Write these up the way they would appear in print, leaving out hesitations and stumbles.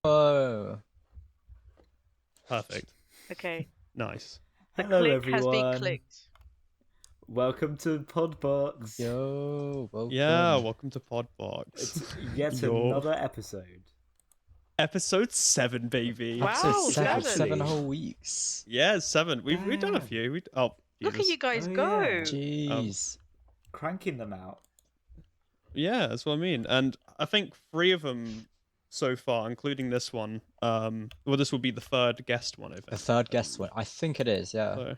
Oh, Perfect. Okay. Nice. The Hello, click everyone. has been clicked. Welcome to Podbox. yo, welcome. Yeah, welcome to Podbox. It's yet Yo. another episode. Episode 7, baby. Wow. Episode seven, seven. 7 whole weeks. Yeah, 7. We've done a Damn. few. Look at you guys Oh, go. yeah. Jeez. Cranking them out. Yeah, that's what I mean. And I think 3 of them so far, including this one. Well, this will be the 3rd guest one, I think. The 3rd guest one. I think it is, yeah. So,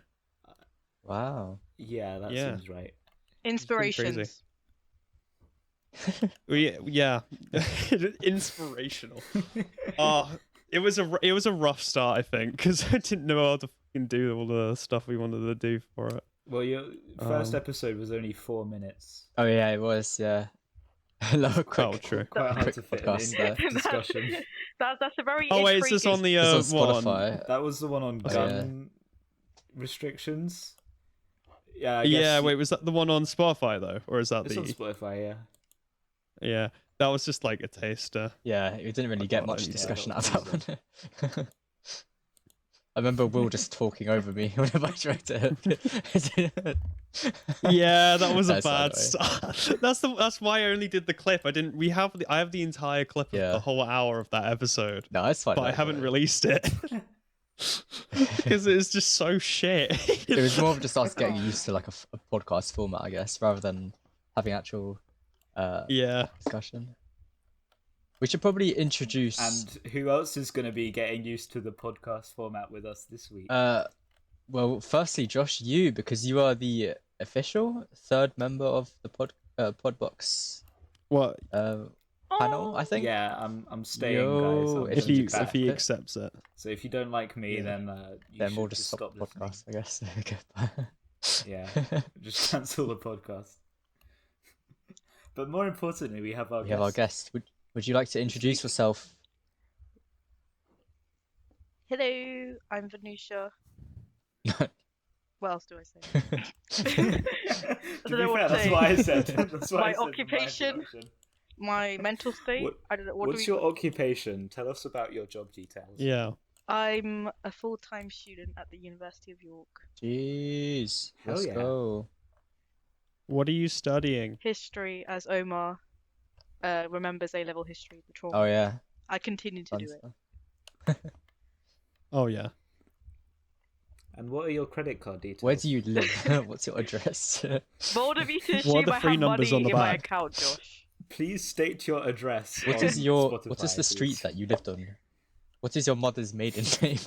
Wow. Yeah, that Yeah. seems right. Inspirations. yeah. Inspirational. It was a rough start, I think, because I didn't know how to fucking do all the stuff we wanted to do for it. Well, your first episode was only 4 minutes. Oh yeah, it was, yeah. Hello, quick. True. Quite hard Quick to fit podcast in there. discussion. That's a very Oh wait, is this on the It's on one? Spotify. That was the one on Oh, gun restrictions. Yeah, I Yeah, guess wait, was that the one on Spotify though, or is that it's the? on Spotify, yeah. Yeah, that was just like a taster. Yeah, it didn't really get much Yeah, discussion that out of was that one. I remember Will just talking over me whenever I tried to. Yeah, that was a That's bad annoying. start. That's why I only did the clip. I didn't. I have the entire clip of Yeah. the whole hour of that episode, No, it's fine. but I haven't released it because it's just so shit. It was more of just us getting used to like a podcast format, I guess, rather than having actual Yeah. discussion. We should probably introduce. And who else is going to be getting used to the podcast format with us this week? Well, firstly, Josh, you, because you are the official 3rd member of the Podbox What panel, I think. Yeah, I'm staying, Yo, guys. I'm if going you- back. if he accepts it? So if you don't like me, Yeah. then you Then should we'll just stop the listening. podcast, I guess. Goodbye. Yeah, just cancel the podcast. But more importantly, we have our We have our guest. Would you like to introduce yourself? Hello, I'm Vinusha. What else do I say? To don't be know what fair, to that's say. what I said. That's what My I said in occupation? introduction. My mental state? What- I don't know. What What's do we... your occupation? Tell us about your job details. Yeah. I'm a full-time student at the University of York. Jeez. Hell Let's yeah. go. What are you studying? History, as Omar remembers A-level history, the trauma. Oh yeah. I continue to Fun do it. stuff. Oh yeah. And what are your credit card details? Where do you live? What's your address? Bold of you to What are assume the I 3 have numbers money on the in my back? account, Josh. Please state your address. What on is your Spotify, what is the street please. that you lived on? What is your mother's maiden name?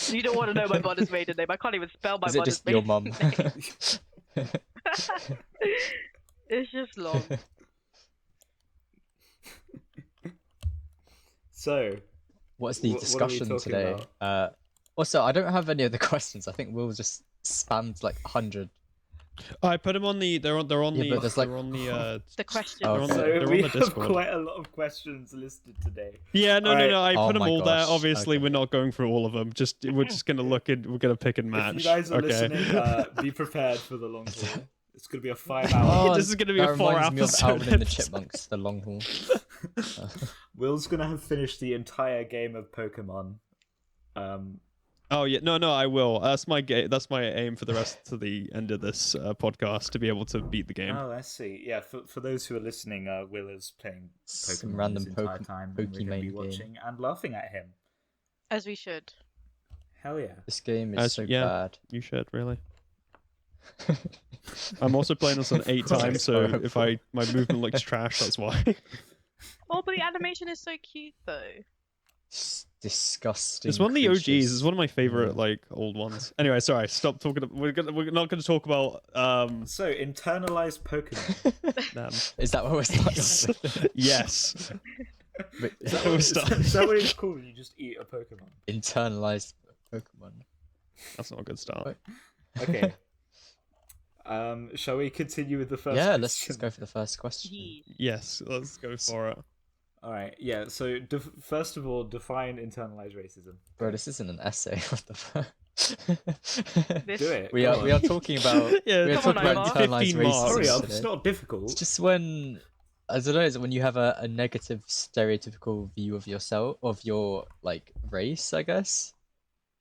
You don't want to know my mother's maiden name. I can't even spell my Is it mother's just your maiden mum? name. It's just long. So, What's the What are we discussion talking today? Also, I don't have any of the questions. I think Will just spammed like 100. I put them on the. They're on Yeah, the. but there's, like- They're on the. The question. Oh, They're on okay. the, so they're we on the have Discord. quite a lot of questions listed today. Yeah, no. I Oh put them my all there. gosh, Obviously, okay. we're not going through all of them. We're just gonna look at. We're gonna pick and match. If you guys are okay. listening, be prepared for the long haul. It's gonna be a 5-hour. Oh, this is gonna be that a 4 reminds me of episode Alvin and the episode. Chipmunks, the long haul. Will's gonna have finished the entire game of Pokemon. Oh yeah, no, I will. That's my That's my aim for the rest to the end of this podcast, to be able to beat the game. Oh, I see. Yeah, for those who are listening, Will is playing Some Pokemon random his entire time, and we're gonna Pokemon be game. watching and laughing at him. As we should. Hell yeah! This game is As- so yeah. bad. You should really. I'm also playing this on 8 Right. times, so if my movement looks trash, that's why. Oh, but the animation is so cute, though. It's disgusting. It's one of the OGs. creatures. It's one of my favorite Yeah. like old ones. Anyway, sorry. Stop talking. We're not going to talk about So internalized Pokemon. them. Is that what we're starting with? Yes. Wait, Is that, We're what, is starting. that- is that what it's called when you just eat a Pokemon? Internalized Pokemon. That's not a good start. Okay. Shall we continue with the first? Yeah, question? let's go for the first question. Yee. Yes, let's go for it. All right. Yeah. So first of all, define internalized racism. Bro, this isn't an essay. What the fuck? This... Do it. We Go are on. we are talking about Yeah, we are come on, talking about Omar. internalized 15 marks. racism Hurry up! today. It's not difficult. It's just when I don't know. Is it when you have a negative stereotypical view of yourself, of your like race? I guess.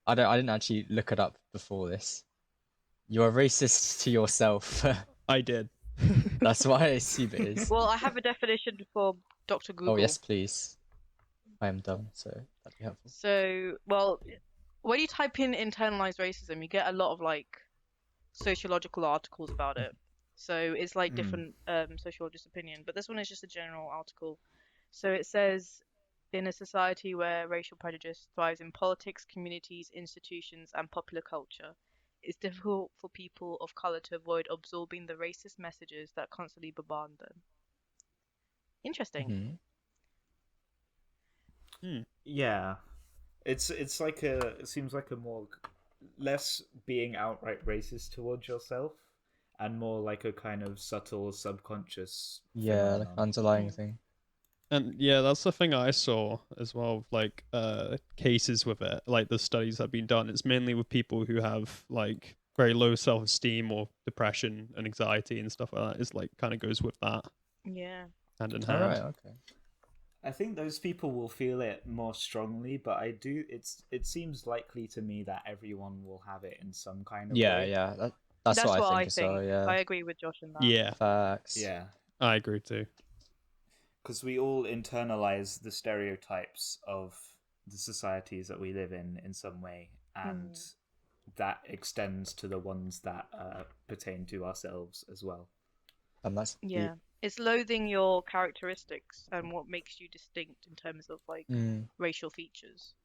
I didn't actually look it up before this. You're racist to yourself. I did. That's why I assume it is. Well, I have a definition for Dr. Google. Oh yes, please. I am dumb, so that'd be helpful. So, well, when you type in internalized racism, you get a lot of like sociological articles about it. So it's like different sociologists' opinion, but this one is just a general article. So it says, in a society where racial prejudice thrives in politics, communities, institutions, and popular culture, it's difficult for people of color to avoid absorbing the racist messages that constantly bombard them. Interesting. Mhm. Yeah, it's like it seems like a more less being outright racist towards yourself, and more like a kind of subtle subconscious. Yeah, like phenomenon. underlying Mm. thing. And yeah, that's the thing I saw as well, like cases with it, like the studies that have been done. It's mainly with people who have like very low self-esteem or depression and anxiety and stuff like that. It's like kind of goes with that Yeah. hand in All hand. right, okay. I think those people will feel it more strongly, but it seems likely to me that everyone will have it in some kind of Yeah, way. yeah. That's what I think as well. Yeah. I agree with Josh in that. Yeah, Facts. Yeah, I agree too. because we all internalize the stereotypes of the societies that we live in some way, and that extends to the ones that pertain to ourselves as well. And that's Yeah. It's loathing your characteristics and what makes you distinct in terms of like racial features.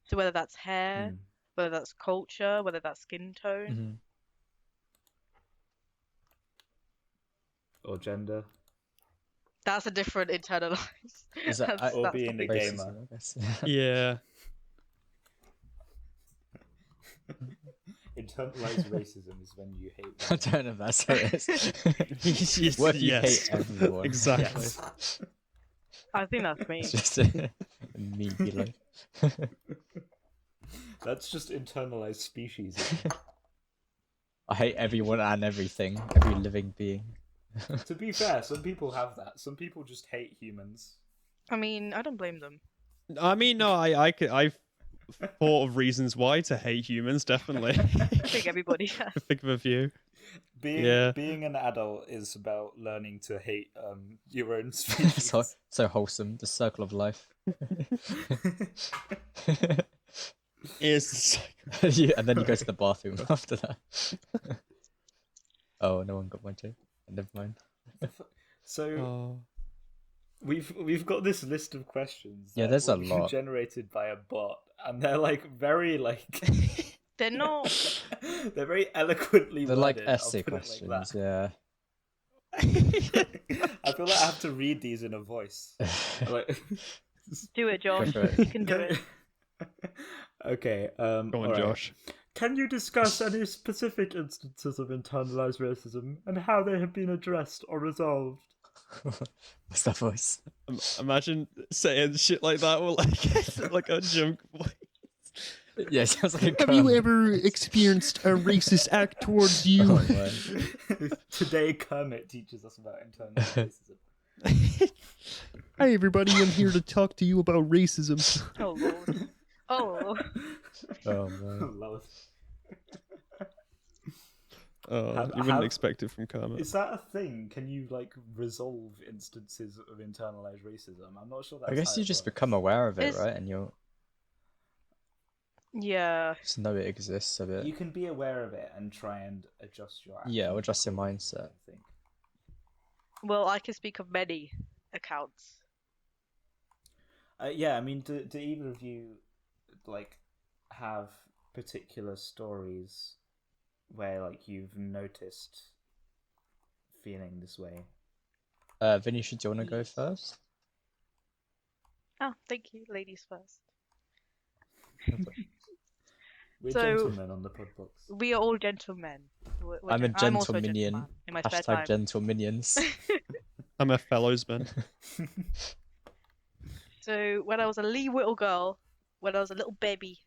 So whether that's hair, whether that's culture, whether that's skin tone. Or gender. That's a different internalized. Is that- that's, or that's being a something gamer. racism, I guess. Yeah. Internalized racism is when you hate I women. don't know if that's how it is. Yes, What if you yes. hate everyone? Exactly. Yes. I think that's me. It's just a me below. That's just internalized species. I hate everyone and everything, every living being. To be fair, some people have that. Some people just hate humans. I mean, I don't blame them. I mean, no, I've thought of reasons why to hate humans. Definitely. I think everybody has. Think of a few. Being an adult is about learning to hate your own species. so wholesome, the circle of life. It's Yeah, and then you go to the bathroom after that. Oh, no one got my joke. Never mind. So oh. we've got this list of questions. Yeah, that there's a were lot. generated by a bot, and they're like very like They're not. they're very eloquently They're like worded, I'll essay put it questions, like yeah. that. I feel like I have to read these in a voice. Like, Do it, Josh. for it. You can do it. Okay. Go on, all right. Josh. Can you discuss any specific instances of internalized racism and how they have been addressed or resolved? What's that voice? Imagine saying shit like that with like a joke voice. Yeah, it sounds like a Have you Kermit. ever experienced a racist act towards you? Oh, man. Today, Kermit teaches us about internalized racism. Hi, everybody. I'm here to talk to you about racism. Oh, Lord. Oh. Oh, man. Lord. Oh, Have- you wouldn't have- expect it from Kermit. Is that a thing? Can you like resolve instances of internalized racism? I'm not sure that's I guess how you it just works. become aware of it, It's- right? And you'll Yeah. just know it exists a bit. You can be aware of it and try and adjust your actions. Yeah, or adjust your mindset. I think. Well, I can speak of many accounts. Yeah, I mean, do either of you like have particular stories where like you've noticed feeling this way? Vinusha, do you want to go first? Ah, thank you. Ladies first. We're So- gentlemen on the podbox. We are all gentlemen. I'm a I'm also gentleminion. gentleman in my spare Hashtag time. gentle minions. I'm a fellowsman. So when I was a little girl, when I was a little babby,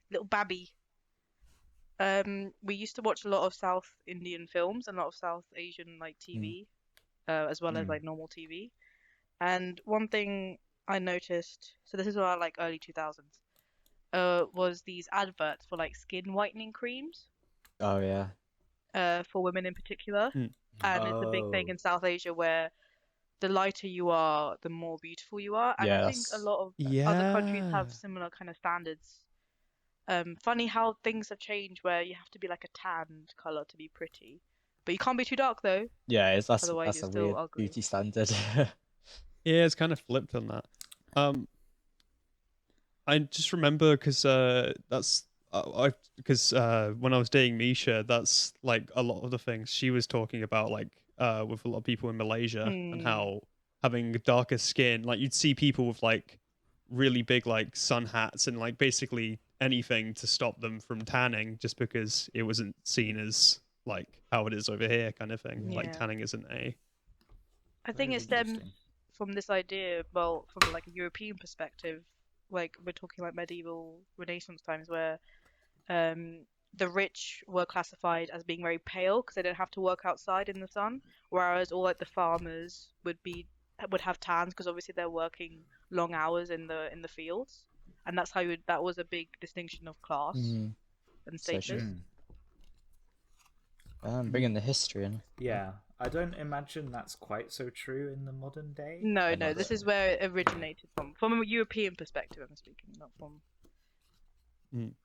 we used to watch a lot of South Indian films and a lot of South Asian like TV, as well as Mm. like normal TV. And one thing I noticed, so this is around like early 2000s, was these adverts for like skin whitening creams, Oh yeah. for women in particular. Mm. And it's a big thing in South Asia where the lighter you are, the more beautiful you are. And I Yeah, think a lot of Yeah. other countries have similar kind of standards. Funny how things have changed where you have to be like a tanned color to be pretty, but you can't be too dark though, yeah. otherwise That's you're a still weird ugly. beauty standard. Yeah, it's kind of flipped on that. I just remember because that's I because when I was dating Misha, that's like a lot of the things she was talking about, like with a lot of people in Malaysia and how having darker skin, like you'd see people with like really big like sun hats and like basically anything to stop them from tanning, just because it wasn't seen as like how it is over here, kind of thing. Like Yeah. tanning isn't a I think it stems from this idea, well, from like a European perspective, like we're talking like medieval Renaissance times where the rich were classified as being very pale because they didn't have to work outside in the sun, whereas all like the farmers would have tans because obviously they're working long hours in the fields, and that's how that was a big distinction of class Mhm. and So status. true. Bringing the history in. Yeah, I don't imagine that's quite so true in the modern day. No, this is where it originated from a European perspective. I'm speaking, not from.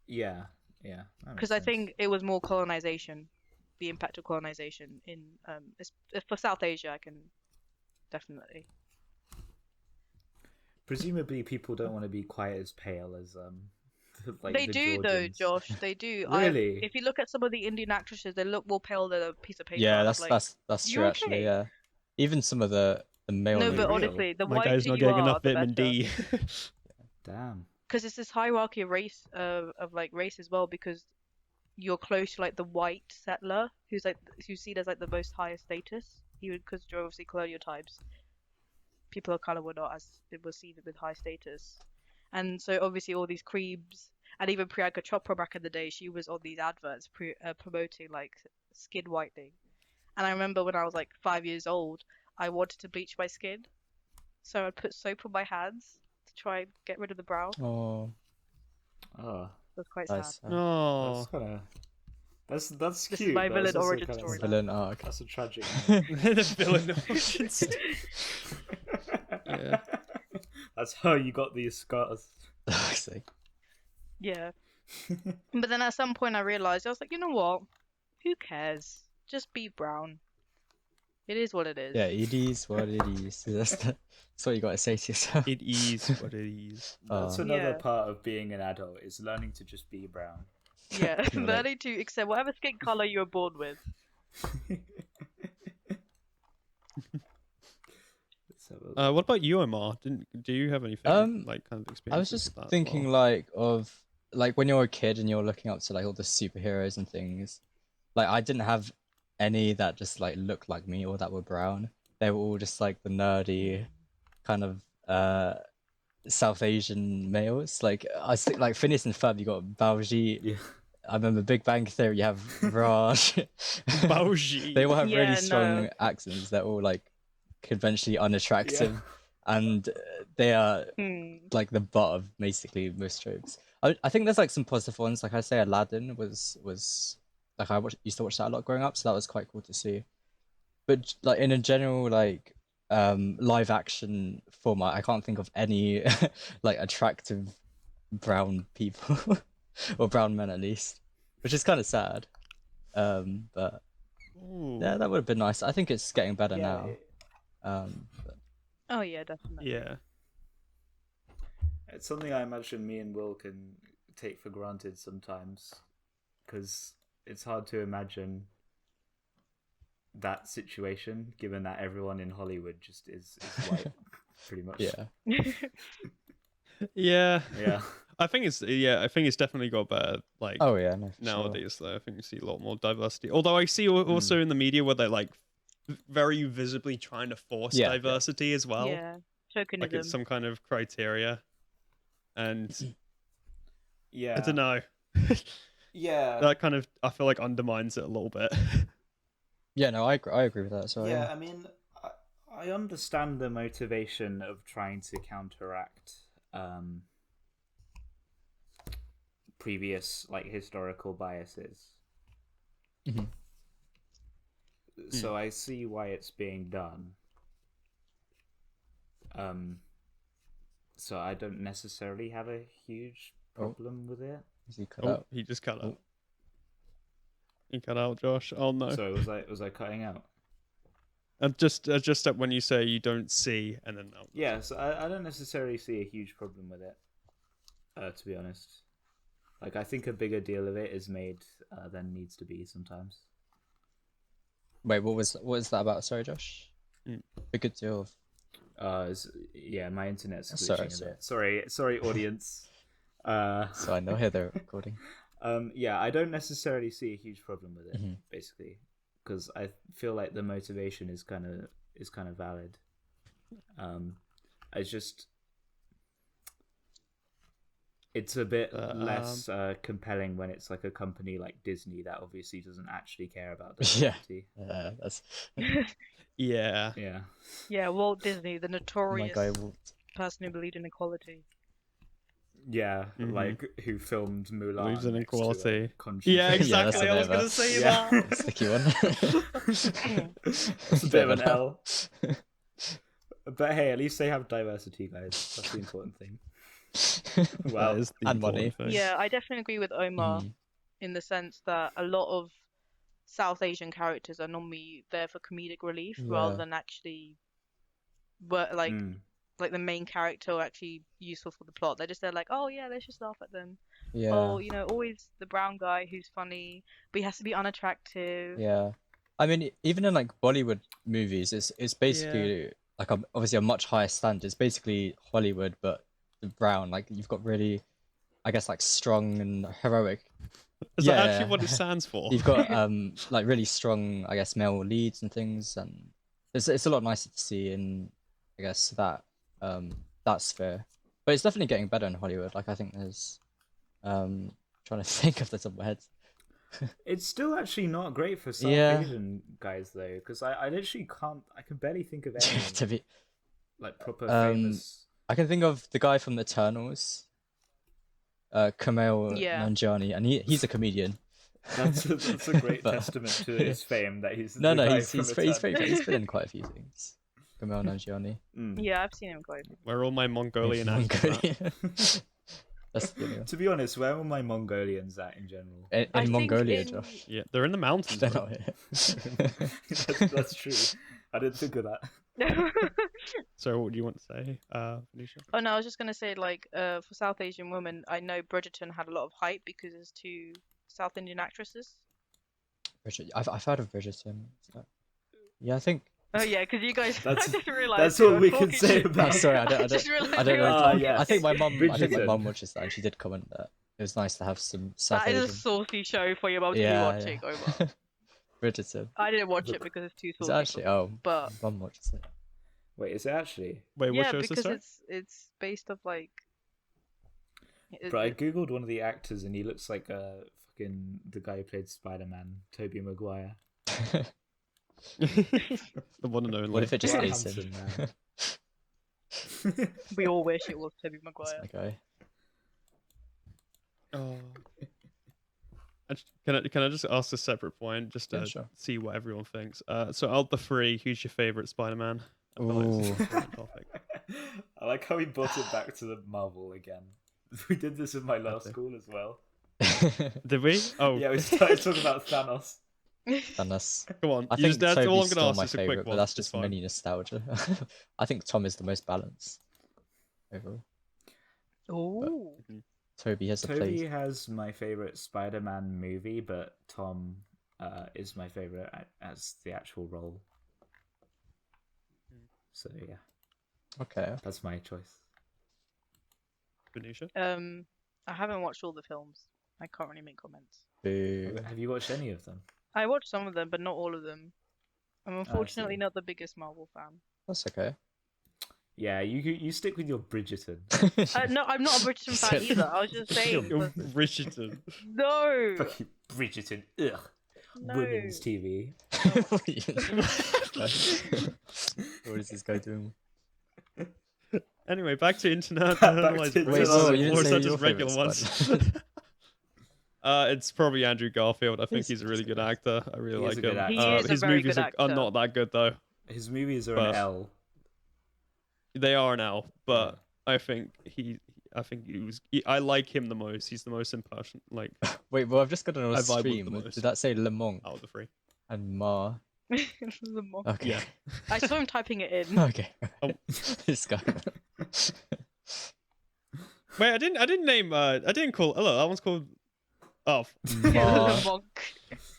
Yeah, yeah. Because I think it was more colonization, the impact of colonization in for South Asia. I can definitely. Presumably, people don't want to be quite as pale as like They the do though, Georgians. Josh. They do. Really? If you look at some of the Indian actresses, they look more pale than a piece of paper. Yeah, I'm that's like, that's you true actually. okay? Yeah, Even some of the male No, leads. but real? honestly, the my guy's whiter not you getting are, enough the vitamin better. D. Damn. Because it's this hierarchy of race of like race as well. Because you're close to like the white settler, who's seen as like the most highest status. Because you're obviously colonial types, people of color were not as it was seen with high status, and so obviously all these creams and even Priyanka Chopra back in the day, she was on these adverts promoting like skin whitening. And I remember when I was like 5 years old, I wanted to bleach my skin, so I'd put soap on my hands to try and get rid of the brown. Oh, Oh, It was quite nice. sad. Oh, that's kind of that's This cute. is my but villain it's also origin kinda story. sad. Villain arc. That's a tragic. the villain origin story. Yeah. That's how you got these scars. I see. Yeah. But then at some point I realized, I was like, you know what? Who cares? Just be brown. It is what it is. Yeah, it is what it is. That's what you got to say to yourself. It is what it is. That's another Yeah. part of being an adult is learning to just be brown. Yeah. Can relate. Learning to accept whatever skin color you were born with. What about you, Omar? Do you have anything like kind of experience? I was just thinking like of like when you're a kid and you're looking up to like all the superheroes and things. Like I didn't have any that just like looked like me or that were brown. They were all just like the nerdy kind of South Asian males. Like I think like Phineas and Ferb, you got Baljeet. Yeah. I remember Big Bang Theory, you have Raj. Baljeet. They all have Yeah, really strong no. accents. They're all like conventionally unattractive, and they are like the butt of basically most tropes. I think there's like some positive ones. Like I say, Aladdin was like used to watch that a lot growing up, so that was quite cool to see. But like in a general like live action format, I can't think of any like attractive brown people or brown men at least, which is kind of sad. But Ooh. yeah, that would have been nice. I think it's getting better Yeah, now. But Oh yeah, definitely. Yeah. it's something I imagine me and Will can take for granted sometimes, because it's hard to imagine that situation given that everyone in Hollywood just is white, pretty much. yeah, Yeah. Yeah. I think it's definitely got better. Like oh yeah, no, for sure. nowadays, though, I think you see a lot more diversity. Although I see also in the media where they're like very visibly trying to force Yeah. diversity as well. Yeah. Tokenism. Like it's some kind of criteria, and Yeah. I don't know. Yeah. That kind of I feel like undermines it a little bit. Yeah, no, I agree with that. So Yeah, I mean, I understand the motivation of trying to counteract previous like historical biases. Mhm. So I see why it's being done. So I don't necessarily have a huge problem with it. Is he cut Oh, out? he just cut Oh. out. He cut out, Josh. Oh no. Sorry, was I cutting out? Just up when you say you don't see, and then oh, Yeah, so I don't necessarily see a huge problem with it. To be honest, like I think a bigger deal of it is made than needs to be sometimes. Wait, what was that about? Sorry, Josh. Mm. A good deal of. Yeah, my internet's Sorry, glitching a bit. Sorry, audience. So I know here they're recording. Yeah, I don't necessarily see a huge problem with it, Mhm. basically, because I feel like the motivation is kind of valid. It's a bit less compelling when it's like a company like Disney that obviously doesn't actually care about Yeah. diversity. That's yeah. Yeah. Yeah, Walt Disney, the my notorious guy. Walt. person who believed in equality. Yeah, Mhm. like who filmed Mulan. Believes in next to a equality. country Yeah, place. Yeah, that's exactly. a I was bit of gonna a- say Yeah. that. Sticky one. That's a bit of an L. But hey, at least they have diversity, guys. That's the important thing. Wow. That is the And money. important thing. Yeah, I definitely agree with Omar Mhm. in the sense that a lot of South Asian characters are normally there for comedic relief rather Yeah. than actually work like Mm. like the main character or actually useful for the plot. They're just there like, oh yeah, let's just laugh at them. Yeah. Oh, you know, always the brown guy who's funny, but he has to be unattractive. Yeah. I mean, even in like Bollywood movies, it's basically like obviously a much higher standard. It's basically Hollywood, but the brown. Like you've got really, I guess, like strong and heroic. Is Yeah, that actually yeah. what it stands for? You've got like really strong, I guess, male leads and things, and it's a lot nicer to see in, I guess, that sphere. But it's definitely getting better in Hollywood. Like I think there's trying to think of the top of my head. It's still actually not great for South Yeah. Asian guys though, because I literally can't. I can barely think of any To be, like proper Um, famous. I can think of the guy from Eternals, Kumail Yeah. Nanjiani, and he's a comedian. That's a great But- testament to his fame that he's No, the guy he's from he's been in quite a few things. Kumail Nanjiani. Mm. Yeah, I've seen him quite. Where are all my Mongolian actors at? Mongolian. That's the only one. To be honest, where are my Mongolians at in general? In I think Mongolia, in- Josh. Yeah, they're in the mountains. They're bro. not here. That's true. I didn't think of that. So what do you want to say, Vinusha? Oh no, I was just gonna say like for South Asian women, I know Bridgerton had a lot of hype because there's two South Indian actresses. I've heard of Bridgerton. Yeah, I think. Oh yeah, because you guys, That's- I just realized that's you what were we can talking say to- about- Oh, sorry, I just don't. realized I don't you were know. talking yes. I think my mum. I think my Bridgerton. mum watches that, and she did comment that it was nice to have some South That is a Asian. saucy show for your mum to be Yeah, watching, Omar. Bridgerton. I didn't watch it because it's too Is saucy. it actually? Oh, But mum watches it. Wait, is it actually? Wait, what yeah, show is this? because Sorry? it's based off like. But I googled one of the actors, and he looks like fucking the guy who played Spider-Man, Tobey Maguire. The one and only. What if it just What a is him? handsome man. We all wish it was Tobey That's Maguire. my guy. Oh. Can I just ask a separate point just to Yeah, sure. see what everyone thinks? So out of the three, who's your favorite Spider-Man? I feel like this is a important topic. I like how he brought it back to the Marvel again. We did this in my last school as well. Did we? Oh, Yeah, we started talking about Thanos. Thanos. come on. I You think just, that's Toby's all I'm still gonna ask. my Just a quick favorite, one. but that's it's just fine. mini nostalgia. I think Tom is the most balanced overall. Oh. Toby has a Toby place. has my favorite Spider-Man movie, but Tom is my favorite as the actual role. So yeah, Okay. that's my choice. Vinusha? I haven't watched all the films. I can't really make comments. Boo. Have you watched any of them? I watched some of them, but not all of them. I'm unfortunately see. not the biggest Marvel fan. That's okay. Yeah, you stick with your Bridgerton. No, I'm not a British fan either. I was just saying. You're but- Richardson. No. Fucking Bridgerton. Ugh. No. Women's TV. What is this guy doing? Anyway, back to Back internalized to Wait, racism, whoa, you didn't or is say that your just regular favourite ones? Spider-Man. It's probably Andrew Garfield. I think He's he's a really good just actor. I really He is like a good him. actor. He is a His very movies good are actor. not that good though. His movies are But- an L. They are now, but I think I like him the most. He's the most impersonal, like Wait, well, I've just got on I a vibe with stream. the most. Did that say Le Monk out of the three. and Ma? The monk. Okay. Yeah. I saw him typing it in. Okay. Oh. This guy. Wait, I didn't call. Hello, that one's called. Oh, Ma. The monk.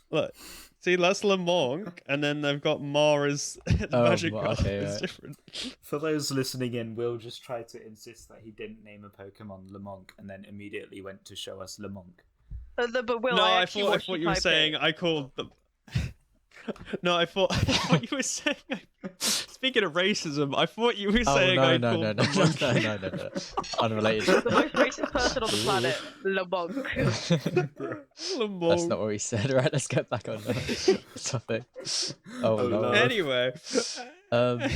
look. See, that's Lamont, and then they've got Ma as Oh, Magic Ma, Girl. okay, It's right. different. For those listening in, Will just tried to insist that he didn't name a Pokemon Lemonk and then immediately went to show us Lemonk. But Will, No, I I actually thought watched you were type saying it. I called them. No, I thought you were saying. Speaking of racism, I thought you were Oh, saying no, I no, called no, no, the monkey. no. Unrelated. The most racist person on the planet, Le monk. Lamont. That's not what we said. Right, let's get back on the topic. Oh, Oh, no. Lord. Anyway. Um, have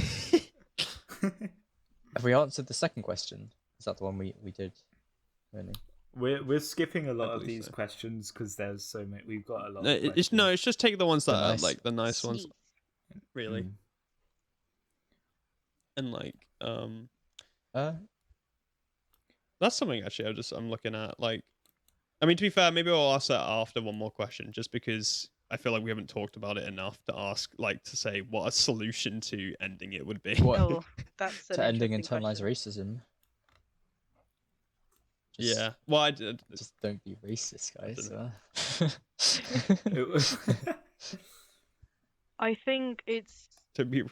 we answered the second question? Is that the one we did? Really? We're skipping a lot I of believe these so. questions because there's so many. We've got a lot. No, of it's just take the ones that The are nice like the nice ones, Sneeze. really, Mm. and like Uh, that's something actually I'm looking at. Like, I mean, to be fair, maybe I'll ask that after one more question, just because I feel like we haven't talked about it enough to ask, like, to say what a solution to ending it would be. what? Oh, that's an To ending interesting internalized question. racism. Just, Yeah. Well, I did. Just don't be racist, guys. dunno. It was- I think it's. To be.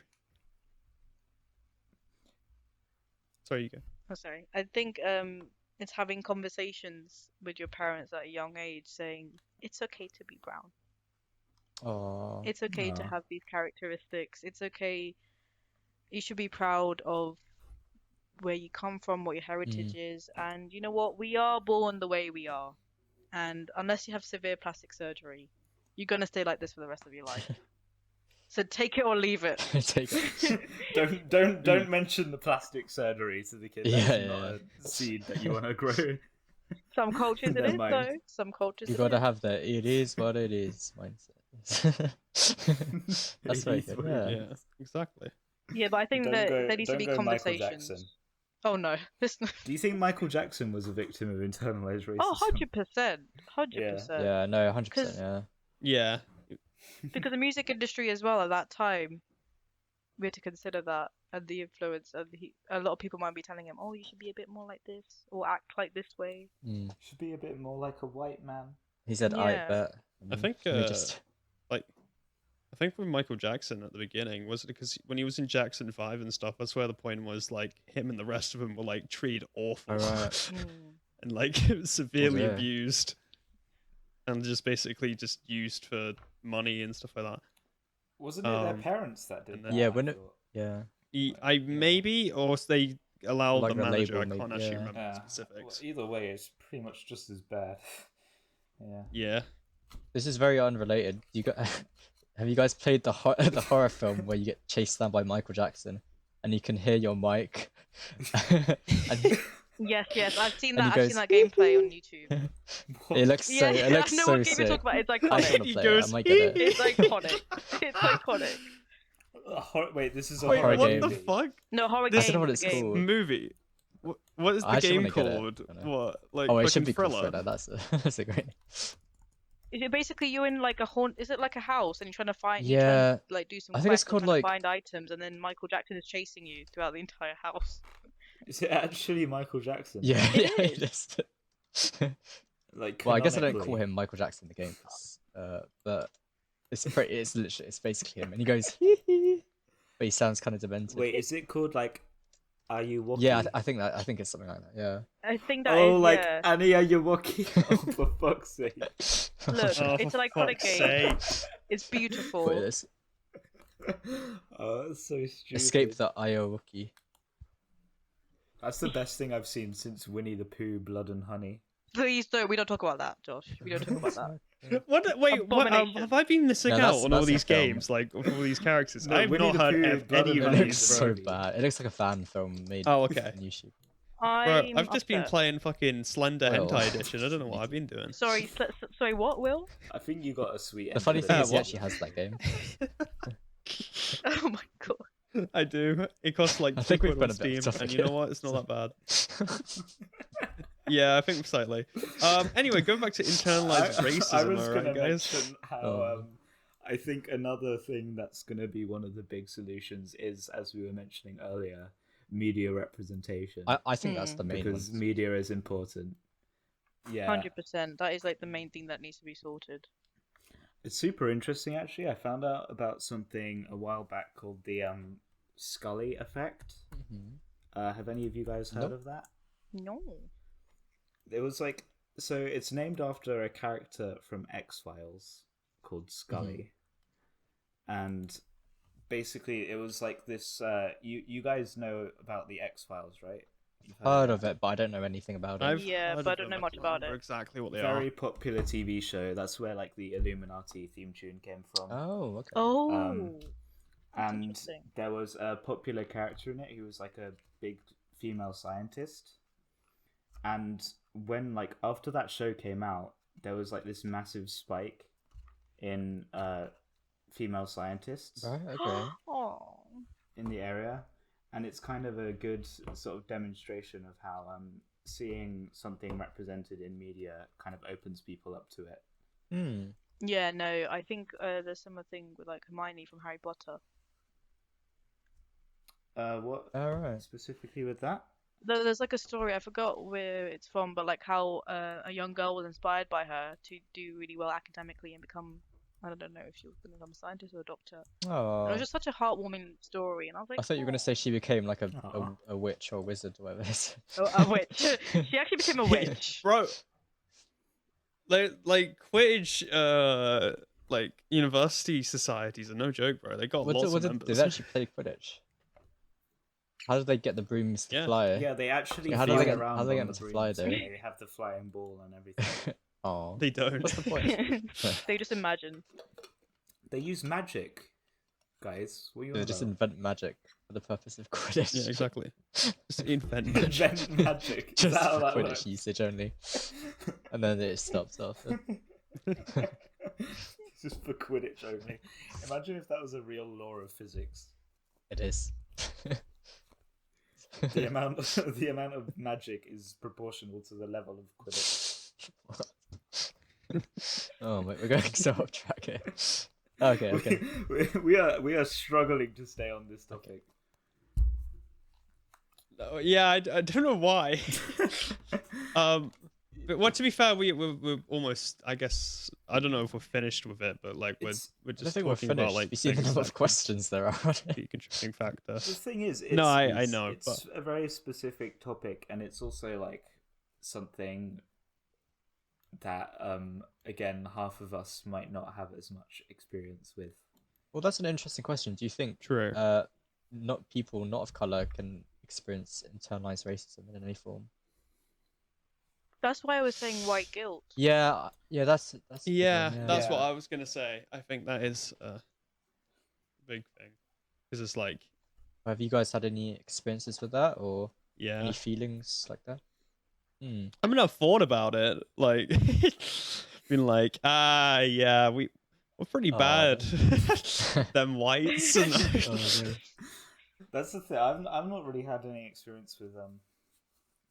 Sorry, you go. Oh, sorry. I think it's having conversations with your parents at a young age, saying it's okay to be brown. Oh, It's okay to Aw. have these characteristics. It's okay. You should be proud of where you come from, what your heritage is, and you know what? We are born the way we are, and unless you have severe plastic surgery, you're gonna stay like this for the rest of your life. So take it or leave it. take it. don't mention the plastic surgery to the kids. That's Yeah, not yeah. a seed that you want to grow. Some cultures it Never is mind. though. Some cultures You it gotta is. have that. It is what it is mindset. That's very It is good. what it Yeah. Yeah. Exactly. Yeah, but I think Don't that go- there needs to don't be go Michael conversations. Jackson. Oh no, this. Do you think Michael Jackson was a victim of internalized racism? Oh, 100%, 100%. Yeah. No, 100%. 'Cause- Yeah. Yeah. Because the music industry as well at that time, we had to consider that and the influence of a lot of people might be telling him, oh, you should be a bit more like this or act like this way. Mm. Should be a bit more like a white man. He said, "I Yeah. bet." I think we just I think with Michael Jackson at the beginning, was it because when he was in Jackson 5 and stuff, that's where the point was like him and the rest of them were like treated awful Alright. Mm. and like severely yeah. abused and just basically just used for money and stuff like that. Wasn't it their Um, parents that did and that? then- Yeah, I when it- thought? yeah. I maybe or they allowed Like the the manager. label, I can't maybe, actually yeah. remember the Yeah. Well, specifics. either way, it's pretty much just as bad. Yeah. Yeah. This is very unrelated. You got? Have you guys played the the horror film where you get chased down by Michael Jackson, and you can hear your mic? and Yes, I've seen And that. he I've seen goes, that gameplay on YouTube. it looks so. Yeah, It looks I know so what game sick. you're talking about. It's I just iconic. want to He play goes, it. I might get it. It's iconic. It's iconic. Wait, this is a Wait, horror what game. the movie. fuck? No, horror This- game. I don't know what is it's a game. called. Movie. What is I the actually game wanna get it. called? I don't know. What? Like Oh, it fucking should be called Thriller? Thriller. That's a great. Is it basically you in like a haunt? Is it like a house and you're trying to find? Yeah, You're trying to, like do some. I think it's quests or called, trying to like- find items, and then Michael Jackson is chasing you throughout the entire house. Is it actually Michael Jackson? Yeah, It yeah, is. it is. Like, Well, I guess I don't canonically. call him Michael Jackson in the game, 'cause, but it's literally it's basically him, and he goes, hee hee, but he sounds kind of demented. Wait, is it called like Are You Walkie? Yeah, I think it's something like that. Yeah. I think that is. Oh, like Yeah. Annie, Are You Walkie? Oh, for fuck's sake! Look, Oh, it's for an iconic fuck's game. sake. It's beautiful. But it's Oh, that's so stupid. Escape the Iowoki. That's the best thing I've seen since Winnie the Pooh, Blood and Honey. Please don't. We don't talk about that, Josh. We don't talk about that. Wait, what, Abomination. have I been missing No, out that's- on all that's a these film. games, like of all these characters? No, I've Winnie not the heard Pooh, of Blood any and of It Honey these, looks bro. so Baby. bad. It looks like a fan film made Oh, for okay. YouTube. Bro, I'm I've just been upset. playing fucking Slender Well. Hentai Edition. I don't know what I've been doing. Sorry, sorry. What, Will? I think you got a sweet. The funny thing is, he what? actually has that game. Oh my god. I do. It costs like I £2 think we've on gone a bit Steam, off topic and you know here. what? It's not that bad. Yeah, I think slightly. Anyway, going back to internalized I racism, was alright, gonna guys? mention how I think another thing that's gonna be one of the big solutions is, as we were mentioning earlier, media representation. I think that's the main because one. media is important. Yeah, 100%. That is like the main thing that needs to be sorted. it's super interesting. Actually, I found out about something a while back called the Scully effect. Mhm. Have any of you guys heard Nope. of that? No. It was like, so it's named after a character from X-Files called Scully. And basically it was like this, you guys know about the X-Files, right? You've Heard of it, but I don't know anything about it. I've Yeah, heard but I of don't them, know much can't about remember it. exactly what they Very are. popular TV show. That's where like the Illuminati theme tune came from. Oh, okay. Oh. That's And interesting. there was a popular character in it who was like a big female scientist. And when like after that show came out, there was like this massive spike in female scientists Right, okay. Oh. in the area, and it's kind of a good sort of demonstration of how seeing something represented in media kind of opens people up to it. Hmm. Yeah, no, I think there's similar thing with like Hermione from Harry Potter. What Alright. specifically with that? There's like a story, I forgot where it's from, but like how a young girl was inspired by her to do really well academically and become, I don't know if she was going to become a scientist or a doctor. And Oh. it was just such a heartwarming story, and I was like, I thought you were going "Oh." to say she became like Aw. a witch or wizard or whatever it is. Oh, a witch. She actually became a witch. Bro, like Quidditch, like university societies are no joke, bro. They got lots of Did members. they actually play Quidditch? How did they get the brooms to Yeah. fly? Yeah, they actually How do fly they get- around how do they on get the them to fly, brooms, though? and They have the flying ball and everything. Oh. They don't. What's the point? They just imagine. They use magic, guys. What are you They on just about? invent magic for the purpose of Quidditch. Yeah, exactly. Just invent magic. Invent magic. Is Just that how for that Quidditch works? usage only. And then it stops after. Just for Quidditch only. Imagine if that was a real law of physics. It is. The amount of magic is proportional to the level of Quidditch. Oh mate, we're going so off track here. Okay, okay. We are struggling to stay on this topic. Yeah, I don't know why. But what to be fair, we're almost. I guess I don't know if we're finished with it, but like we're I don't just think we're talking finished. about like you see the things number that of questions there are. could be a contributing factor. The thing is, it's, No, I know, it's but- a very specific topic, and it's also like something that again half of us might not have as much experience with. Well, that's an interesting question. Do you think True. not people not of color can experience internalized racism in any form? That's why I was saying white guilt. Yeah, that's a good one, Yeah, that's Yeah. what I was gonna say. I think that is a big thing because it's like, Have you guys had any experiences with that or yeah. any feelings like that? Hmm. I mean, I've thought about it. Like, been like, yeah, we're pretty Aw. bad. Them whites. And Oh, no. That's the thing. I've not really had any experience with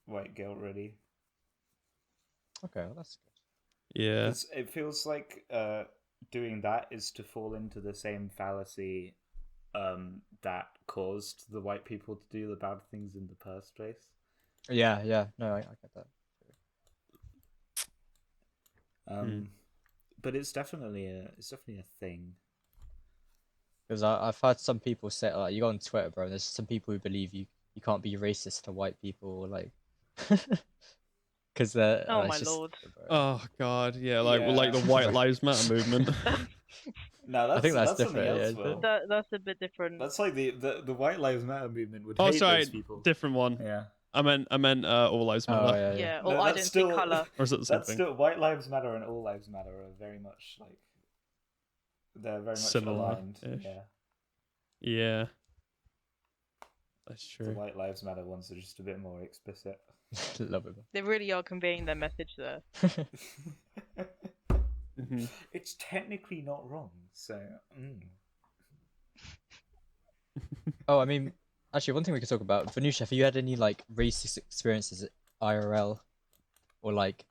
white guilt really. Okay, well, that's good. yeah. It feels like doing that is to fall into the same fallacy that caused the white people to do the bad things in the first place. Yeah, no, I get that. But it's definitely a thing. Because I've heard some people say, like, you go on Twitter, bro, and there's some people who believe you can't be racist to white people, like, because they're. Oh it's my just- lord. bro. Oh God, yeah, like Yeah. like the White Lives Matter movement. No, that's, I think that's something different, else, yeah, Will. That's a bit different. That's like the White Lives Matter movement would Oh, hate sorry, those people. different one. Yeah. I meant All Lives Oh Matter. yeah, Yeah, No, or that's identity still color. Or is it the same that's thing? still White Lives Matter and All Lives Matter are very much like they're very much Similar, aligned. ish. Yeah, Yeah, that's the true. White Lives Matter ones are just a bit more explicit. love it. They really are conveying their message there. Hmm. It's technically not wrong, so. Oh, I mean, actually, one thing we could talk about, Venusha, have you had any like racist experiences at IRL or like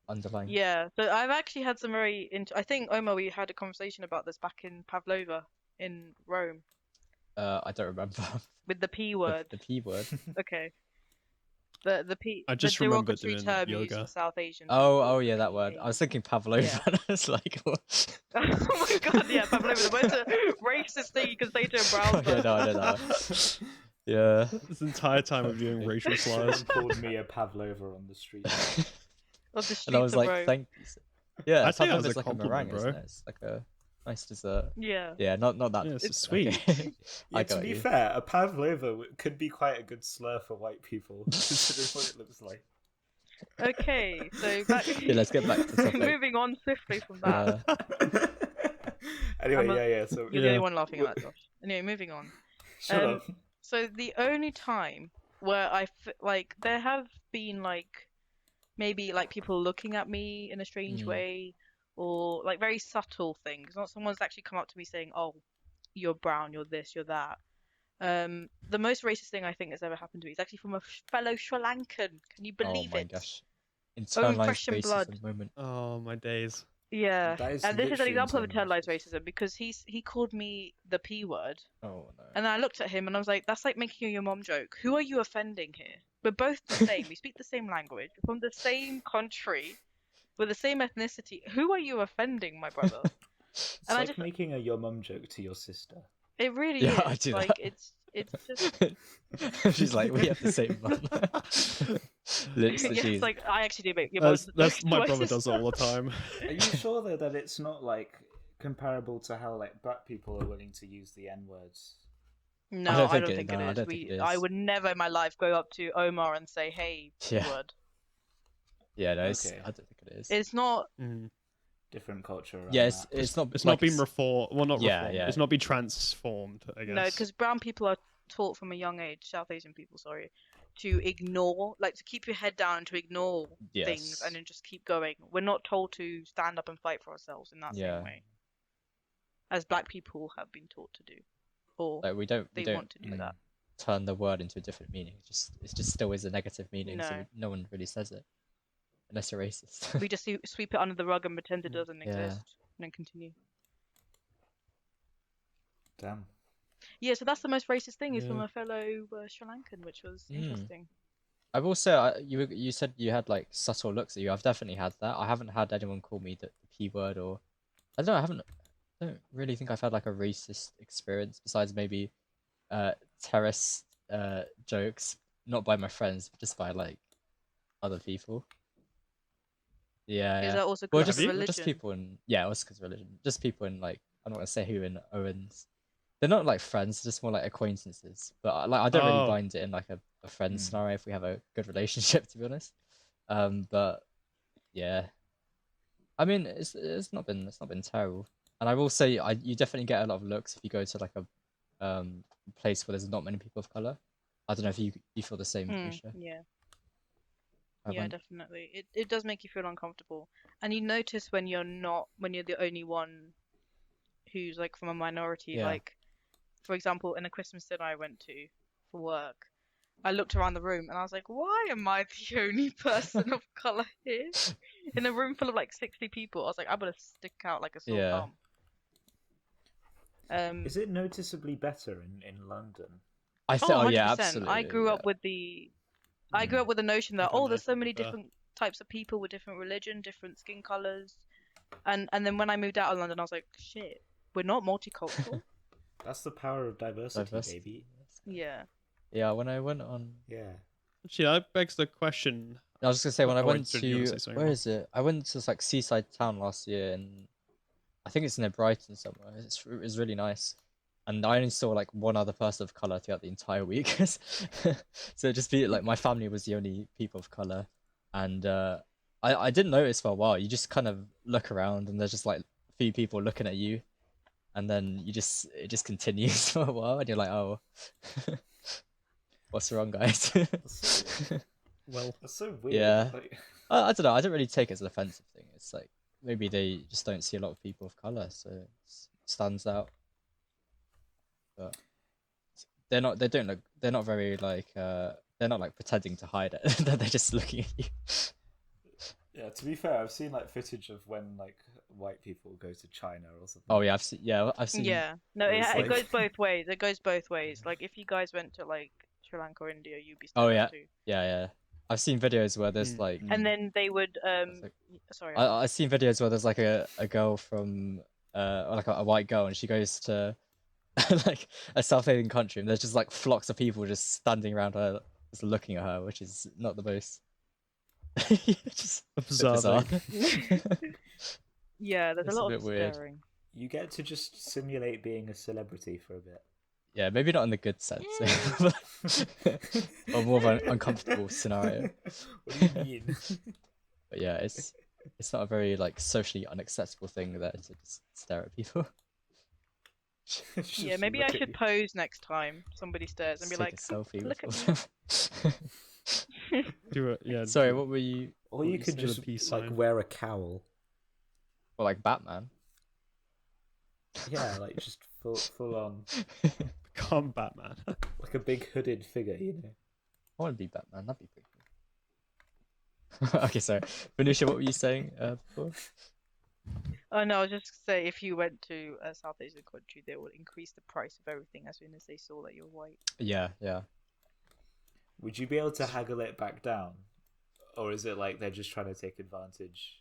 underlying? Yeah, so I've actually had some very. I think Omar, we had a conversation about this back in Pavlova in Rome I don't remember with the P the, word. the P word. Okay, the I the just remember derogatory doing term used yoga. for South Asian Oh, people, oh yeah, that word. I was thinking Pavlova. Yeah. And I was like, what? Oh my god, yeah, Pavlova, the most racist thing you can say to a brown Oh, yeah, person. no, I know that. Yeah. This entire time of doing racial slurs. Someone called me a Pavlova on the street. Of the And I streets was of like, Rome. thank you. Yeah, I think that was Pavlova's a like a compliment, meringue, isn't bro. it? It's like a nice dessert. Yeah. Yeah, not that. Yeah, it's It's- sweet. Okay. Yeah, I to got be you. fair, a Pavlova could be quite a good slur for white people, considering what it looks like. Okay, so back. Yeah, let's get back to the topic. Moving on swiftly from that. Anyway, I'm a- yeah. So You're the Yeah. only one laughing at that, Josh. Anyway, moving on. shut um, up. So the only time where like there have been like maybe like people looking at me in a strange Mm. way, or like very subtle things. Not someone's actually come up to me saying, "Oh, you're brown, you're this, you're that." The most racist thing I think that's ever happened to me is actually from a fellow Sri Lankan. Can you Oh believe my it? gosh. Own Internalized fresh in blood. racism moment. Oh my days. Yeah, That is and this is an literally example of internalized internalized racism because he called me the P word, Oh no. and then I looked at him and I was like, "That's like making your mom joke. Who are you offending here? We're both the same. We speak the same language. We're from the same country, with the same ethnicity. Who are you offending, my brother?" It's And I like just- making a your mum joke to your sister. It really Yeah, is. I do Like that. it's just She's like, we have the same mum. Literally, yeah, she's it's like I actually do make your mom That's joke my to brother does sister. it all the time. Are you sure though that it's not like comparable to how like black people are willing to use the N words? No, I don't I think don't it- think no, it I is. don't think it I is. would never in my life go up to Omar and say, "Hey, P Yeah. word." yeah, no, it's, Okay. I don't think it is. It's not. Mm. Different culture around yeah, that. it's not. It's like, not been reformed. Well, not Yeah, reformed. yeah. It's not been transformed, I guess. No, because brown people are taught from a young age, South Asian people, sorry, to ignore, like to keep your head down and to ignore things Yes. and then just keep going. We're not told to stand up and fight for ourselves in that Yeah. same way, as black people have been taught to do, or Like we don't they we don't want to do Mm. that. turn the word into a different meaning. It just still is a negative meaning. So No. no one really says it unless you're racist. We just sweep it under the rug and pretend it doesn't Yeah. exist, and then continue. Damn. Yeah, so that's the most racist thing is from Yeah. a fellow Sri Lankan, which was Mm. interesting. I've also you said you had like subtle looks at you. I've definitely had that. I haven't had anyone call me the P word or I don't know. I don't really think I've had like a racist experience besides maybe terrorist jokes, not by my friends, but just by like other people. Yeah, Is yeah. that also Well, because of just religion? people in also because religion. Just people in like I'm not gonna say who in Owens. They're not like friends, just more like acquaintances. But like I don't really Oh. mind it in like a friend Mm. scenario if we have a good relationship, to be honest. But yeah, I mean it's not been terrible. And I will say you definitely get a lot of looks if you go to like a place where there's not many people of color. I don't know if you feel the same, Vinusha. Yeah. I Yeah, went- definitely. It does make you feel uncomfortable. And you notice when you're the only one who's like from a minority, Yeah. like for example, in a Christmas dinner I went to for work, I looked around the room and I was like, why am I the only person of color here? In a room full of like 60 people. I was like, I'm gonna stick out like a sore Yeah. thumb. Is it noticeably better in London? I think, Oh, yeah, 100%. absolutely. I grew yeah. up with the notion that can there's so imagine many with that. different types of people with different religion, different skin colors, and then when I moved out of London, I was like, shit, we're not multicultural. That's the power of diversity, Diversity. baby. Yeah. Yeah, when I went on Yeah. Actually, that begs the question. I was gonna say when I Oh, went did you wanna say to something where more? is it? I went to this like seaside town last year, and I think it's near Brighton somewhere. It was really nice. and I only saw like one other person of color throughout the entire week. So it just be like my family was the only people of color, and I didn't notice for a while. You just kind of look around, and there's just like a few people looking at you, and then it just continues for a while, and you're like, oh, what's wrong, guys? Well, That's so weird. Yeah. Like, I don't know. I don't really take it as an offensive thing. It's like maybe they just don't see a lot of people of color, so it stands out. But they're not. They don't look. They're not very like. They're not like pretending to hide it. They're just looking at you. yeah, to be fair, I've seen like footage of when like white people go to China or something. Oh yeah, I've seen. Yeah, I've seen. Yeah. No, It's it like- goes both ways. It goes both ways. Like if you guys went to like Sri Lanka or India, you'd be Oh, stared yeah. at too. Yeah. I've seen videos where there's Mm. like. And then they would like- sorry. I've seen videos where there's like a girl from or like a white girl, and she goes to like a South Asian country, and there's just like flocks of people just standing around her, just looking at her, which is not the most. Just a a bit bizarre bizarre. thing. Yeah, there's It's a a lot bit of weird. staring. You get to just simulate being a celebrity for a bit. Yeah, maybe not in the good sense, or more of an uncomfortable scenario. What do you mean? But yeah, it's not a very like socially unacceptable thing there to just stare at people. Just Yeah, maybe I look at should you. pose next time somebody stares and be Just take like, a selfie look with at them. Do it. Yeah. Sorry, do- what were you? Or you you could say the just peace like sign. wear a cowl. Or like Batman? Yeah, like just full on, Become Batman. like a big hooded figure, you know. I want to be Batman. That'd be pretty cool. Okay, sorry. Vinusha, what were you saying before? Oh no, I was just gonna say if you went to a South Asian country, they would increase the price of everything as soon as they saw that you're white. Yeah. Would you be able to haggle it back down, or is it like they're just trying to take advantage?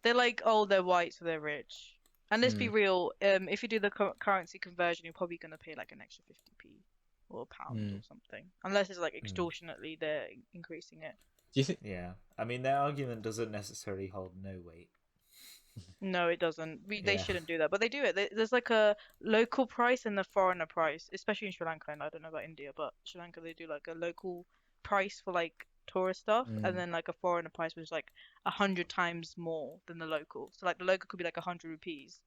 They're like, oh, they're white, so they're rich. And let's be Mm. real, if you do the currency conversion, you're probably gonna pay like an extra 50p or a pound or Mm. something, unless it's like extortionately they're increasing it. Do you think? Yeah, I mean their argument doesn't necessarily hold no weight. No, it doesn't. They Yeah. shouldn't do that, but they do it. There's like a local price and the foreigner price, especially in Sri Lanka. And I don't know about India, but Sri Lanka they do like a local price for like tourist stuff, Mm. and then like a foreigner price which is like 100 times more than the local. So like the local could be like 100 rupees,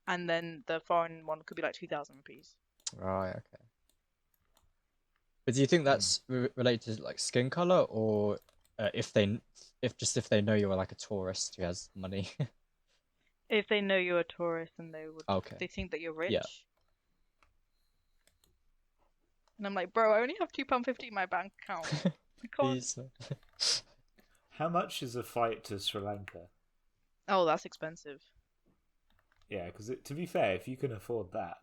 and then the foreign one could be like 2,000 rupees. Right. Okay. But do you think that's related to like skin color, or if they know you're like a tourist who has money? If they know you're a tourist and they would, Okay. they think that you're rich. Yeah. And I'm like, bro, I only have £2.50 in my bank account. I can't. Please. How much is a flight to Sri Lanka? Oh, that's expensive. Yeah, because to be fair, if you can afford that,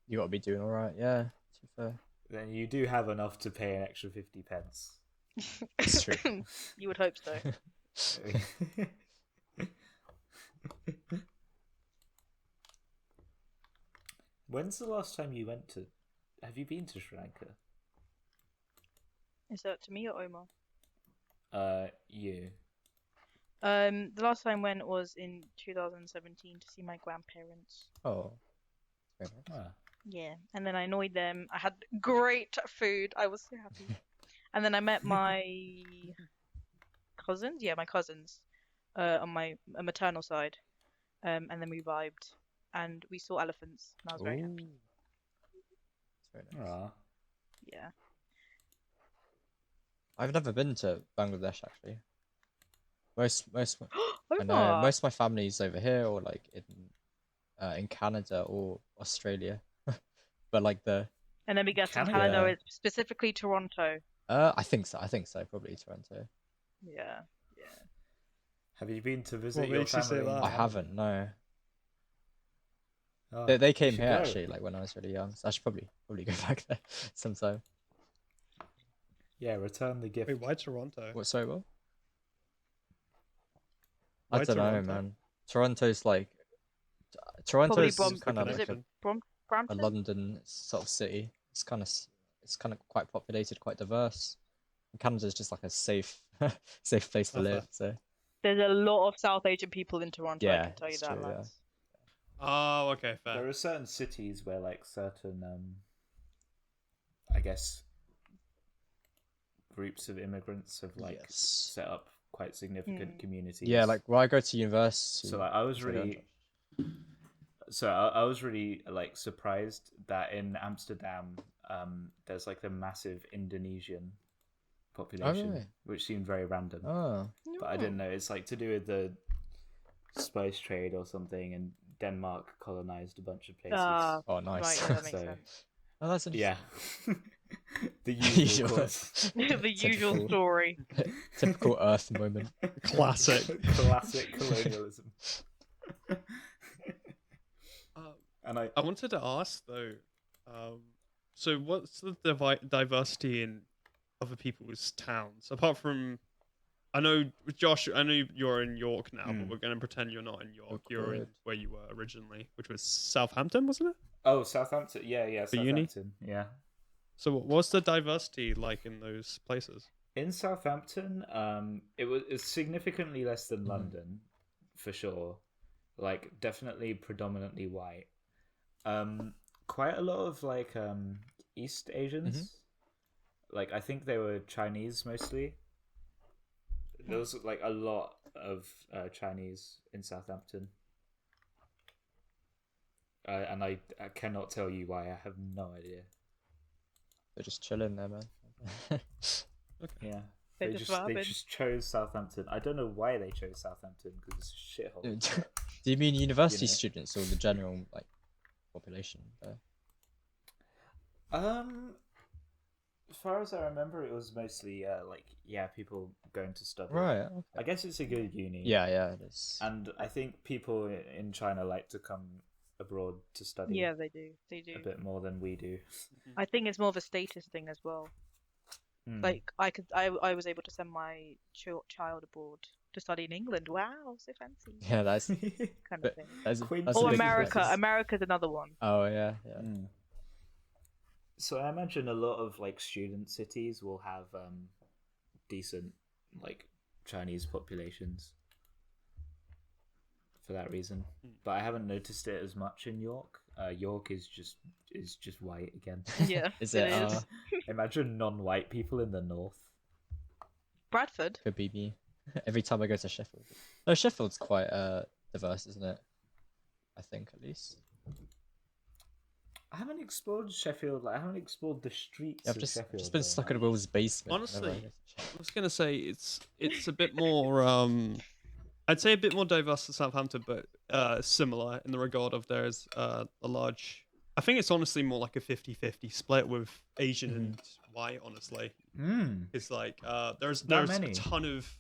You gotta be doing all right. Yeah. To be fair. then you do have enough to pay an extra 50 pence. It's true. You would hope so. When's the last time you went to? Have you been to Sri Lanka? Is that to me or Omar? You. The last time I went was in 2017 to see my grandparents. Oh. Very nice. Ah. Yeah, and then I annoyed them. I had great food. I was so happy. And then I met my cousins. Yeah, my cousins, on my maternal side. And then we vibed, and we saw elephants, and I was very happy. Ooh. It's very nice. Ah. Yeah. I've never been to Bangladesh actually. Most I know Omar! most of my family's over here or like in Canada or Australia. But like And then we get some Canada. Canada, it's specifically Toronto. I think so, probably Toronto. Yeah. Have you been to visit What your makes you say family? in that? I Canada? haven't, no. Oh, They you came should here go. actually like when I was really young. So I should probably go back there sometime. Yeah, return the gift. Wait, why Toronto? What sorry, what? I Why don't know, Toronto? man. Toronto's like Probably Toronto's Brom- kind of is like it a Brampton? London sort of city. It's kind of quite populated, quite diverse. And Canada's just like a safe place to Oh, fair. live. So There's a lot of South Asian people in Toronto, I Yeah, can tell you it's that, true, yeah. lads. Oh, okay, fair. There are certain cities where like certain I guess groups of immigrants have like Yes. set up quite significant communities. Yeah, like where I go to university. so like I was so I don't- really so I was really like surprised that in Amsterdam there's like the massive Indonesian population, really? which seemed very random. Oh, But I didn't know it's like to do with the spice trade or something, and Denmark colonized a bunch of places. oh, nice. Right, yeah, that makes sense. Oh, that's interesting. Yeah. The usual Usual. course. The usual Typical. story. Typical Earth moment. Classic. Classic colonialism. And I wanted to ask though, so what's the diversity in other people's towns apart from? I know, Josh. I know you're in York now, but we're going to pretend you're not in York. You're in Awkward. where you were originally, which was Southampton, wasn't it? Oh, Southampton. Yeah, For uni? Southampton. Yeah. So what's the diversity like in those places? In Southampton, it's significantly less than London, for sure. Like definitely predominantly white. Quite a lot of like East Asians. Like I think they were Chinese mostly. There was like a lot of Chinese in Southampton. And I cannot tell you why. I have no idea. They're just chilling there, man. Yeah. They're They just just they vibing. just chose Southampton. I don't know why they chose Southampton because it's a shithole. Do you mean university You know. students or the general like population there? As far as I remember, it was mostly people going to study. Right. Okay. I guess it's a good uni. Yeah, it is. And I think people in China like to come abroad to study. Yeah, they do. They do. A bit more than we do. I think it's more of a status thing as well. Like I was able to send my child abroad to study in England. Wow, so fancy. Yeah, that's Kind of thing. that's Queen- that's a Or big America. difference. America's another one. Oh yeah. So I imagine a lot of like student cities will have decent like Chinese populations for that reason. But I haven't noticed it as much in York. York is just white again. Yeah, Is it it? is. Imagine non-white people in the north. Bradford. Could be me. Every time I go to Sheffield. No, Sheffield's quite diverse, isn't it? I think at least. I haven't explored Sheffield. Like, I haven't explored the streets I've of just Sheffield. been very stuck in much. Will's basement. Honestly, whenever I go to Sheffield. I was gonna say it's a bit more I'd say a bit more diverse than Southampton, but similar in the regard of there's a large. I think it's honestly more like a 50-50 split with Asian and white. Honestly, it's like there's many. a ton of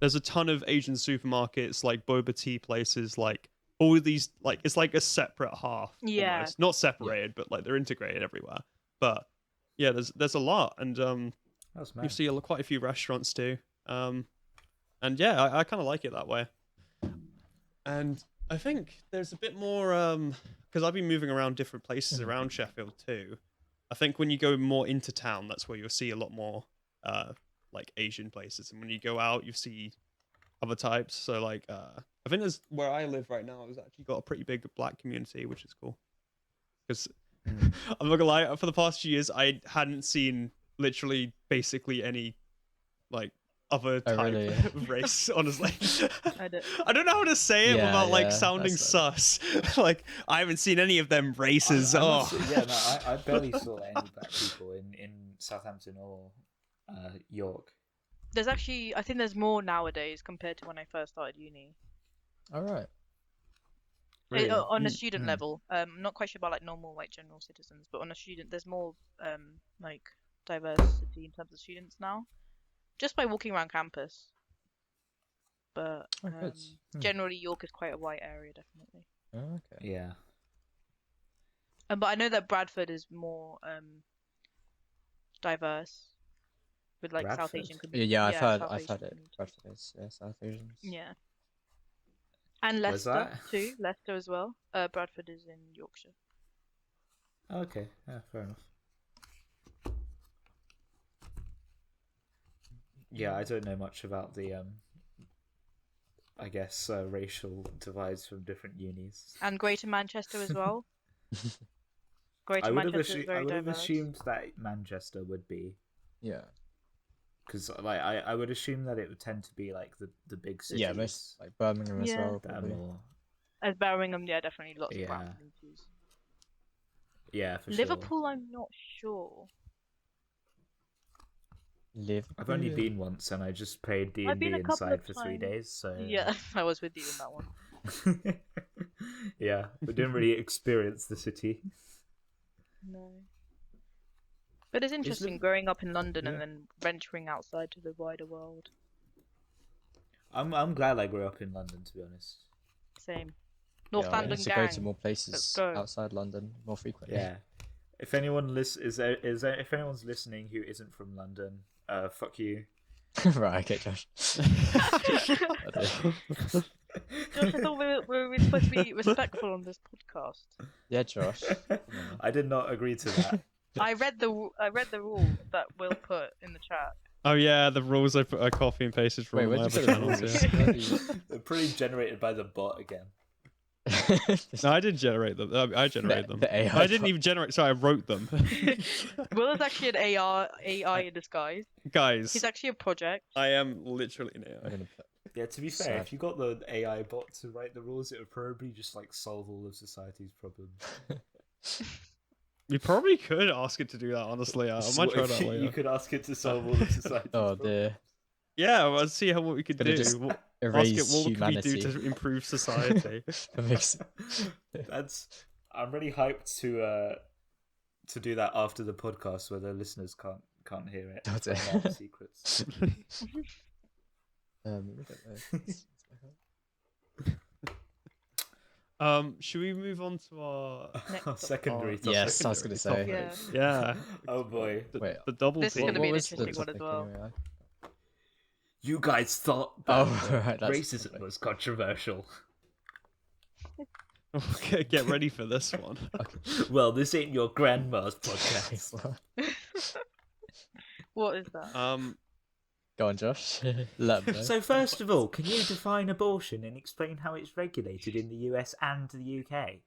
there's a ton of Asian supermarkets, like boba tea places, like all of these, like it's like a separate half. Yeah. Almost. Not separated, but like they're integrated everywhere. But yeah, there's a lot, and That's you mad. see quite a few restaurants too. And yeah, I kind of like it that way. And I think there's a bit more because I've been moving around different places around Sheffield too. I think when you go more into town, that's where you'll see a lot more like Asian places, and when you go out, you see other types. So like I think there's where I live right now has actually got a pretty big black community, which is cool. Because I'm not gonna lie, for the past few years, I hadn't seen literally basically any like other Oh, type really? of race, honestly. don't- I don't know how to say it Yeah, without like yeah, sounding that's sus. Like I haven't seen any of them races. I Oh, must say, yeah, no, I barely saw any black people in Southampton or York. There's actually, I think there's more nowadays compared to when I first started uni. All right. Really? On a student Mm. level, I'm not quite sure about like normal like general citizens, but on a student, there's more like diversity in terms of students now, just by walking around campus. But Oh, good. generally, York is quite a white area, definitely. Oh, okay. Yeah. But I know that Bradford is more diverse with like South Bradford? Asian community. Yeah, I've heard South Asian it. community. Bradford is South Asians. Yeah. And Where's Leicester that? too. Leicester as well. Bradford is in Yorkshire. Okay. Yeah, fair enough. Yeah, I don't know much about the I guess, racial divides from different unis. And Greater Manchester as well. Greater I would have Manchester is very I would have diverse. assumed that Manchester would be, Yeah. because like I would assume that it would tend to be like the big cities. Yeah, most like Birmingham as Yeah. well. that are Probably. more. As Birmingham, yeah, definitely lots of Yeah. brown communities. Yeah, for sure. Liverpool, I'm not sure. Live. I've only been once, and I just played D I've and D been a couple inside of for 3 times. days. So Yeah, I was with you in that one. yeah, we didn't really experience the city. No. But it's interesting Liv- growing up in London Yeah. and then venturing outside to the wider world. I'm glad I grew up in London, to be honest. Same. Yeah, I Northampton used to gang. go to more places go. outside London more frequently. Yeah. If anyone if anyone's listening who isn't from London, fuck you. Right, okay, Josh. Josh, I thought we were supposed to be respectful on this podcast. Yeah, Josh. I did not agree to that. I read the rules that Will put in the chat. Oh yeah, the rules I copy and pasted from Wait, my where'd you other put the channels. rules? Yeah. They're probably generated by the bot again. No, I didn't generate them. I generated them. the AI I didn't bot. even generate. Sorry, I wrote them. Will is actually an AI in disguise. Guys, He's actually a project. I am literally an I'm AI. gonna put... Yeah, to be fair, Sad. if you got the AI bot to write the rules, it would probably just like solve all of society's problems. You probably could ask it to do that. Honestly, I might try that You later. could ask it to solve all of society's Oh problems. dear. Yeah, well, let's see what we could Gonna do. just Ask Erase it what can we do humanity. to improve society. That makes... I'm really hyped to do that after the podcast where the listeners can't hear it. Oh, dear. Find out the secrets. I don't know. Should we move on to our Next Secondary topic. topic. Yes, I was gonna say. Yeah. yeah Oh boy. Wait, the double This is team? gonna be an was the interesting one as topic well. anyway? You guys thought that Oh, right, that's the racism topic. was controversial. Okay, get ready for this one. Well, this ain't your grandma's podcast. What is that? Go on, Josh. Let them know. So first of all, can you define abortion and explain how it's regulated in the US and the UK?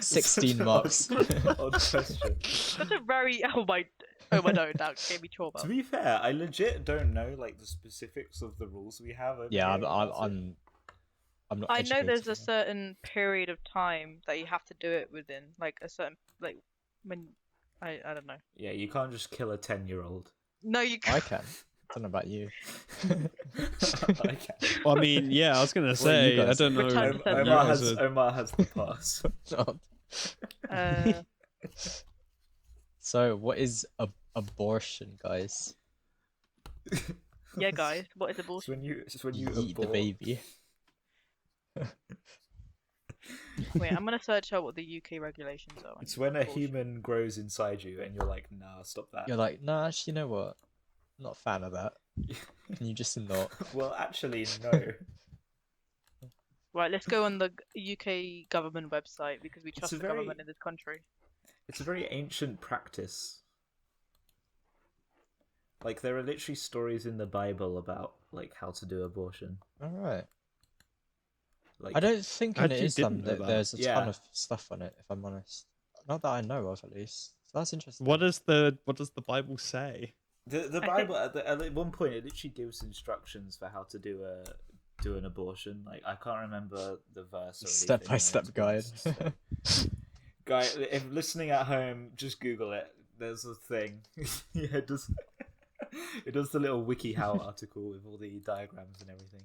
16 marks. Odd question. That's a very oh my no, that gave me trauma. To be fair, I legit don't know like the specifics of the rules we have. over Yeah, here. I'm not. I know there's a educated certain period of time that you have to do it within, like a certain like when I don't know. Yeah, you can't just kill a 10-year-old. No, you enough. I can't. can. I don't know about you. Okay. Well, I mean, yeah, I was gonna you say, I guys don't know. Return to you sender. guys are- Omar has the pass. So, what is abortion, guys? Yeah, guys, what is It's abortion? when you Eat the abort. baby. Wait, I'm gonna search out what the UK regulations are. It's when a Abortion. human grows inside you and you're like, nah, stop that. You're like, nah, actually, you know what? I'm not a fan of that. Can you just not? Well, actually, no. Right, let's go on the UK government website because we trust a the very- government in this country. It's a very ancient practice. Like, there are literally stories in the Bible about, like, how to do abortion. All right. Like, I don't think I in actually Islam didn't know that that. there's a Yeah. ton of stuff on it. If I'm honest, not that I know of, at least. So that's interesting. What does the Bible say? The I Bible, at one point, it literally gives instructions for how to do an abortion. Like, I can't remember the verse or anything, Step-by-step to be guide. honest. Guy, if listening at home, just Google it. There's a thing. Yeah, it does. It does the little WikiHow article with all the diagrams and everything.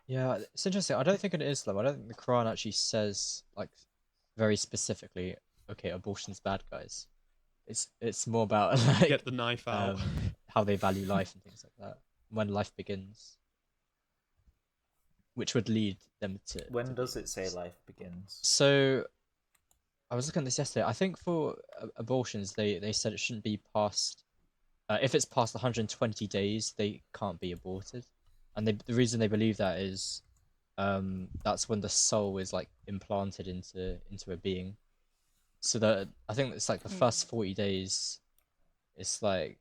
Yeah, it's interesting. I don't think in Islam, I don't think the Quran actually says like very specifically, okay, abortion's bad, guys. It's more about like Get the knife out. how they value life and things like that. When life begins, which would lead them to. When does it say life begins? So, I was looking at this yesterday. I think for abortions, they said it shouldn't be past. If it's past 120 days, they can't be aborted, and the reason they believe that is, that's when the soul is like implanted into a being. So that I think it's like the first 40 days, it's like,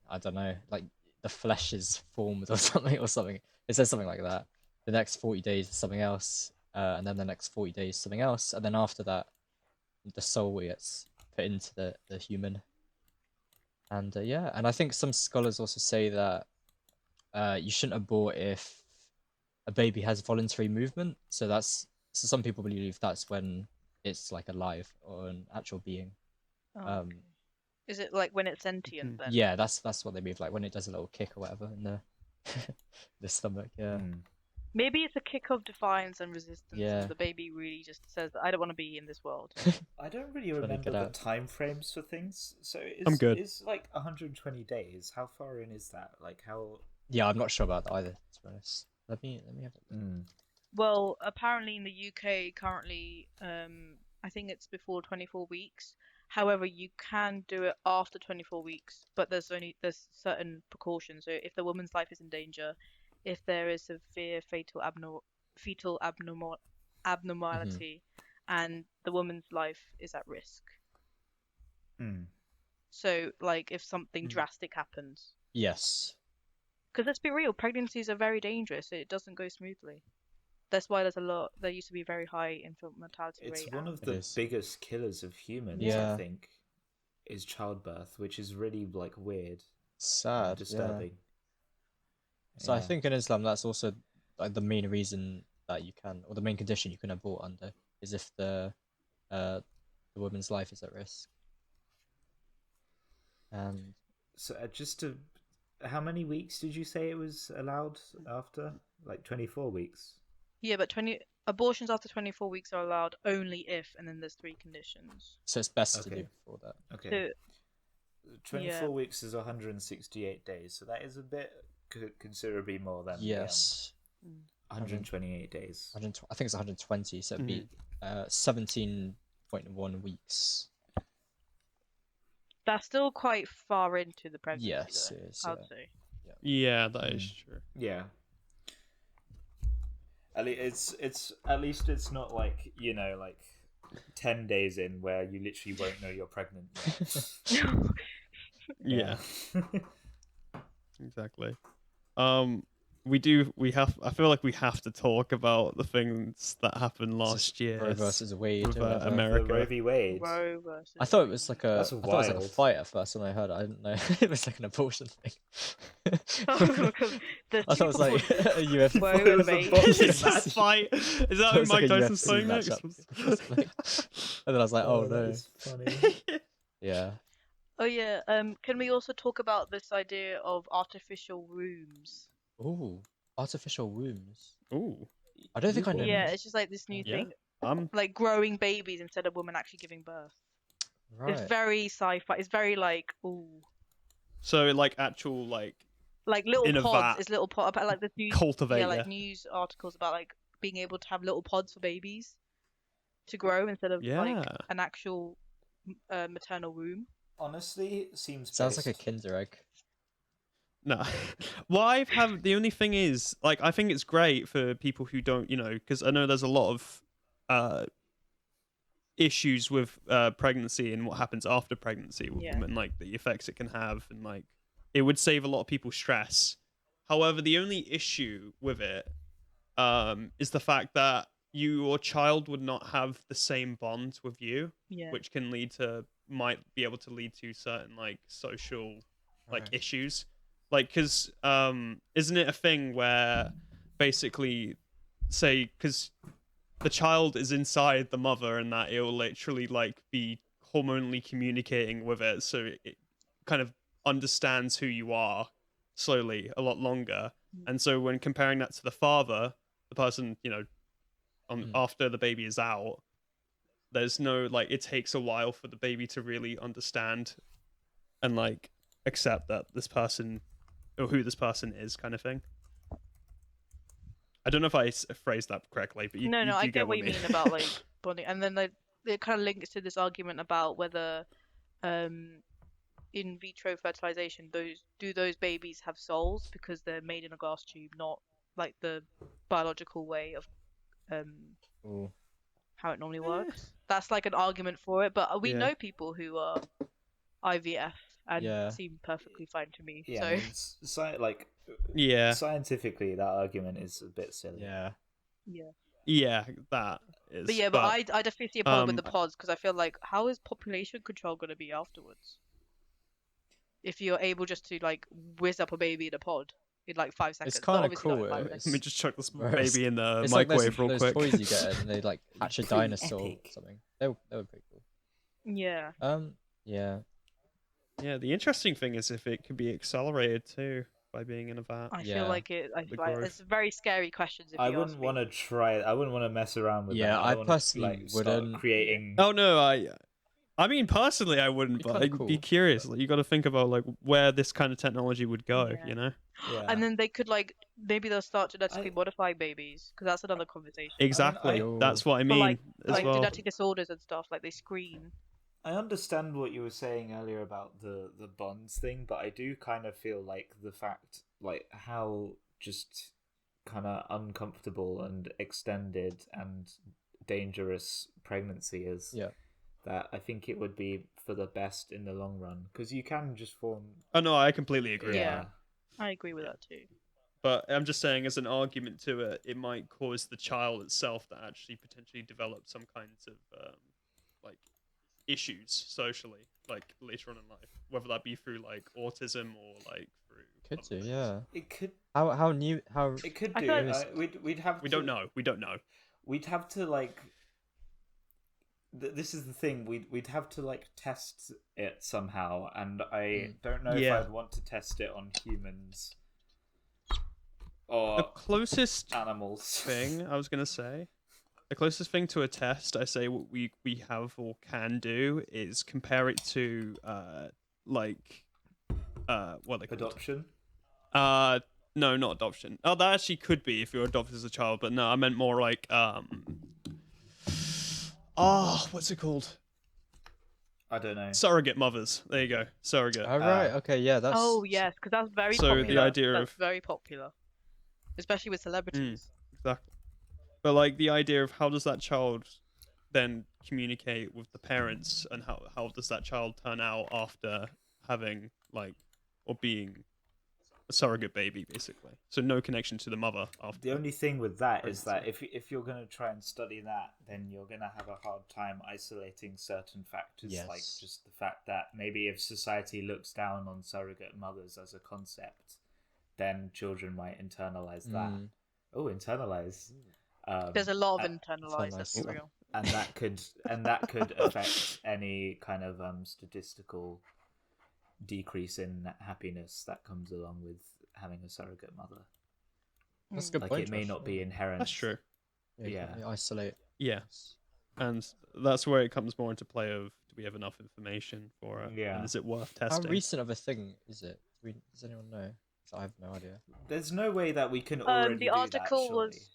I don't know, like the flesh is formed or something or something. It says something like that. The next 40 days is something else, and then the next 40 days something else, and then after that, the soul gets put into the human. And yeah, and I think some scholars also say that you shouldn't abort if a baby has voluntary movement. So some people believe that's when it's like alive or an actual being. Oh, okay. Is it like when it's sentient then? Yeah, that's what they mean, like when it does a little kick or whatever in the the stomach. Yeah. Maybe it's a kick of defiance and resistance, Yeah. and the baby really just says, "I don't want to be in this world." I don't really Trying to remember get the out. time frames for things. So I'm good. is like 120 days. How far in is that? Like how? Yeah, I'm not sure about that either, to be honest. Let me have a look. Well, apparently in the UK currently, I think it's before 24 weeks. However, you can do it after 24 weeks, but there's certain precautions. So if the woman's life is in danger, if there is severe fetal abnormality, and the woman's life is at risk. So like if something drastic happens. Yes. Because let's be real, pregnancies are very dangerous. It doesn't go smoothly. That's why there used to be a very high infant mortality rate. It's one of It the is. biggest killers of humans, Yeah. I think, is childbirth, which is really like weird, Sad. and disturbing. So I think in Islam that's also like the main reason that you can, or the main condition you can abort under, is if the woman's life is at risk. And so how many weeks did you say it was allowed after? Like 24 weeks. Yeah, but abortions after 24 weeks are allowed only if, and then there's 3 conditions. so it's best to do Okay. before that. Okay. So 24 weeks is 168 days, so that is a bit considerably more than Yes. 128 days. I think it's 120, so it'd be 17.1 weeks. that's still quite far into the pregnancy, Yes, though, it is, I'd yeah. say. Yeah, that is true. Yeah. At least it's not like, like 10 days in where you literally won't know you're pregnant yet. Yeah, exactly. I feel like we have to talk about the things that happened last year. Roe versus Wade. with or whatever. America. The Roe v. Wade. Roe versus I thought it Wade. was like That's I thought it was like a wild. fight at first when I heard it. I didn't know it was like an abortion thing. Because the I thought it was like a UFC. Roe It and was a Wade. boxing Is that match. fight? Is that It who was like Mike a Tyson's UFC playing next? matchup. And then I was like, oh no. That is funny. Yeah. Oh yeah. Can we also talk about this idea of artificial wombs? Ooh, artificial wombs. Ooh, I don't think I know. Yeah, it's just like this new Yeah. thing, like growing babies instead of women actually giving birth. Right. It's very sci-fi. It's very like so like actual like little in a pods. vat. It's little pod about like the news. Cultivate, Yeah, like yeah. news articles about like being able to have little pods for babies to grow instead of like Yeah. an actual maternal womb. Honestly, seems Sounds like a based. Kinder egg. No. The only thing is, like, I think it's great for people who don't, because I know there's a lot of issues with pregnancy and what happens after pregnancy with Yeah. women, like the effects it can have, and like it would save a lot of people's stress. However, the only issue with it is the fact that your child would not have the same bond with you, Yeah. which might be able to lead to certain like social like Right. issues, like because isn't it a thing where basically say because the child is inside the mother and that it will literally like be hormonally communicating with it, so it kind of understands who you are slowly a lot longer. And so when comparing that to the father, the person after the baby is out, there's no like it takes a while for the baby to really understand and like accept that this person or who this person is, kind of thing. I don't know if I phrased that correctly, but No, you I do get what you mean about like bonding, and then it kind of links to this argument about whether in vitro fertilization those babies have souls because they're made in a glass tube, not like the biological way of Ooh. how it normally works. That's like an argument for it, but we Yeah. know people who are IVF and Yeah. seem perfectly fine to me. Yeah, So I mean, like Yeah, scientifically, that argument is a bit silly. Yeah. yeah. yeah, that is. But yeah, but I definitely see a problem with the um, pods because I feel like how is population control going to be afterwards? If you're able just to like whiz up a baby in a pod in like 5 seconds. It's But kind of obviously not cool. in 5 let me seconds. just chuck this Whereas baby in the It's like microwave real those quick. toys you get and they like hatch a Pretty dinosaur or epic. something. They were pretty cool. Yeah. Yeah. Yeah, the interesting thing is if it could be accelerated too by being in a vat. I Yeah. feel like it. I The feel like growth. it's very scary questions. If I you wouldn't ask me. want to try. I wouldn't want to mess around with Yeah, that. I don't wanna, personally like, start wouldn't. creating. Oh no, I mean personally I wouldn't, Be but kinda I'd be cool. curious. Like, you got to think about like where this kind of technology would go. Yeah. You know. Yeah. And then they could like maybe they'll start genetically modifying babies because that's another conversation. Exactly. I- That's what I For mean like as like well. genetic disorders and stuff, like they screen. I understand what you were saying earlier about the bonds thing, but I do kind of feel like the fact, like how just kind of uncomfortable and extended and dangerous pregnancy is. Yeah. That I think it would be for the best in the long run because you can just form. Oh no, I completely agree. Yeah. I agree with that too. But I'm just saying, as an argument to it, it might cause the child itself to actually potentially develop some kinds of like issues socially, like later on in life, whether that be through like autism or like through. Could do, something. yeah. It could. How new? How It could I do. feel like- We'd have. We to, don't know. We don't know. We'd have to like. This is the thing. We'd have to like test it somehow, and I don't know Yeah. if I'd want to test it on humans or The closest animals. thing I was gonna say, the closest thing to a test I say what we have or can do is compare it to like what are they called? Adoption. No, not adoption. Oh, that actually could be if you're adopted as a child, but no, I meant more like what's it called? I don't know. Surrogate mothers. There you go. Surrogate. Oh right, okay, yeah, that's. Oh yes, because that's very So the popular. idea That's of- very popular, especially with celebrities. Exactly. But like the idea of how does that child then communicate with the parents, and how does that child turn out after having like or being a surrogate baby, basically. So no connection to the mother after. The only thing with that is that pregnancy. if you're going to try and study that, then you're going to have a hard time isolating certain factors, like Yes. just the fact that maybe if society looks down on surrogate mothers as a concept, then children might internalize that. Mm. Oh, internalize. There's a lot of and- internalized. That's internalized. real. and that could affect any kind of statistical decrease in happiness that comes along with having a surrogate mother. That's a good Like point. it may Josh, not yeah. be inherent. That's true. Yeah, you Yeah. can't really isolate. Yeah, and that's where it comes more into play of do we have enough information for it? Yeah. And is it worth How testing? recent of a thing is it? Does anyone know? 'Cause I have no idea. There's no way that we can already The do article that, was surely.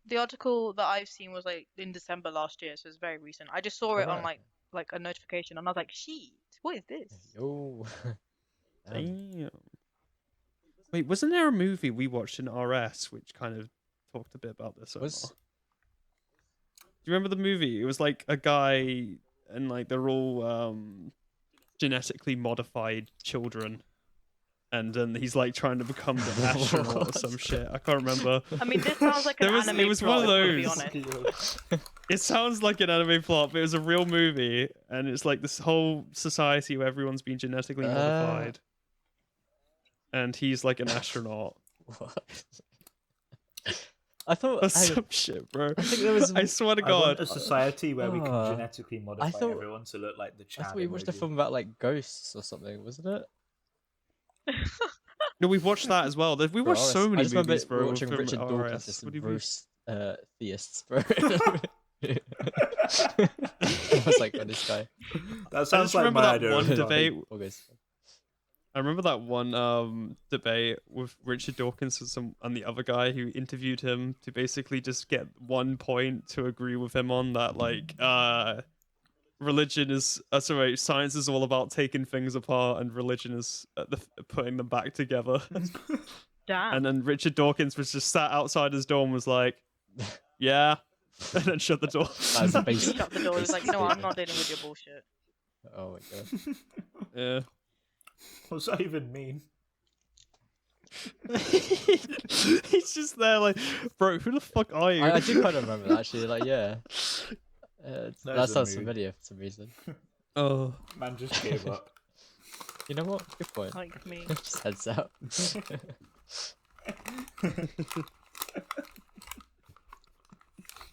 the article that I've seen was like in December last year, so it's very recent. I just saw it on Alright. like a notification, and I was like, "Shit, what is this?" Yo. Damn. Damn. Wait, wasn't there a movie we watched in RS which kind of talked a bit about this? Was- Do you remember the movie? It was like a guy and like they're all genetically modified children, and then he's like trying to become the astronaut or some What? shit. I can't remember. I mean, this sounds like an anime it was one of plot, to be those. honest. It sounds like an anime plot, but it was a real movie, and it's like this whole society where everyone's been genetically modified, and he's like an astronaut What? I thought. or hang on, some shit, bro. I think there was. I swear to I want God. a society where we can Ah. genetically modify thought- everyone to look like the I Chad thought we watched a emoji. film about like ghosts or something, wasn't it? No, we've watched that as well. We Bro, watched so many I just remember movies, bro. watching from Richard Dawkins, RS. just What do you mean? roast theists, bro. I was like, what this guy? That sounds just like remember my that idea one of a debate. August. I remember that one debate with Richard Dawkins and the other guy who interviewed him to basically just get one point to agree with him on that, like, religion is sorry, science is all about taking things apart, and religion is putting them back together. Damn. And then Richard Dawkins was just sat outside his door and was like, "Yeah," and then shut the door. That's a He basic. shut the door. He was like, "No, I'm not dealing with your bullshit." Oh my god. Yeah. What does that even mean? He's just there like, bro, who the fuck are you? I do kind of remember that actually. Like, yeah, that There's a sounds mood. familiar for some reason. Oh, Man just gave up. You know what? Good point. Like me. Just heads out.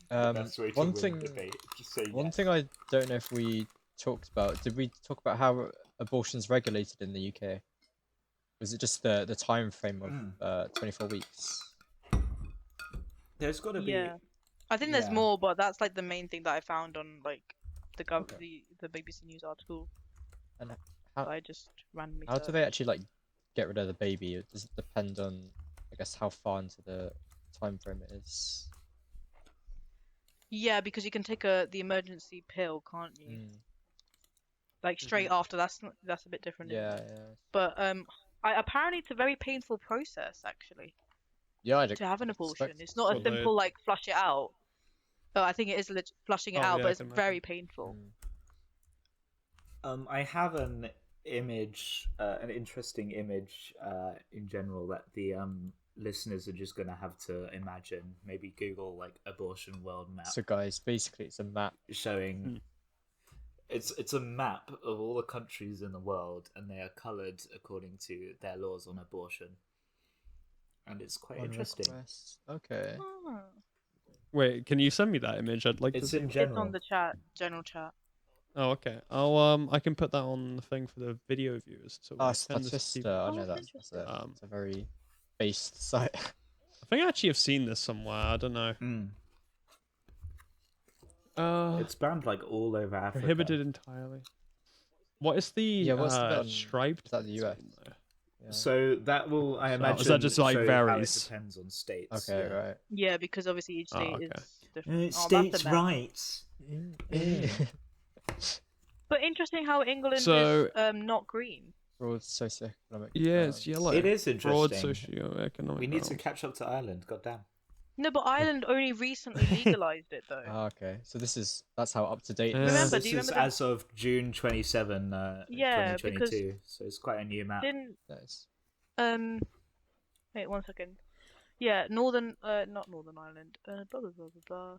Best way to one win thing, debate. Just say one yes. thing I don't know if we talked about. Did we talk about how abortion's regulated in the UK? Was it just the time frame of 24 weeks? There's got to Yeah. be. I think there's Yeah. more, but that's like the main thing that I found on like the Okay. the BBC News article And that how I just randomly how do searched. they actually like get rid of the baby? Does it depend on, I guess, how far into the time frame it is? Yeah, because you can take the emergency pill, can't you? Mm. Like straight after. That's a bit different. Isn't Yeah, it? yeah. But apparently it's a very painful process actually Yeah, I'd to have an abortion. expect It's not a So they- simple like flush it out. Oh, I think it is flushing it Oh, out, yeah, but I it's can very imagine. painful. Mm. I have an image, an interesting image in general that the listeners are just gonna have to imagine. Maybe Google like abortion world map, So guys, basically it's a map. showing. It's a map of all the countries in the world, and they are coloured according to their laws on abortion, and it's quite on interesting. request. Okay. Oh. wait, can you send me that image? I'd like to It's see. in It's general. on the chat, general chat. Oh, okay. I'll I can put that on the thing for the video viewers. So Ah, we send this to Statista. people. I Oh, know that's that's interesting. it's a very based site. I think I actually have seen this somewhere. I don't know. It's banned like all over Africa. Prohibited entirely. What is the Yeah, what's the bit in- striped? is that the bits US? on there? Yeah. So that will, I So, imagine, is that just, like, show how it varies? depends on states. Okay, yeah. right. Yeah, because obviously each state okay. is different. Oh, that's a mess. rights. But interesting how England So- is not green. Broad socioeconomic. Yeah, it's balance. yellow. It is Broad interesting. socioeconomic. We need to balance. catch up to Ireland. Goddamn. No, but Ireland only recently legalized it though. Ah, okay. So that's how up to date. Yeah. Remember, This do you is remember as of June 27, Yeah, 2022. So it's quite a new map. didn't Nice. wait 1 second. Yeah, not Northern Ireland. Blah blah blah blah blah.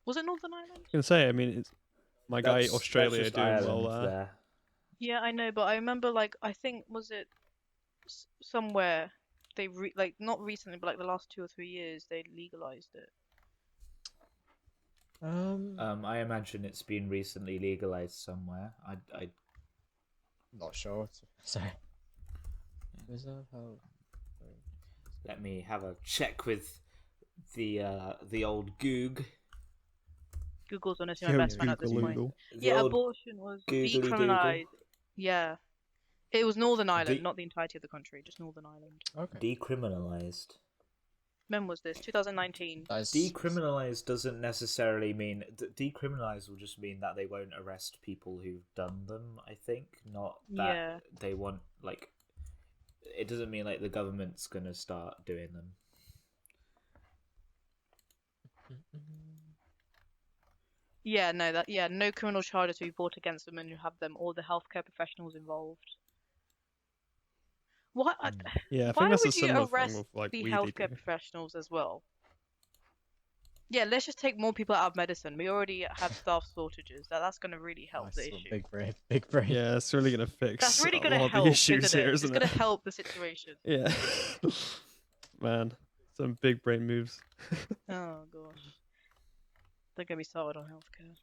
Was it Northern Ireland? I can say. I mean, it's my guy That's Australia just doing Ireland well there. there. Yeah, I know, but I remember like I think was it somewhere they like not recently, but like the last 2 or 3 years they legalized it. I imagine it's been recently legalized somewhere. I Not sure. Sorry. Reserve health. let me have a check with the old Goog. Google's honestly my Yeah, best friend at this Google, point. Google. The Yeah, old abortion was Googly decriminalized. Yeah. It was Northern Ireland, De- not the entirety of the country, just Northern Ireland. Okay. decriminalized. When was this? 2019. That is Decriminalized doesn't necessarily mean decriminalized will just mean that they won't arrest people who've done them. I think not that Yeah. they want like. It doesn't mean like the government's gonna start doing them. Yeah, no criminal charges to be brought against women who have them or the healthcare professionals involved. What? Yeah, I Why think that's a would you similar arrest thing with like the weed. healthcare professionals as well? Yeah, let's just take more people out of medicine. We already have staff shortages. That's going to really help nice the little issue. big brain. Big brain. Yeah, it's really gonna fix. That's really a going to lot of help, the issues isn't it? here, It's isn't going it? to help the situation. Yeah. Man, some big brain moves. Oh gosh. Don't get me started on healthcare.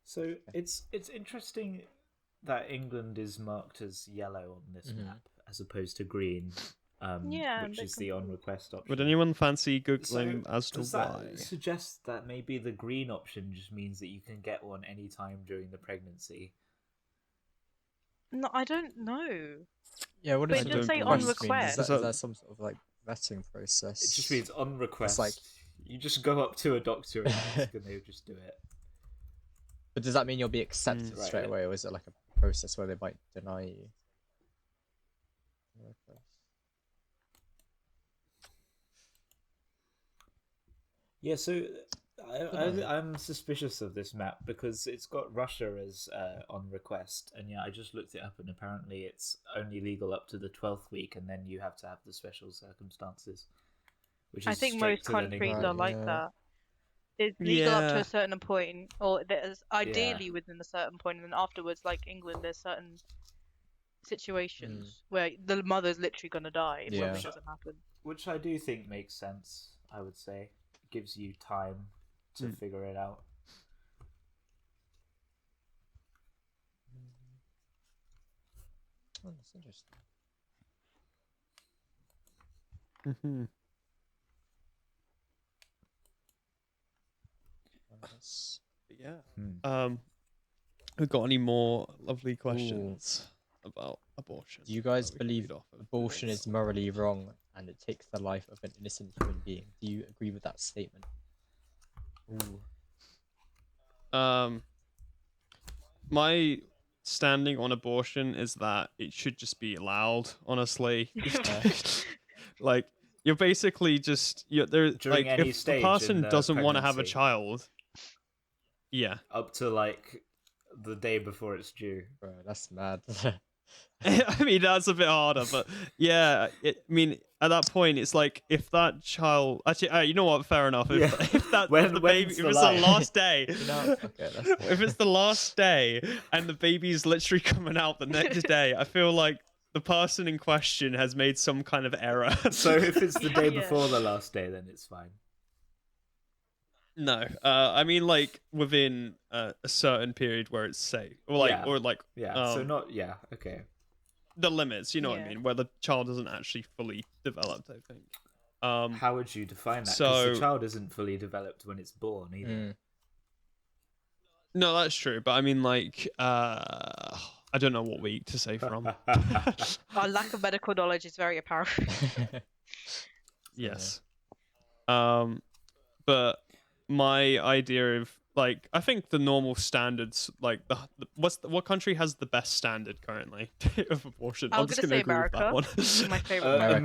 So it's interesting that England is marked as yellow on this Mhm. map as opposed to green, Yeah, which they're is the on confused. request option. Would anyone fancy So googling as to does why? that suggest that maybe the green option just means that you can get one anytime during the pregnancy? No, I don't know. Yeah. What But does it it does say mean? on Is request. that, is that some sort of like vetting process? It just means on request. like- you just go up to a doctor and ask, and they'll just do it. But does that mean you'll be accepted Right. straight away, or is it like a process where they might deny you? Yeah, so I'm suspicious of this map because it's got Russia as on request, and yeah, I just looked it up, and apparently it's only legal up to the 12th week, and then you have to have the special circumstances, which is I think straight most to the countries Right, are nigger. like yeah. that. It's legal up to Yeah. a certain point, or there's ideally within a certain point, and then afterwards, like England, there's certain situations where the mother's literally gonna die if Yeah. something doesn't happen. Which I do think makes sense. I would say it gives you time to figure it out. Oh, that's interesting. Mm-hmm. That's- Yeah. Hmm. We've got any more lovely questions about abortion? Do you guys that we can believe read off of abortion this? is morally wrong and it takes the life of an innocent human being? Do you agree with that statement? Ooh. My standing on abortion is that it should just be allowed. Honestly, like you're basically just there. During Like any if the stage person in the doesn't want to have a pregnancy. child, yeah. Up to like the day before it's due. Bro, that's mad. I mean that's a bit harder, but yeah. I mean at that point it's like if that child actually, you know what? Fair enough. If, Yeah. if that When- if the when's baby if the it's line? the last day, Okay, that's if it's the last day and the baby's literally coming out the next day, I feel like the person in question has made some kind of error. So if it's the day Yeah. before the last day, then it's fine. No, I mean like within a certain period where it's safe, or like, Yeah. or like, Yeah. So not. Yeah. Okay. the limits. You know what I Yeah. mean, where the child isn't actually fully developed. I think. How would you define that? Because So the child isn't fully developed when it's born either. No, that's true, but I mean like, I don't know what week to say from. Our lack of medical knowledge is very apparent. Yes. But my idea of like, I think the normal standards, like what country has the best standard currently of abortion? I I'm was just gonna gonna say agree with that America. one. My favorite. American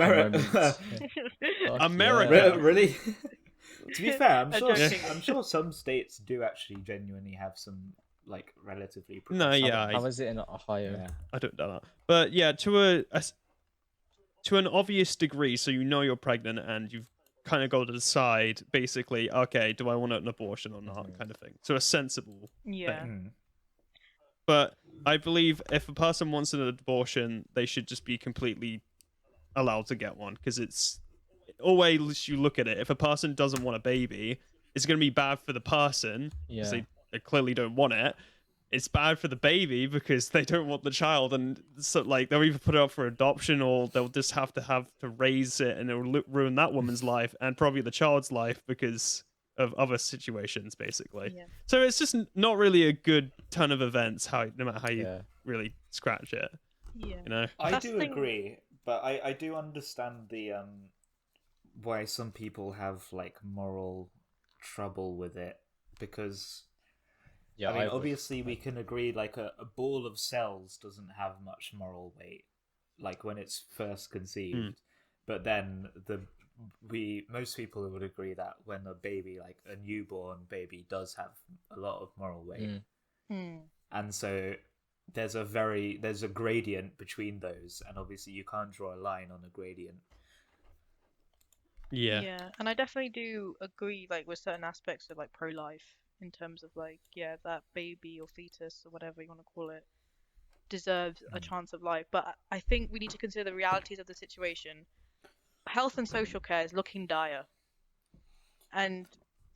moments. Fuck America. yeah. Really? To be fair, I'm I'm sure. joking. I'm sure some states do actually genuinely have some like relatively. No, progressive- yeah, How is it in Ohio? Yeah. I don't know that. But yeah, to an obvious degree, so you know you're pregnant and you've kind of got to decide basically, okay, do I want an abortion or not, kind of thing. So a sensible Yeah. thing. Hmm. But I believe if a person wants an abortion, they should just be completely allowed to get one, because it's always you look at it. If a person doesn't want a baby, it's going to be bad for the person because Yeah. they clearly don't want it. It's bad for the baby because they don't want the child, and so like they'll either put it up for adoption or they'll just have to raise it, and it'll ruin that woman's life and probably the child's life because of other situations, basically. Yeah. So it's just not really a good turn of events, no matter how you Yeah. really scratch it, Yeah. you know. I That's do the thing- agree, but I do understand the why some people have like moral trouble with it, because Yeah, I mean would. obviously we can agree like a ball of cells doesn't have much moral weight like when it's first conceived, but then most people would agree that when a baby, like a newborn baby, does have a lot of moral weight. And so there's a gradient between those, and obviously you can't draw a line on a gradient. Yeah. And I definitely do agree, like, with certain aspects of like pro-life, in terms of like, yeah, that baby or fetus or whatever you want to call it deserves a chance of life. But I think we need to consider the realities of the situation. Health and social care is looking dire, and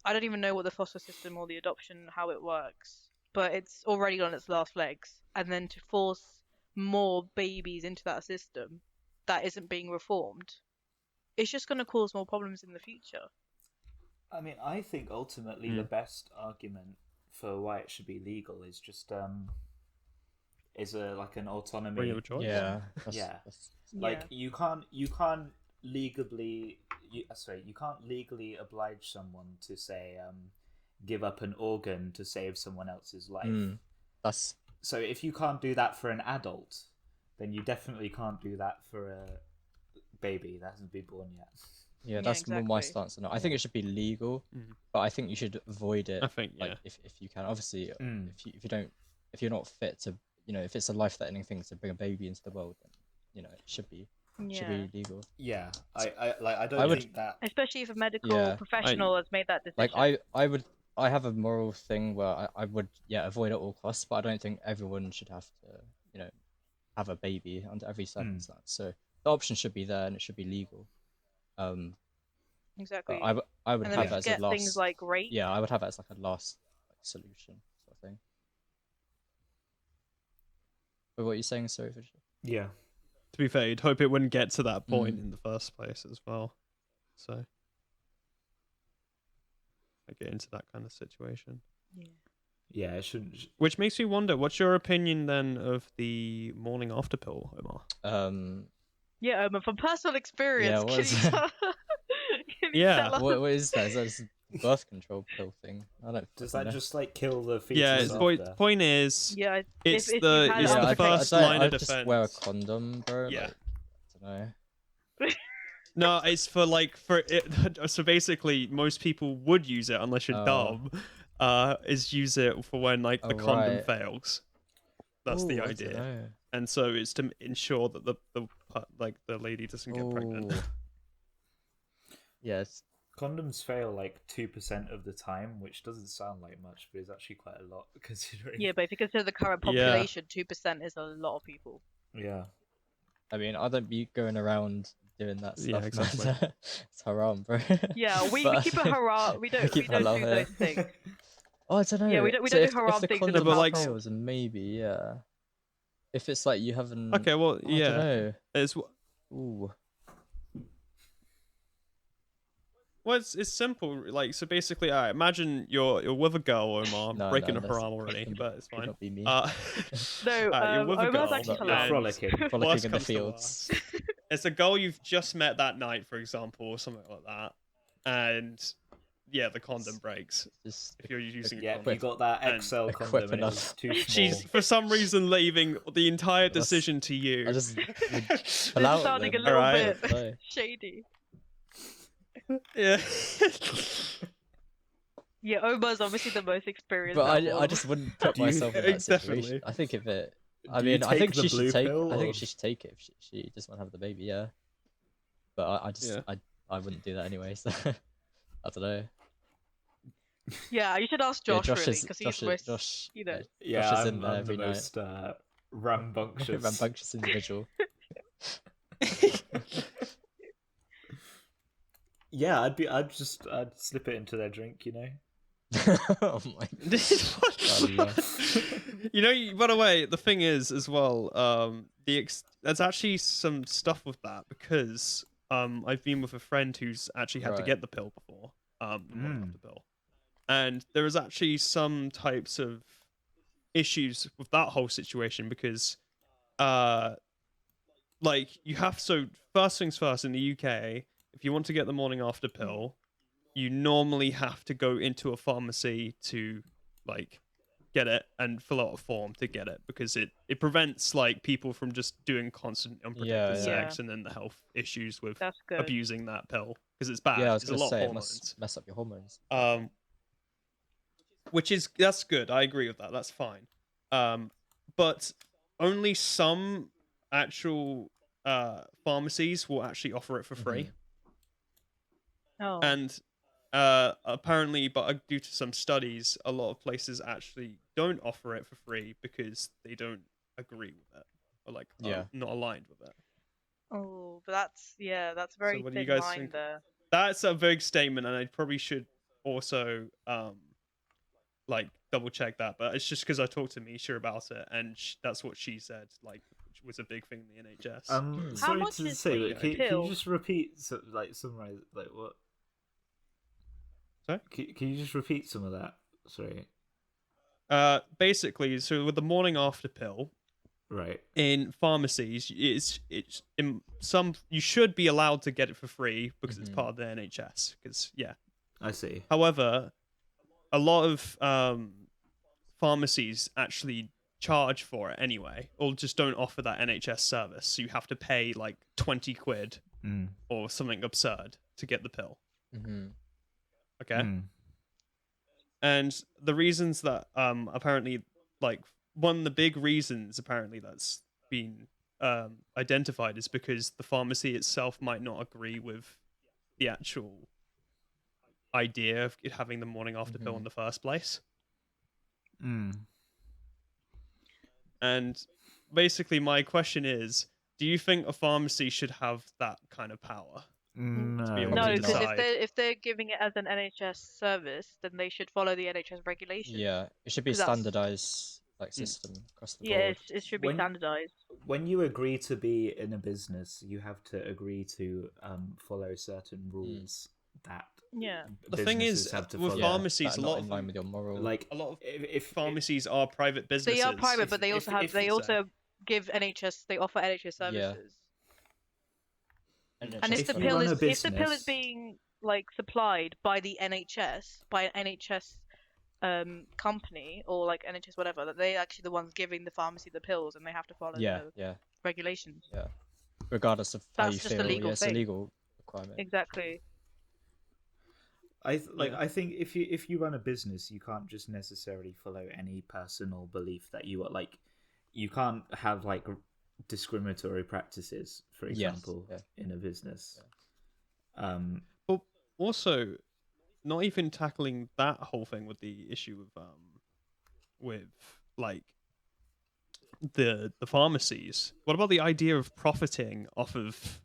I don't even know what the foster system or the adoption, how it works, but it's already on its last legs. And then to force more babies into that system that isn't being reformed, it's just going to cause more problems in the future. I mean, I think ultimately the best argument for why it should be legal is just like an autonomy. Freedom of choice. Yeah. Yeah. That's- Like Yeah. you can't legally oblige someone to say give up an organ to save someone else's life. That's So if you can't do that for an adult, then you definitely can't do that for a baby that hasn't been born yet. Yeah, Yeah, that's more my exactly. stance on it. I think it should be legal, Mhm. but I think you should avoid it. I think, yeah. Like if you can, obviously, Mm. if you're not fit to, if it's a life-threatening thing to bring a baby into the world, then it should be Yeah. legal. Yeah, I don't I would- think that. Especially if a medical Yeah. professional has made that decision. Like I have a moral thing where I would avoid at all costs, but I don't think everyone should have to have a baby under every circumstance. So the option should be there and it should be legal. But Exactly. I would And then have it as a forget last. things like rape. Yeah, I would have it as like a last solution sort of thing. But what are you saying, sorry, Vinusha? Yeah. To be fair, you'd hope it wouldn't get to that point in the first place as well. So I get into that kind of situation. Yeah. Yeah, it shouldn't. Which makes me wonder, what's your opinion then of the morning after pill, Omar? Yeah, from personal experience, what can is you it? tell, can you Yeah, tell us? what is that? Is that just a birth control pill thing? I don't. Does fucking that know. just like kill the fetus Yeah, after? point is, Yeah, it's if the you've had it's it the I after think first I don't- line of I'd just wear a defense. condom, bro. Yeah. Like, I don't know. No, it's for it. So basically, most people would use it unless you're dumb. Is use it for when like the Oh, condom right. fails. That's Ooh, the I don't idea. know. And so it's to ensure that the lady doesn't get pregnant. Ooh. Yes. Condoms fail like 2% of the time, which doesn't sound like much, but is actually quite a lot considering. Yeah, but if you consider the current Yeah. population, 2% is a lot of people. Yeah. I mean, I don't be going around doing that stuff. Yeah, man. exactly. It's haram, bro. Yeah, we But- keep it haram. We don't keep we don't halal do here. those things. Oh, I don't know. Yeah, we don't So do if haram the things in condom the household. like- fails, maybe, yeah. If it's like you haven't. Okay, well, I yeah, don't know. it's Ooh. well, it's simple. Like, so basically, alright, imagine you're with a girl, Omar. I'm No, breaking no, a that's- haram already, but it's Could fine. not be me. No, You're with a Omar's girl. actually Not- You're halal. frolicking. Frolicking Worst in the comes to fields. worst. It's a girl you've just met that night, for example, or something like that, and yeah, the condom breaks Just if you're using. Yeah, a condom. you got that And XL equip condom and it was enough. too small. She's for some reason leaving the entire That's- decision to you. I just This pull out is sounding a then. little Alright. bit No. shady. Yeah. Yeah, Omar's obviously the most experienced. But out of all I of just us. wouldn't put Do you- myself in that Definitely. situation. I think if it. I Do you mean, I take think the she blue should take. pill, I think or- she should take it if she doesn't want to have the baby. Yeah. But I just Yeah. I wouldn't do that anyway. So I don't know. Yeah, you should ask Yeah, Josh, really, because he's Josh, the most, Josh, you know. Yeah, Josh is I'm, in there I'm the every night. most rambunctious. Rambunctious individual. Yeah, I'd slip it into their drink, you know. Oh my. You know, by the way, the thing is as well, there's actually some stuff with that because I've been with a friend who's actually had to Right. get the pill before, the morning Mm. after pill, and there is actually some types of issues with that whole situation because, like you have first things first in the UK, if you want to get the morning after pill, you normally have to go into a pharmacy to like get it and fill out a form to get it because it prevents like people from just doing constant unprotected Yeah, yeah. sex and then the health issues with That's good. abusing that pill because it's bad. Yeah, I was It's a gonna lot say of it hormones. must mess up your hormones. That's good. I agree with that. That's fine. But only some actual pharmacies will actually offer it for free. Oh. And apparently, but due to some studies, a lot of places actually don't offer it for free because they don't agree with it or like Yeah. not aligned with it. Oh, but that's that's a very what do you thin guys line think? there. That's a big statement, and I probably should also like double check that. But it's just because I talked to Misha about it, and that's what she said. Like, which was a big thing in the NHS. How Sorry much to is say, the but can you pill? just repeat, summarize, like what? Sorry? Can you just repeat some of that? Sorry. Basically, so with the morning after pill Right. in pharmacies, it's in some you should be allowed to get it for free because it's Mhm. part of the NHS. Because I see. however, a lot of pharmacies actually charge for it anyway, or just don't offer that NHS service. So you have to pay like 20 quid Mm. or something absurd to get the pill. Mm-hmm. Okay. Hmm. And the reasons that apparently, like, one of the big reasons apparently that's been identified is because the pharmacy itself might not agree with the actual idea of it having the morning after pill in the first place. Hmm. And basically my question is, do you think a pharmacy should have that kind of power? be No. able No, to because decide. if they're giving it as an NHS service, then they should follow the NHS regulations. Yeah, it should be a 'Cause that's- standardized like system across the Yeah, board. it should be When- standardized. When you agree to be in a business, you have to agree to follow certain rules that Yeah. The thing is, businesses have to with follow. Yeah, pharmacies, that a not lot in of line them, with your moral. Like a lot of if pharmacies are private businesses. They are private, but they If- also if- have if- they so- also give NHS. They offer NHS Yeah. services. And And if If the you pill run is a if the pill is business- being like supplied by the NHS by an NHS company or like NHS whatever, that they actually the ones giving the pharmacy the pills and they have to follow yeah, the yeah, regulations. regardless of how That's you just a feel, legal yeah, it's a thing. legal requirement. Exactly. I Yeah. think if you run a business, you can't just necessarily follow any personal belief that you are like. You can't have like discriminatory practices, for Yes, example, yeah. in a business. But also, not even tackling that whole thing with the issue of with like the pharmacies. What about the idea of profiting off of,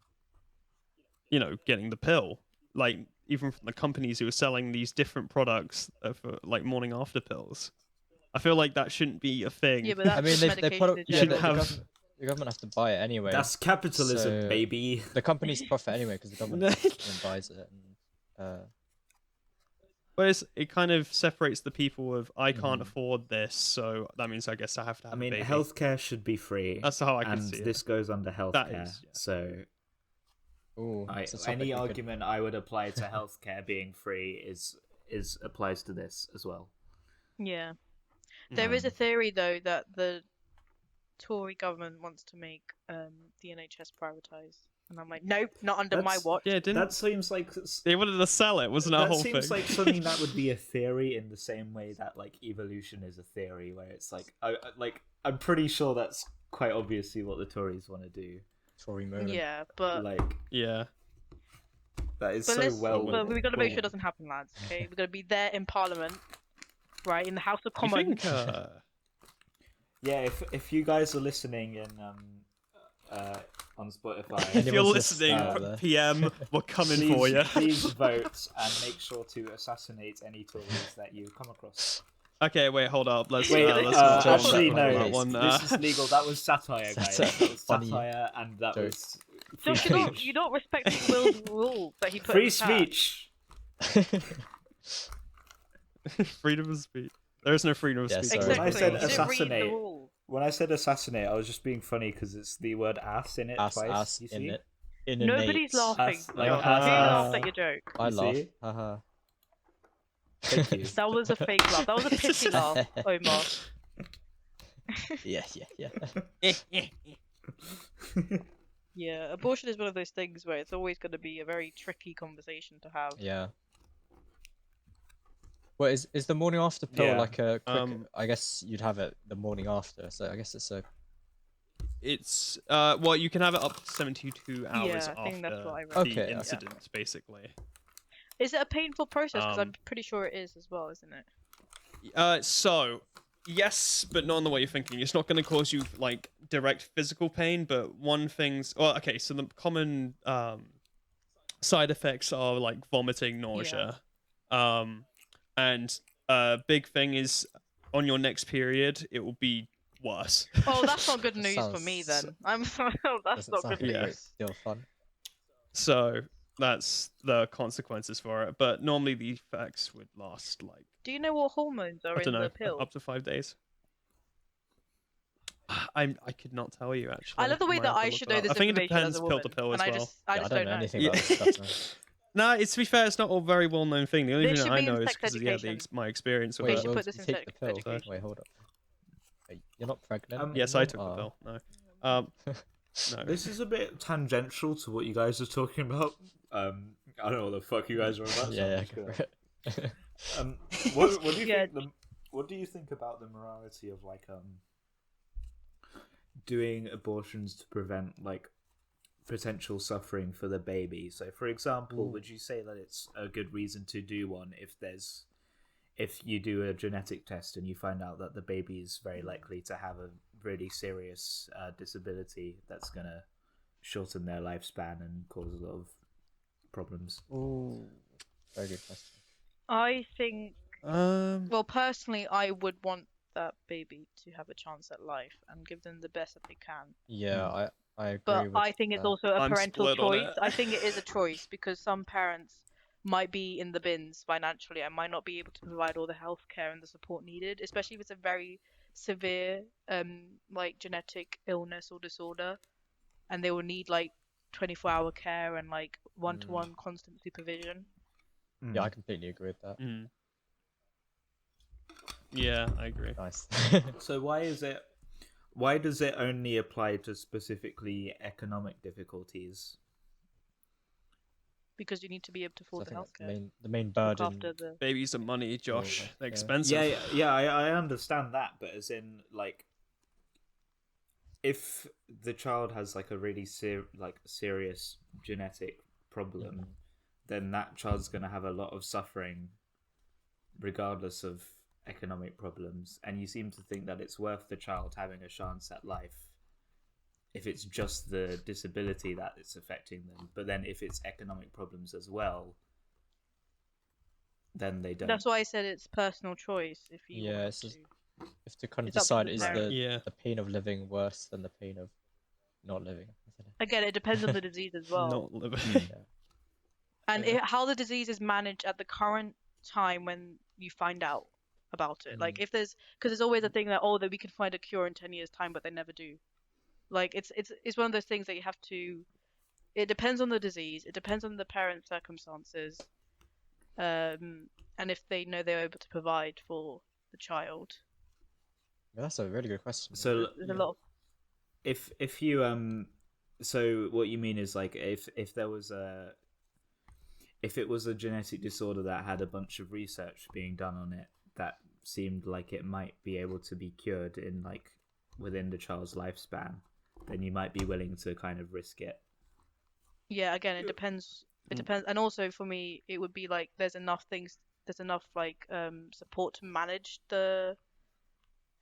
getting the pill? Like, even from the companies who are selling these different products for like morning after pills. I feel like that shouldn't be a thing. Yeah, but that's I mean, just they medication put in up, You yeah, should general. the government has to buy it anyway. That's capitalism, so- baby. The companies profit anyway because the government buys it. And, Whereas it kind of separates the people of, I can't Mhm. afford this, so that means I guess I have to have I mean, a baby. healthcare should be free. That's how I can and see it. this goes under healthcare. is, yeah. So ooh, it's a topic any we could- argument I would apply to healthcare being free is applies to this as well. Yeah. There is a Um, theory though that the Tory government wants to make the NHS privatise. And I'm like, nope, not under my That's- watch. Yeah, didn't That seems like they wanted to sell it? Wasn't that that whole seems thing? like something that would be a theory in the same way that like evolution is a theory, where it's like I'm pretty sure that's quite obviously what the Tories want to do. Tory moment. Yeah, but Like Yeah. that is but so let's well. but we got to make sure it well- doesn't happen, lads. Okay, we got to be there in Parliament, right, in the House of Do you Commons. think, Yeah, if you guys are listening in on Spotify, if you're Anyone's listening, listening out there. PM, we're coming for please, you. please vote and make sure to assassinate any Tories that you come across. Okay, wait, hold up. Let's Wait, let's not judge judge actually that no, that one. this is legal. That was satire, guys. Satire. That was Funny satire, and that joke. was free Josh, speech. you're not respecting Will's rules that he put Free in the chat. speech. Freedom of speech. There is no freedom of Yeah, speech. sorry. When I Exactly. said You didn't read the assassinate, rules. When I said assassinate, I was just being funny because it's the word ass in it ass, twice. ass You in see? it. Nobody's Innate. laughing. Ass, like Josh. ass, Who ass. laughed at your joke? I You laugh. see? Haha. Thank you. That was a fake laugh. That was a pity laugh, Omar. Yeah, yeah, yeah. Yeah, abortion is one of those things where it's always going to be a very tricky conversation to have. Yeah. Well, is the morning after pill Yeah. like a quick? Um, I guess you'd have it the morning after, so I guess it's a. It's well, you can have it up to 72 hours Yeah, I after think that's what I read. the Okay, okay. incident, basically. Is it a painful process? Because I'm Um, pretty sure it is as well, isn't it? So yes, but not in the way you're thinking. It's not going to cause you like direct physical pain, but one thing's well, okay. So the common side effects are like vomiting, nausea, and big thing is on your next period it will be worse. Oh, that's not good news for me Sounds- then. I'm sorry. That's Doesn't not sound good Yeah. news. Still fun. So that's the consequences for it. But normally the effects would last like Do you know what hormones are I don't in know, the pill? up to 5 days. I could not tell you actually. I love the way might that have to I look should it know up. this I think it information depends as a pill woman, to pill as and well. I Yeah, just I don't know anything about this stuff. No, it's to be fair, it's not a very well known thing. The only This thing should that I be in know is sex because education. my experience No. with They it. should put this you in take sex the pill. education. Wait, hold up. Wait, you're not pregnant. Yes, I anymore? took Oh. the pill. No. No. This is a bit tangential to what you guys are talking about. I don't know what the fuck you guys are about. Yeah, go for it. What do you Yeah. think? What do you think about the morality of like doing abortions to prevent like potential suffering for the baby? So, for example, would you say that it's a good reason to do one if you do a genetic test and you find out that the baby is very likely to have a really serious disability that's gonna shorten their lifespan and cause a lot of problems? Ooh, very good question. I think, Um, well, personally, I would want that baby to have a chance at life and give them the best that they can. Yeah, I agree But with I think it's that. also a I'm parental split on choice. it. I think it is a choice because some parents might be in the bins financially and might not be able to provide all the healthcare and the support needed, especially if it's a very severe like genetic illness or disorder, and they will need like 24-hour care and like one-to-one constant supervision. Yeah, I completely agree with that. Yeah, I agree. Nice. So why does it only apply to specifically economic difficulties? Because you need to be able to So I afford the think that's healthcare. the main Look burden. after the Babies are money, Josh. like, They're yeah. expensive. I understand that, but as in like, if the child has like a really serious genetic problem, then that child's gonna have a lot of suffering, regardless of economic problems. And you seem to think that it's worth the child having a chance at life if it's just the disability that it's affecting them. But then if it's economic problems as well, then they don't. That's why I said it's personal choice. If you Yeah, want it's just- to. If to kind of It's up to decide the is parent. Yeah. the pain of living worse than the pain of not living. I don't know. Again, it depends on the disease as well. Not living. And Yeah. how the disease is managed at the current time when you find out about it. Like if there's, because there's always a thing that that we can find a cure in 10 years time, but they never do. Like it's one of those things that you have to. It depends on the disease. It depends on the parent's circumstances, and if they know they're able to provide for the child. Yeah, that's a really good question. So There's a lot of if you so what you mean is like if it was a genetic disorder that had a bunch of research being done on it that seemed like it might be able to be cured in like within the child's lifespan, then you might be willing to kind of risk it. Yeah, again, it depends. It depends, and also for me, it would be like there's enough like support to manage the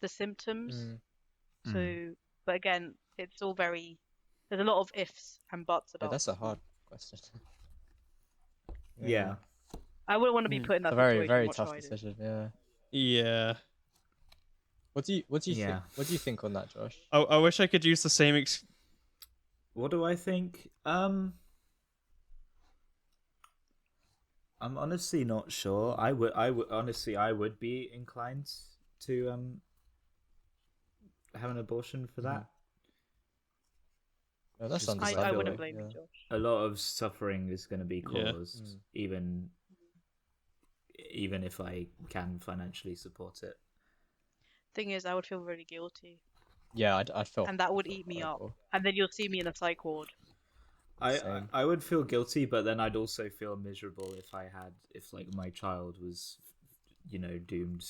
symptoms. So, but again, it's all very. There's a lot of ifs and buts Yeah, about. that's a hard question. Yeah. I wouldn't want to be put in It's that a very, situation. very what tough should I do? decision. Yeah. Yeah. What do you Yeah. think? What do you think on that, Josh? I wish I could use the same. What do I think? I'm honestly not sure. I would be inclined to have an abortion for that. No, that's Just 'cause understandable. I wouldn't like, blame yeah. you, Josh. A lot of suffering is going to be Yeah. caused, even if I can financially support it. Thing is, I would feel really guilty, Yeah, I'd feel. and that would eat me up. horrible. And then you'll see me in a psych ward. Same. I would feel guilty, but then I'd also feel miserable if like my child was, doomed.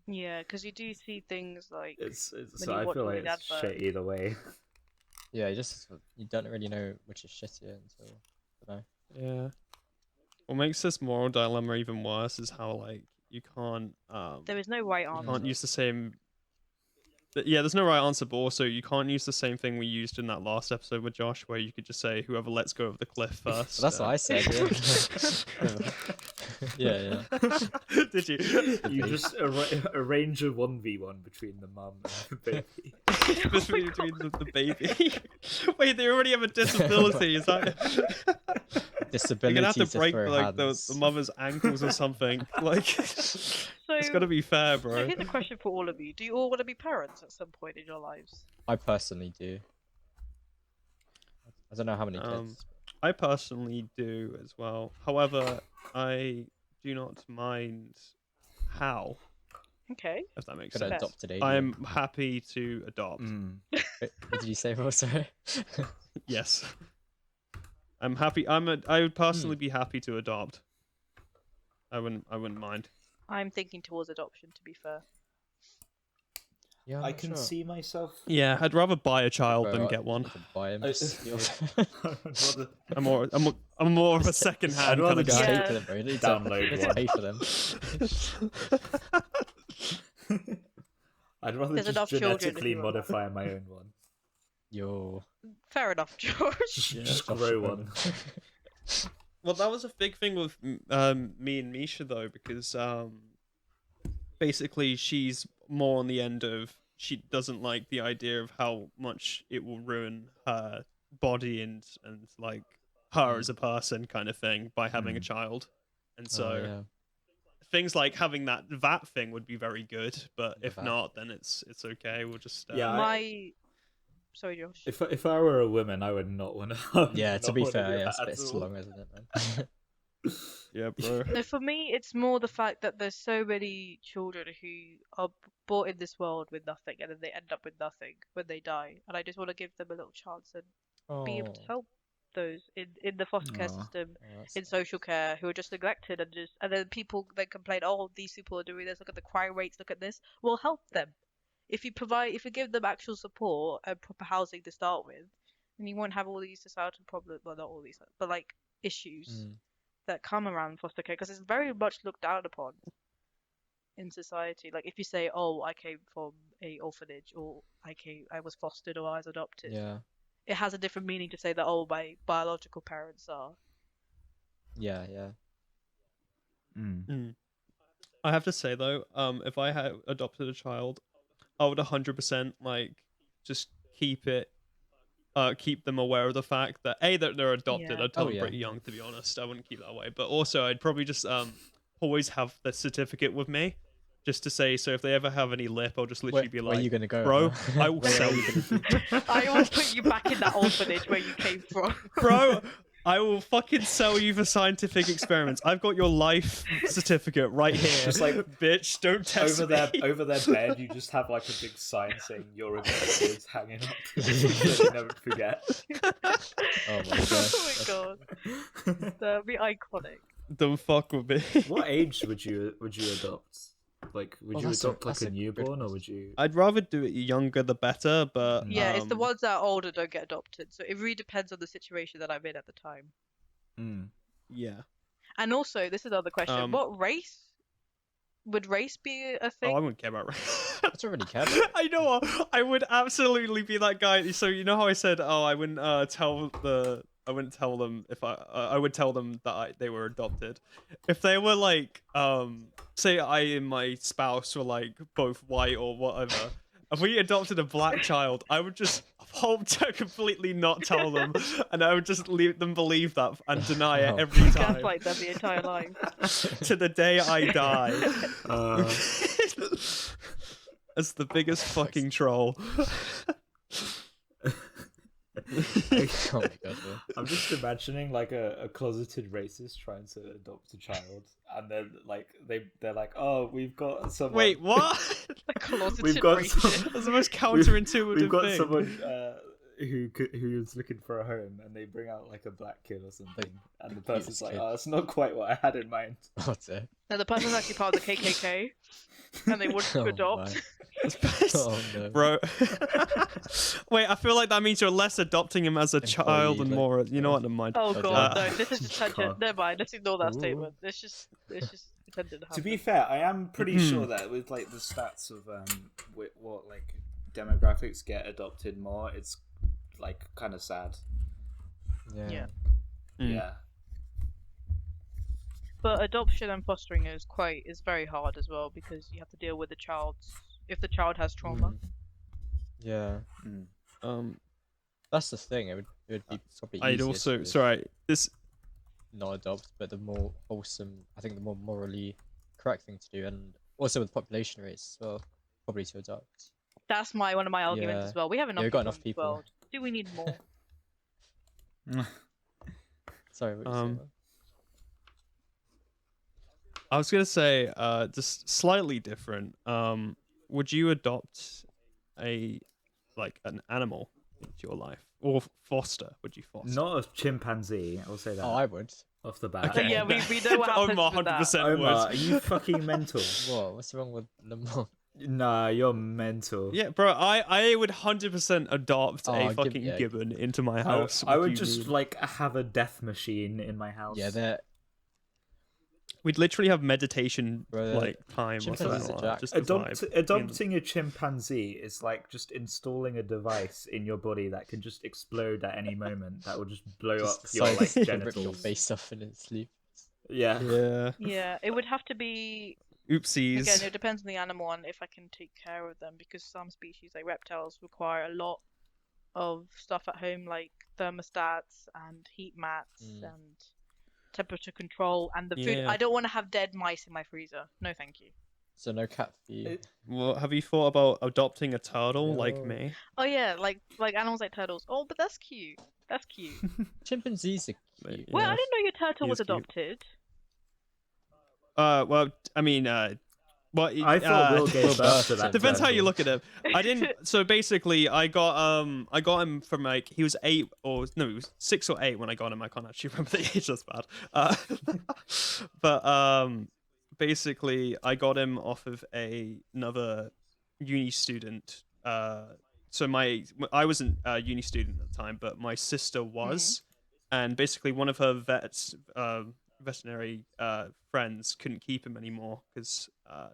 Yeah, because you do see things like It's when so you I watch feel all like these it's adverts. shit either way. Yeah, you don't really know which is shittier until I don't know. Yeah. What makes this moral dilemma even worse is how like you can't There is no right answer. can't use the same. Yeah, there's no right answer, but also you can't use the same thing we used in that last episode with Josh, where you could just say whoever lets go of the cliff first. Well, that's what I said. Yeah. yeah. Did you? You just arrange a 1v1 between the mum and the baby. between the baby. Wait, they already have a disability. Is that? You're Disability gonna have to to break throw like the hands. mother's ankles or something. Like, it's gotta be fair, So bro. here's a question for all of you: do you all want to be parents at some point in your lives? I personally do. I don't know how many kids. I personally do as well. However, I do not mind how, Okay. if that makes Could have sense. adopted alien. I'm happy to adopt. What did you say, Will? Sorry. Yes. I'm happy. I would personally be happy to adopt. I wouldn't mind. I'm thinking towards adoption, to be fair. Yeah, I'm I not can sure. see myself. Yeah, I'd rather buy a child Bro, than get one. You can buy him. I- I'm more of a second I'd hand kind rather of just guy. pay Yeah. for them, bro. You need Download to one. pay for them. I'd rather There's just enough children if genetically you want. modify my own one. Yo. Fair enough, George. Yeah, Just Josh grow Groban. one. Well, that was a big thing with me and Misha though, because basically she's more on the end of she doesn't like the idea of how much it will ruin her body and like her as a person kind of thing by having a child, and so Oh, yeah. things like having that VAT thing would be very good, but The if VAT. not, then it's okay. We'll just Yeah, Sorry, Josh. If I were a woman, I would not want to. Yeah, to be fair, yeah, it's a bit long, isn't it, man? yeah, bro. No, for me, it's more the fact that there's so many children who are brought in this world with nothing, and then they end up with nothing when they die. And I just want to give them a little chance and be able to Oh. help those in the foster care Aw. system, Oh, that's in social care, who are just neglected and then people then complain, oh, these people are doing this. Look at the crime rates. Look at this. Well, help them. If you give them actual support and proper housing to start with, then you won't have all these societal problems. Well, not all these, but like issues Mm. that come around foster care, because it's very much looked down upon in society. Like if you say, "Oh, I came from a orphanage," or I was fostered," or "I was adopted," Yeah. it has a different meaning to say that, "Oh, my biological parents are." Yeah, yeah. I have to say though, if I had adopted a child, I would 100% like just keep them aware of the fact that that they're adopted. Yeah. I'd tell Oh, them yeah. pretty young, to be honest. I wouldn't keep that away, but also I'd probably just always have the certificate with me, just to say. So if they ever have any lip, I'll just literally be Where are like, you gonna go, bro, huh? I will Where are sell you you, I will put you back in that orphanage where you came from. bro. I will fucking sell you for scientific experiments. I've got your life certificate right here. Just like bitch, don't test over their bed, you just have like a big sign saying "You're adopted" hanging up, so you never forget. Oh my gosh. Oh my god, that'd be iconic. Don't fuck with me. What age would you adopt? Like, would Oh, you that's adopt like a a good newborn, or question. would you? I'd rather do it younger the better, but Yeah, it's the um, ones that are older don't get adopted. So it really depends on the situation that I'm in at the time. Mm. yeah. And also, this is another question: what race would race be a Oh, thing? I wouldn't care about race. I don't really care. About I know what I would absolutely be that guy. So you know how I said, oh, I wouldn't I wouldn't tell them if I would tell them that they were adopted. If they were like, say I and my spouse were like both white or whatever. If we adopted a black child, I would just hope to completely not tell them, and I would just leave them believe that and deny it Oh. every time Gaslight them the entire life. to the day I die. Uh, As the biggest fucking troll. Oh my god, bro. I'm just imagining like a closeted racist trying to adopt a child, and then like they're like, oh, we've got someone. Wait, what? A closeted We've got racist. That's the most counterintuitive We've got thing. someone who's looking for a home, and they bring out like a black kid or something, and the person's like, kid. oh, it's not quite what I had in mind. What's it? No, the person's actually part of the KKK, and they wanted to Oh, adopt. my. Oh no. Bro. Wait, I feel like that means you're less adopting him as a child and like, more. You know what? Never mind. Oh Okay. god, no, this is just tangent. God. Never mind, let's ignore that Ooh. statement. It's just pretending to To happen. be fair, I am pretty sure that with like the stats of what like demographics get adopted more, it's like kind of sad. Yeah. Yeah. Mm. Yeah. But adoption and fostering is very hard as well, because you have to deal with if the child has trauma. Mm. Yeah. Mm. That's the thing. It would be probably I'd easier also to sorry. This not adopt, but the more wholesome, I think the more morally correct thing to do, and also with population rates as well, probably to adopt. That's one of my arguments Yeah. as well. We have enough we've got people enough in this people. world. Do we need more? Sorry, what were you saying, man? I was gonna say, just slightly different. Would you adopt an animal into your life? or foster? Would you foster? Not a chimpanzee. I'll say that Oh, I would. off the bat. Okay. Yeah, we know what happens Omar with that. 100% Omar, are would. you fucking mental? What? What's wrong with Lamont? Nah, you're mental. Yeah, bro, I would 100% adopt Oh, a gib- fucking yeah. gibbon into my I, house. I What do would you just mean? like have a death machine in my house. Yeah, they're We'd literally have meditation Bro, like time or chimpanzees something are like that. jacked. Just a vibe. Adopting a chimpanzee is like just installing a device in your body that can just explode at any moment. That will just blow just up your like decide to rip your genitals. face off in its sleep. Yeah. Yeah. Yeah, it would have to be. Oopsies. Again, it depends on the animal and if I can take care of them, because some species, like reptiles, require a lot of stuff at home, like thermostats and heat mats and temperature control and the food. Yeah. I don't want to have dead mice in my freezer. No, thank you. So no cat for you. Well, have you thought about adopting a turtle like No. me? Oh yeah, like animals like turtles. Oh, but that's cute. That's cute. Chimpanzees are Mate, cute. Well, I Yeah. didn't know your turtle He was is cute. adopted. Well, I mean, well, I thought Will gave birth to that. depends how you turtle. look at him. I didn't. So basically, I got him from like he was 8 or no, he was 6 or 8 when I got him. I can't actually remember the age. That's bad. But basically, I got him off of another uni student. So I wasn't a uni student at the time, but my sister was, and basically one of her veterinary friends couldn't keep him anymore because I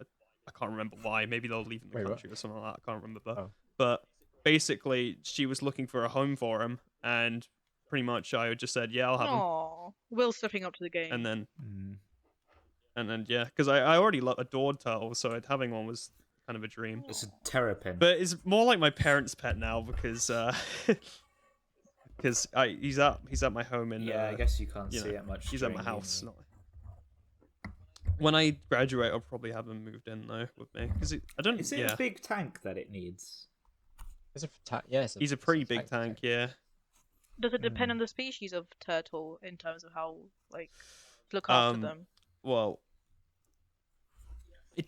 can't remember why. Maybe they're leaving the Wait, what? country or something like that. I can't remember. Oh. But basically, she was looking for a home for him, and pretty much I just said, "Yeah, I'll have him." Aww, Will stepping up to the game. And then, Mm. yeah, because I already adored turtles, so having one was kind of a dream. It's a terrapin. But it's more like my parents' pet now because because he's at my home in yeah, I guess you can't you see know, it much. he's at my during house. uni. Not... When I graduate, I'll probably have him moved in though with me because I don't. Is it yeah, a big tank that it needs? Is it yes. he's a pretty big tank. Yeah. Does it depend on the species of turtle in terms of how like look after them? Well,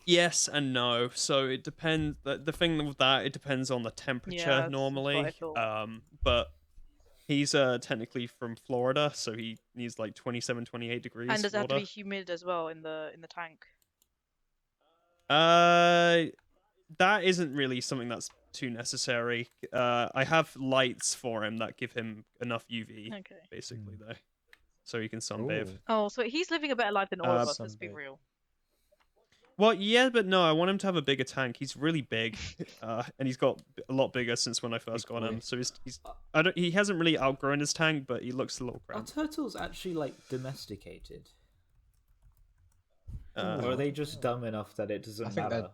yes and no. So it depends. The thing with that, it depends on the temperature Yeah, that's what normally. I thought. But he's technically from Florida, so he needs like 27, 28 degrees. And does it have to water. be humid as well in the tank? That isn't really something that's too necessary. I have lights for him that give him enough UV, Okay. basically though, so he can sunbathe. Ooh. Oh, so he's living a better life than all of us. Let's be Sunbathe. real. Well, yeah, but no, I want him to have a bigger tank. He's really big, and he's got a lot bigger since when I first Big got him. boy. So he hasn't really outgrown his tank, but he looks a little Are cramped. turtles actually like domesticated, Uh, or are they just dumb enough that it doesn't I think matter?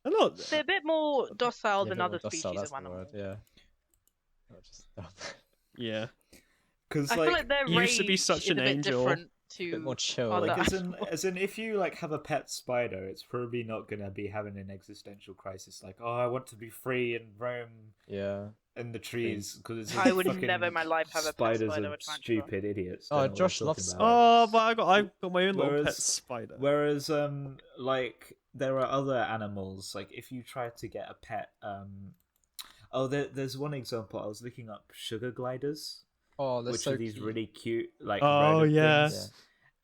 I'm not. They're a bit more docile Yeah, than a bit other more docile, species that's of the animals. word, yeah. Not just dumb. Yeah, Because I feel like their you used to be rage such is an a bit angel. different A bit to more chill. other like animals. as in if you like have a pet spider, it's probably not gonna be having an existential crisis like, oh, I want to be free and roam Yeah. in the trees because I would never in my life have a pet spiders spider are or tarantula. stupid idiots. Oh, don't know what Josh they're loves talking about. Oh, but I've got my own little pet Whereas- spider. Whereas, like there are other animals. Like if you try to get a pet, there's one example. I was looking up sugar gliders, Oh, that's which so are these cute. really cute, like Oh, rodent yeah. things.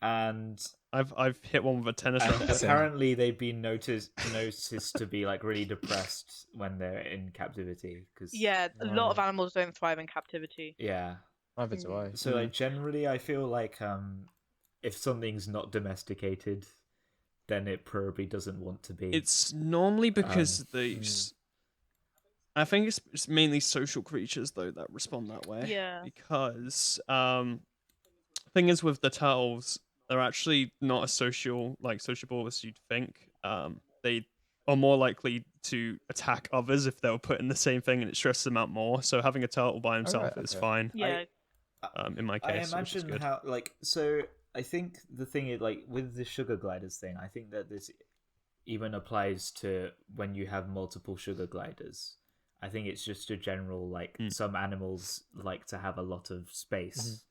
And I've hit one with a tennis and racket. apparently they've been noticed to be like really depressed when they're in captivity. Cause, Yeah, a lot of Right. animals don't thrive in captivity. yeah. Neither do I. So like generally, I feel like if something's not domesticated, then it probably doesn't want to be. It's normally because I think it's mainly social creatures though that respond that way. Yeah. Because thing is with the turtles, they're actually not as sociable as you'd think. They are more likely to attack others if they were put in the same thing and it stresses them out more. So having a turtle by himself is okay. fine. Yeah. In my I case, which is imagine good. how like so. I think the thing is like with the sugar gliders thing. I think that this even applies to when you have multiple sugar gliders. I think it's just a general like some animals like to have a lot of space.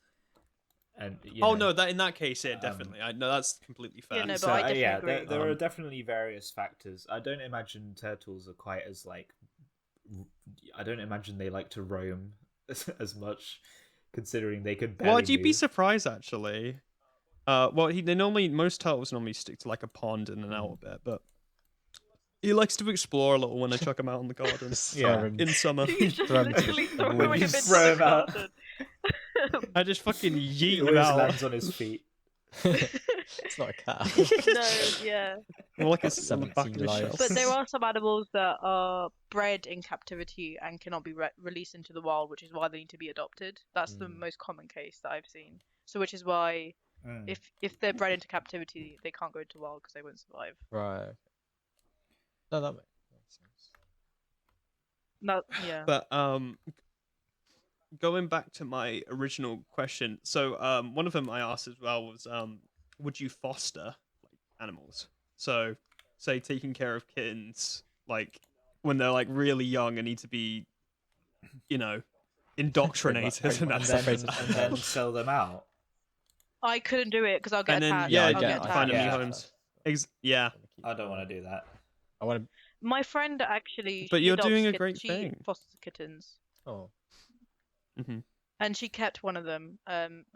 And Oh no, that in that case, yeah, definitely. I no, that's completely fair. Yeah, no, but so I definitely yeah, agree. there are definitely various factors. I don't imagine turtles are quite as like I don't imagine they like to roam as much, considering they could barely Well, you'd be move. surprised actually. Most turtles normally stick to like a pond in and out a bit, but he likes to explore a little when I chuck him out in the garden Just Yeah. throw him- in summer. You just Throw 'em to literally the throw wind. him into Throw the him out. garden. I just fucking He yeet him always out. lands on his feet. It's not a cat. No, yeah. More like on the back of 17 the lives. shelf. But there are some animals that are bred in captivity and cannot be released into the wild, which is why they need to be adopted. That's the Mm. most common case that I've seen. So, which is why Mm. if they're bred into captivity, they can't go into the wild because they won't survive. Right. Okay. No, that makes sense. No, yeah. But going back to my original question, so one of them I asked as well was would you foster like animals? So say taking care of kittens like when they're like really young and need to be, you know, indoctrinated and And that then- sort of And stuff. then sell them out. I couldn't do it because I'll get And then attached. yeah, I'll I get get- I find them attached. new Yeah. homes. Yeah. I don't want to do that. I want to. My friend actually. But she you're adopts doing a kit- great she thing. fosters kittens. Oh. Hmm. And she kept one of them,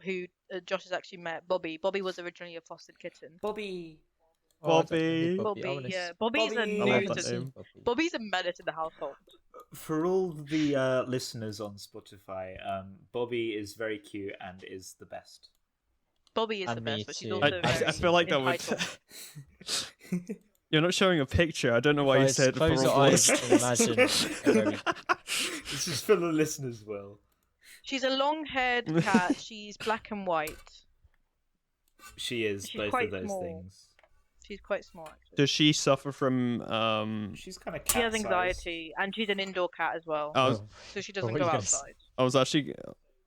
who Josh has actually met, Bobby. Bobby was originally a fostered kitten. Bobby. Oh, I don't know who Bobby. I wanna yeah. s- Bobby's Bobby. a I love that nuisance. name. Bobby. Bobby's a menace in the household. For all the listeners on Spotify, Bobby is very cute and is the best. Bobby is And the me best, but she's too. also I very feel like that would. entitled. You're not showing a picture. I don't know why you Guys, said close for your a eyes voice. and imagine a very This is for the listeners, Will. She's a long-haired cat. She's black and white. She is She's both quite of those small. things. She's quite small, actually. Does she suffer from She's kind of cat She has size. anxiety, and she's an indoor cat as well, I was, Oh, so she what doesn't were go you gonna say? outside.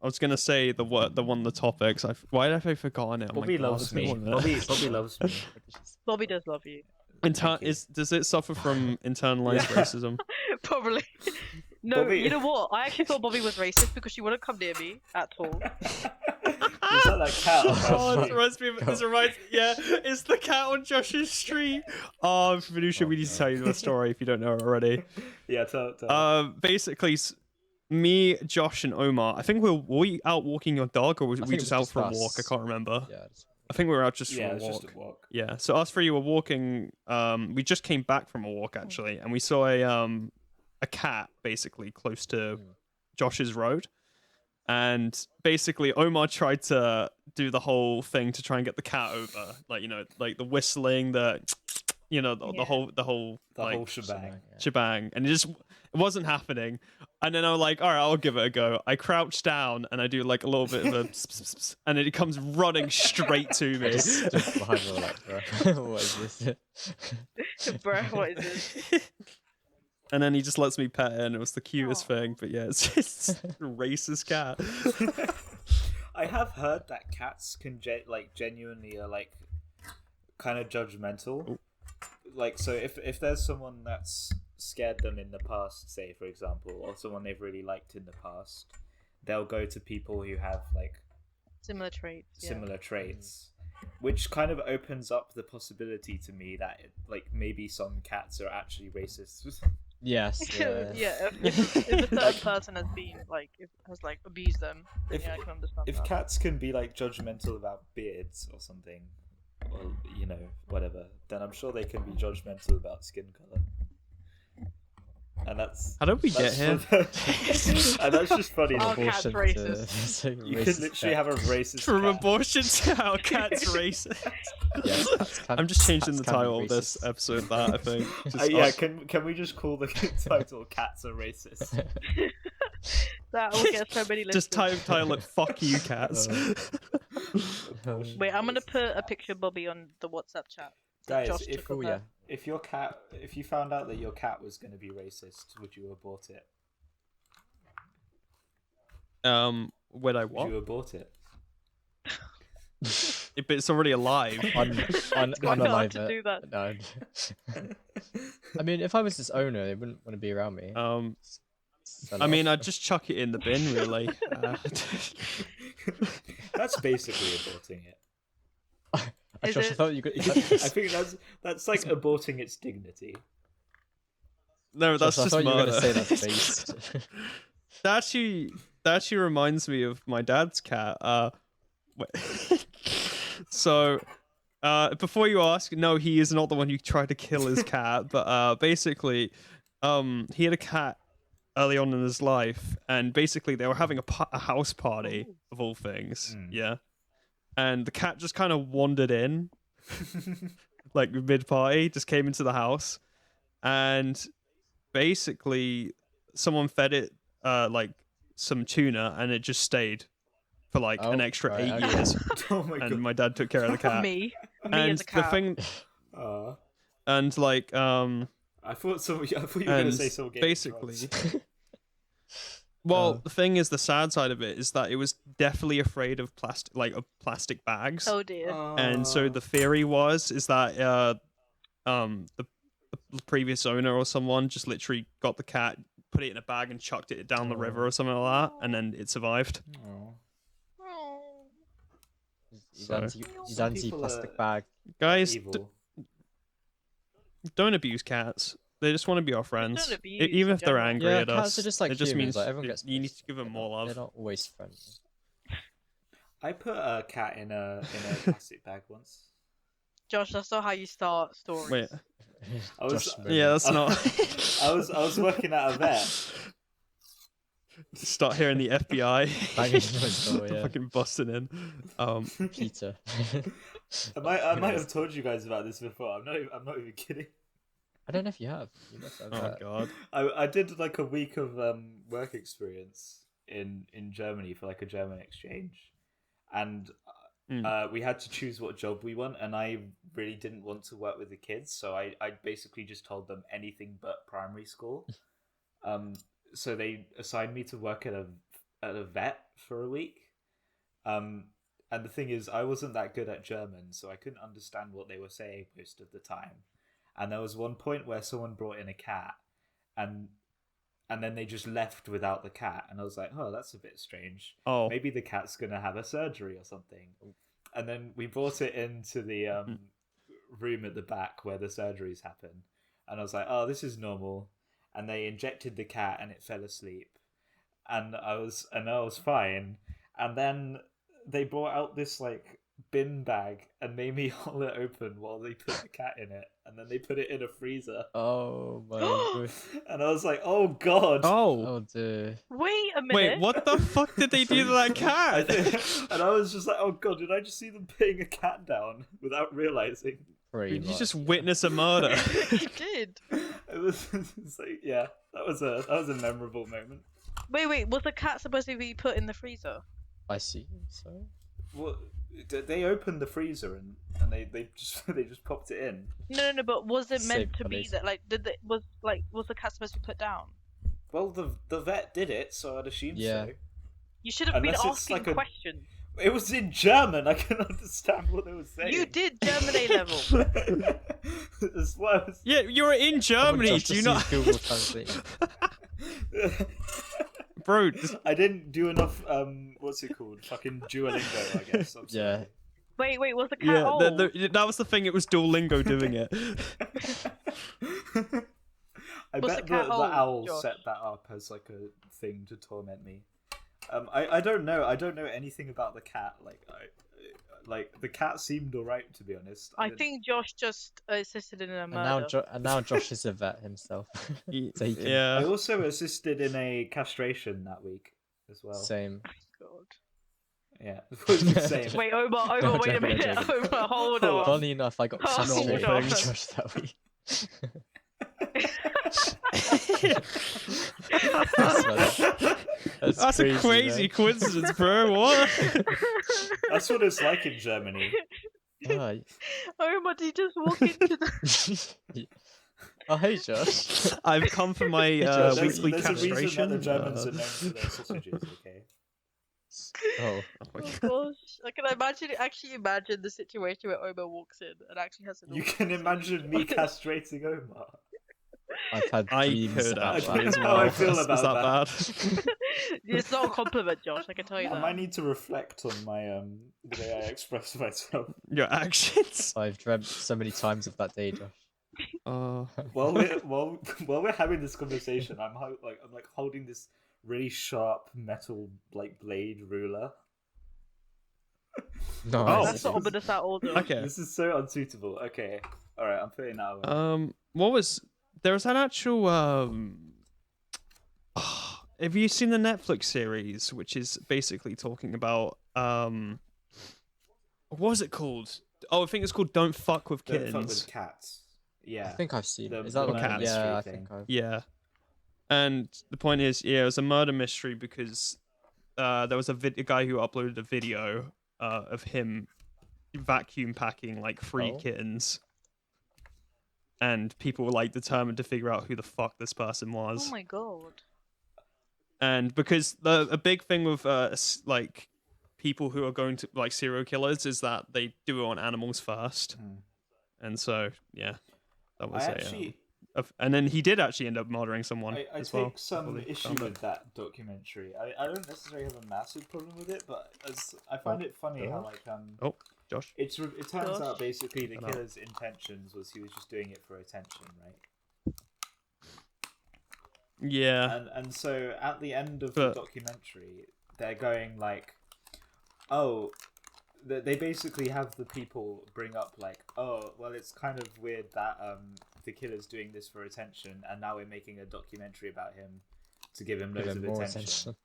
I was gonna say the one of the topics. Why have I forgotten it? Oh my Bobby God, loves it's been me. 1 minute. Bobby loves me. Bobby does love you. Thank you. Does it suffer from internalized Yeah. racism? Probably. No, Bobby- you know what? I actually thought Bobby was racist because she wouldn't come near me at all. Is that that cat? Oh, God. it reminds me. It reminds. Yeah, it's the cat on Josh's street. Oh, Vinusha, we need to tell you the story if you don't know it already. Yeah, tell. Basically, me, Josh, and Omar. I think were we out walking your dog, or was I we think it just was out just for a us. walk? I can't remember. Yeah. It's- I think we were out just Yeah, for a it's walk. just a walk. Yeah, so us three were walking. We just came back from a walk actually, and we saw a cat basically close to Mm. Josh's road, and basically Omar tried to do the whole thing to try and get the cat over, like like the whistling, the the Yeah. whole The like whole shebang. yeah. shebang, and it wasn't happening. And then I was like, all right, I'll give it a go. I crouch down and I do like a little bit of a pss, pss, pss, and then it comes running straight to I me. just stood behind her like, bro, what is this? Bruh, what is this? And then he just lets me pet it, and it was the cutest thing. But yeah, it's just a racist cat. I have heard that cats can genuinely are like kind of judgmental. Like, so if there's someone that's scared them in the past, say for example, or someone they've really liked in the past, they'll go to people who have like Similar traits. Yeah. similar traits, which kind of opens up the possibility to me that like maybe some cats are actually racist. Yes. Yeah. Yeah. If a third person has been has abused them, then If- yeah, I can understand If that. cats can be like judgmental about beards or something, or whatever, then I'm sure they can be judgmental about skin color. And that's How did we get here? and that's just funny. Oh, that cat's Abortion racist. to you can literally have a racist From cat. abortion to how cats racist. Yes, cats can- I'm just changing cats the can be title of this racist. episode. That I think. Just Yeah, us- can we just call the title "Cats Are Racist"? That will get so many listeners. just title it "Fuck You Cats." Wait, I'm gonna put a picture of Bobby on the WhatsApp chat. that Guys, Josh if took Oh of yeah. her. if you found out that your cat was going to be racist, would you abort it? Would I Would what? you abort it? But it's already alive. Quite hard unalive to it. do that. No. I mean, if I was this owner, they wouldn't want to be around me. Sell I it mean, off. I'd just chuck it in the bin, really. That's basically aborting it. Is Josh, I it- thought you could. I think that's like aborting its dignity. No, that's Josh, I just thought you were murder. gonna say that's based. That actually reminds me of my dad's cat. Wait. So, before you ask, no, he is not the one who tried to kill his cat. But basically, he had a cat early on in his life, and basically they were having a house party of all things. Yeah, and the cat just kind of wandered in, like mid party, just came into the house, and basically someone fed it like some tuna, and it just stayed for like an Oh, extra right, 8 okay. years. Oh my And god. my dad took care of the cat. Me And as a the cat. thing, Aw. and like I thought you were gonna and say someone gave basically, it drugs. well, the thing is, the sad side of it is that it was definitely afraid of plastic bags. Oh dear. And so the theory is that the previous owner or someone just literally got the cat, put it in a bag, and chucked it down the river or something like that, and then it survived. Aw. He's So- he's Some people anti-plastic are bag. Guys, evil. don't abuse cats. They just want to be our friends, don't abuse even in if they're general. angry Yeah, at cats us. are just like it just humans. means Like everyone gets. you need pissed, to give them but more love. They're not always friendly. I put a cat in a plastic bag once. Josh, that's not how you start stories. Wait, I was Josh yeah, that's not. I was working at a vet. Start hearing the FBI Banging on his door, yeah. fucking busting in. Peter. I might have told you guys about this before. I'm not even kidding. I don't know if you have. You must have. Oh god. I did like a week of work experience in Germany for like a German exchange, and we had to choose what job we want, and I really didn't want to work with the kids, so I basically just told them anything but primary school. So they assigned me to work at a vet for a week. And the thing is, I wasn't that good at German, so I couldn't understand what they were saying most of the time. And there was one point where someone brought in a cat, and then they just left without the cat, and I was like, oh, that's a bit strange. Oh. Maybe the cat's gonna have a surgery or something. And then we brought it into the room at the back where the surgeries happen, and I was like, oh, this is normal. And they injected the cat, and it fell asleep, and I was fine. And then they brought out this like bin bag and made me hold it open while they put the cat in it, and then they put it in a freezer. Oh my god. And I was like, oh god. Oh. Oh dear. Wait a minute. Wait, what the fuck did they do to that cat? And I was just like, oh god, did I just see them putting a cat down without realizing? Pretty Did you much, just yeah. witness a murder? You did. It was it's like, yeah, that was a memorable moment. Wait. Was the cat supposed to be put in the freezer? I see. So. Well, they opened the freezer and they just popped it in. No. But was it meant Save to be police. that? Like, was the cat supposed to be put down? Well, the vet did it, so I'd assume Yeah. so. You should have been Unless it's asking like a- questions. It was in German. I couldn't understand what they were saying. You did German A level. That's what I was- Yeah, you're in Germany. Josh Do you just not? used Google Translate. Bro, I didn't do enough. What's it called? Fucking Duolingo, I guess. I'm sorry. Yeah. Wait. Was the cat yeah, old? that was the thing. It was Duolingo doing it. I Was bet the cat the old, owl Josh? set that up as like a thing to torment me. I don't know. I don't know anything about the cat. Like the cat seemed alright, to be honest. I didn't- think Josh just assisted in a And murder. now Josh is a vet himself. So he can- I Yeah. also assisted in a castration that week as well. Same. God. Yeah, what was the same. Wait, Omar, No, wait a joking, minute. joking. Omar, hold Hold on. Funny enough, I got Oh, castrated no. by Josh that week. That's a crazy man. coincidence, bro. What? That's what it's like in Germany. Ah, Omar, did you just walk into the... oh, hey, Josh. I've come for my Josh, weekly There's a reason castration. that the Germans are known for their sausages. Okay. Oh, Oh gosh, I can actually imagine the situation where Omar walks in and actually has an You orgasm. can imagine me castrating Omar. I've had I dreams could about actually that. as How well. I feel Is about that bad? It's not a compliment, Josh, I can tell you I that. might need to reflect on my the way I express myself. Your actions. I've dreamt so many times of that day, Josh. While we're having this conversation, I'm holding this really sharp metal like blade ruler. Nice. That's the ominous at all, though. Okay. This is so unsuitable. Okay, all right, I'm putting that away. There was an actual have you seen the Netflix series which is basically talking about what was it called? Oh, I think it's called Don't Fuck with Don't Kittens. fuck with cats. Yeah. I think I've seen The- it. Is that the like murder yeah? I mystery think thing. I've. Yeah. And the point is, yeah, it was a murder mystery because there was a guy who uploaded a video of him vacuum packing like 3 Oh. kittens. And people were like determined to figure out who the fuck this person was. Oh my god. And because a big thing with like people who are going to like serial killers is that they do it on animals first. And so yeah, that was and then he did actually end up murdering someone I as take well. some before they issue found it. with that documentary. I don't necessarily have a massive problem with it, but I find it funny how like Oh, Josh. it turns Gosh. out basically the Shut up. killer's intentions was he was just doing it for attention, right? Yeah. And so at the end of But- the documentary, they're going like, oh, they basically have the people bring up like, oh, well, it's kind of weird that the killer's doing this for attention, and now we're making a documentary about him to give him Give loads him of more attention. attention.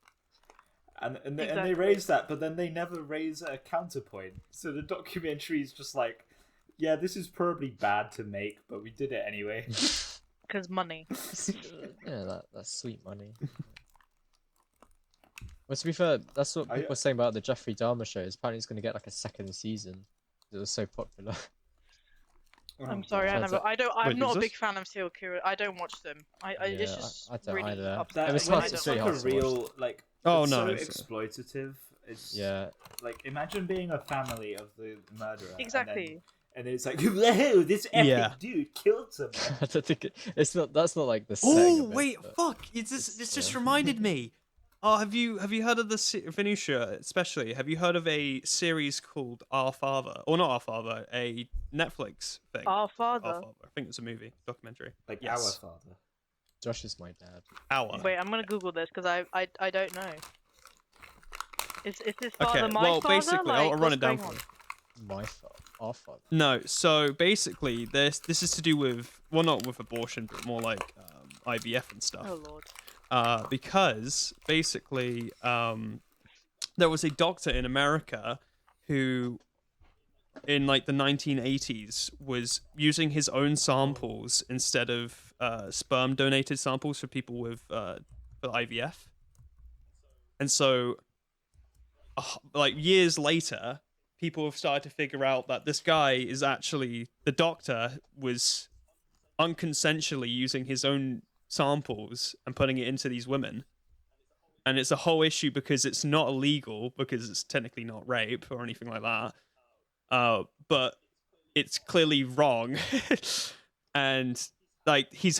And they Exactly. raise that, but then they never raise a counterpoint. So the documentary is just like, yeah, this is probably bad to make, but we did it anyway. Because money. Yeah, that's sweet money. Well, to be fair, that's what I- people are saying about the Jeffrey Dahmer show. Is apparently it's going to get like a second season. It was so popular. I'm sorry, God. I'm Wait, not who's a big this? fan of serial killer. I don't watch them. It's Yeah, just I don't really either. upsetting. It was when hard- it's really like hard a to watch. real like. Oh, it's no, so it's- exploitative. It's Yeah. like imagine being a family of the murderer. Exactly. And then it's like, whoa, this epic Yeah. dude killed someone. I don't think it's not. That's not like the setting Oh of it, wait, but- fuck! This just yeah. reminded me. Oh, have you heard of the Vinusha? Especially, have you heard of a series called Our Father, or not Our Father, a Netflix thing? Our father. Our Father. I think it's a movie, documentary. Like Yes. our father. Josh is my dad. Our. Wait, I'm gonna Google this because I don't know. Is his father Okay, my well, father? basically, like, I'll run what's it down going for on? you. My father. Our father. No, so basically, this is to do with, well, not with abortion, but more like IVF and stuff. Oh lord. Because basically, there was a doctor in America who, in like the 1980s, was using his own samples instead of sperm donated samples for people with for IVF. And so, like years later, people have started to figure out that this guy is actually, the doctor was unconsensually using his own samples and putting it into these women. And it's a whole issue because it's not illegal, because it's technically not rape or anything like that. But it's clearly wrong. And like he's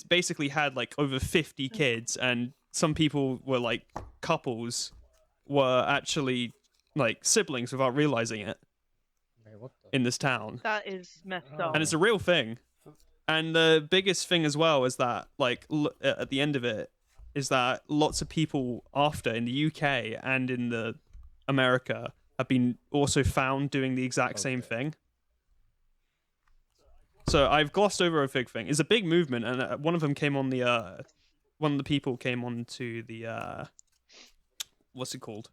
basically had like over 50 kids, and some people were like couples were actually like siblings without realizing it Wait, what the? in this town. That is messed Oh. up. And it's a real thing. And the biggest thing as well is that, like, at the end of it, is that lots of people after in the UK and in the America have been also found doing the exact same thing. So I've glossed over a big thing. It's a big movement, and one of them came on the one of the people came on to the what's it called?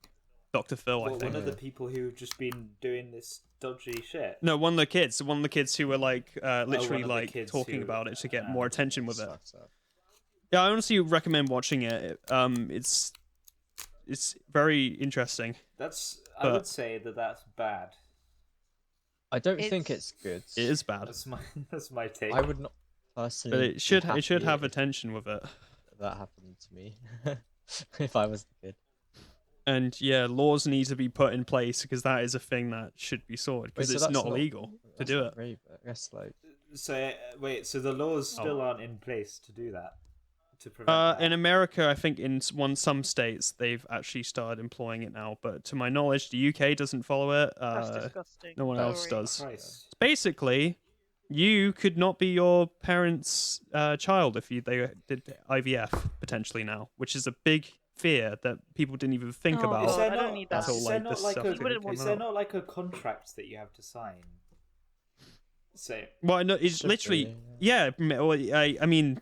Dr. Phil, I Well, think. one of the people who've just been doing this dodgy shit. No, one of the kids who were like literally one of the like kids talking who- about it to get more attention with it. Sucks up. Yeah, I honestly recommend watching it. It's very interesting. I But- would say that's bad. I don't think It's- it's good. It is bad, That's my take. I would not personally. but it should be happy have if attention with it. that happened to me. If I was the kid. And yeah, laws need to be put in place because that is a thing that should be sorted because Wait, so it's that's not illegal to that's do not it. rape, I guess like. So wait, so the laws still aren't in place to do that, to prevent that? In America, I think in some states they've actually started employing it now, but to my knowledge, the UK doesn't follow it. That's disgusting. no one else Sorry. does. Christ. Basically, you could not be your parents' child if they did IVF potentially now, which is a big fear that people didn't even think Oh, about Is there God, I don't not? need that. until Is there like not this like stuff a? You wouldn't came want- Is there out. not like a contract that you have to sign? Say, Well, no, it's Should literally be, yeah. Well, I mean,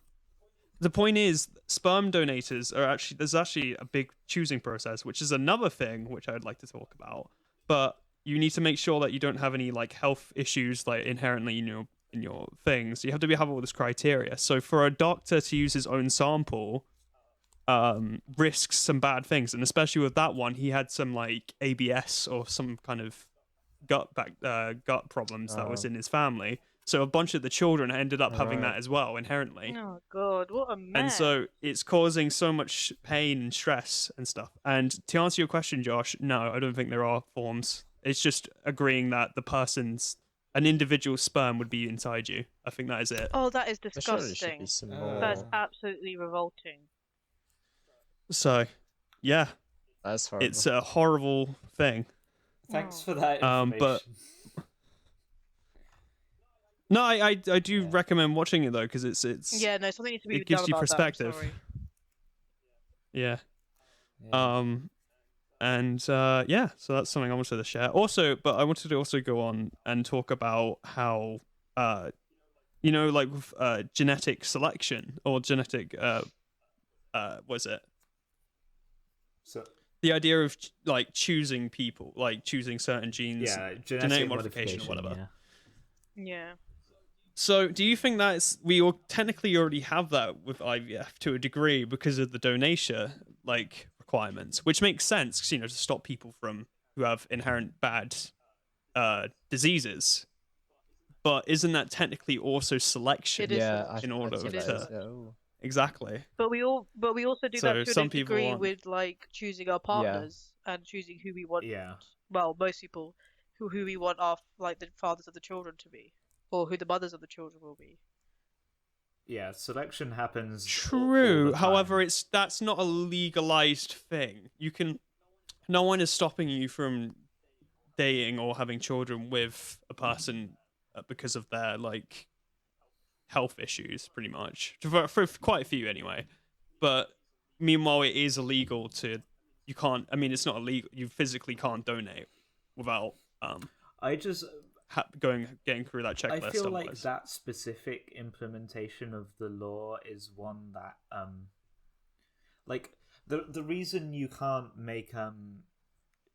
the point is, sperm donators are actually there's actually a big choosing process, which is another thing which I'd like to talk about. But you need to make sure that you don't have any like health issues like inherently in your things. You have to have all this criteria. So for a doctor to use his own sample, risks some bad things, and especially with that one, he had some like ABS or some kind of gut problems that was in his family. So a bunch of the children ended up having that Right. as well inherently. Oh, God, what a And mess. so it's causing so much pain and stress and stuff. And to answer your question, Josh, no, I don't think there are forms. It's just agreeing that an individual sperm would be inside you. I think that is it. Oh, that is There surely should be disgusting. some That's more. absolutely revolting. So, yeah, That's horrible. it's a horrible thing. thanks Oh. for that information. But- No, I do recommend watching it though because it's Yeah, no, something needs to be it gives done you about perspective. that. I'm sorry. Yeah. Yeah. And yeah, so that's something I wanted to share. Also, but I wanted to also go on and talk about how like with, genetic selection or genetic was it So the idea of like choosing people, like choosing certain genes, yeah, genetic modification or whatever. Yeah. Yeah. So, do you think we all technically already have that with IVF to a degree because of the donation like requirements, which makes sense because to stop people from who have inherent bad diseases. But isn't that technically also selection? It is Yeah, selection. in order I'd say It that is to- is, selection. oh. Exactly. But we also do So that to some a people degree aren't. with like choosing our partners and choosing who we want. Yeah. Well, most people who we want our like the fathers of the children to be, or who the mothers of the children will be. Yeah, selection happens. True. all the However, time. that's not a legalized thing. No one is stopping you from dating or having children with a person because of their like health issues, pretty much. For quite a few anyway. But meanwhile, it is illegal to. You can't. I mean, it's not illegal. You physically can't donate without I just getting through that checklist. I feel like otherwise. that specific implementation of the law is one that like the reason you can't make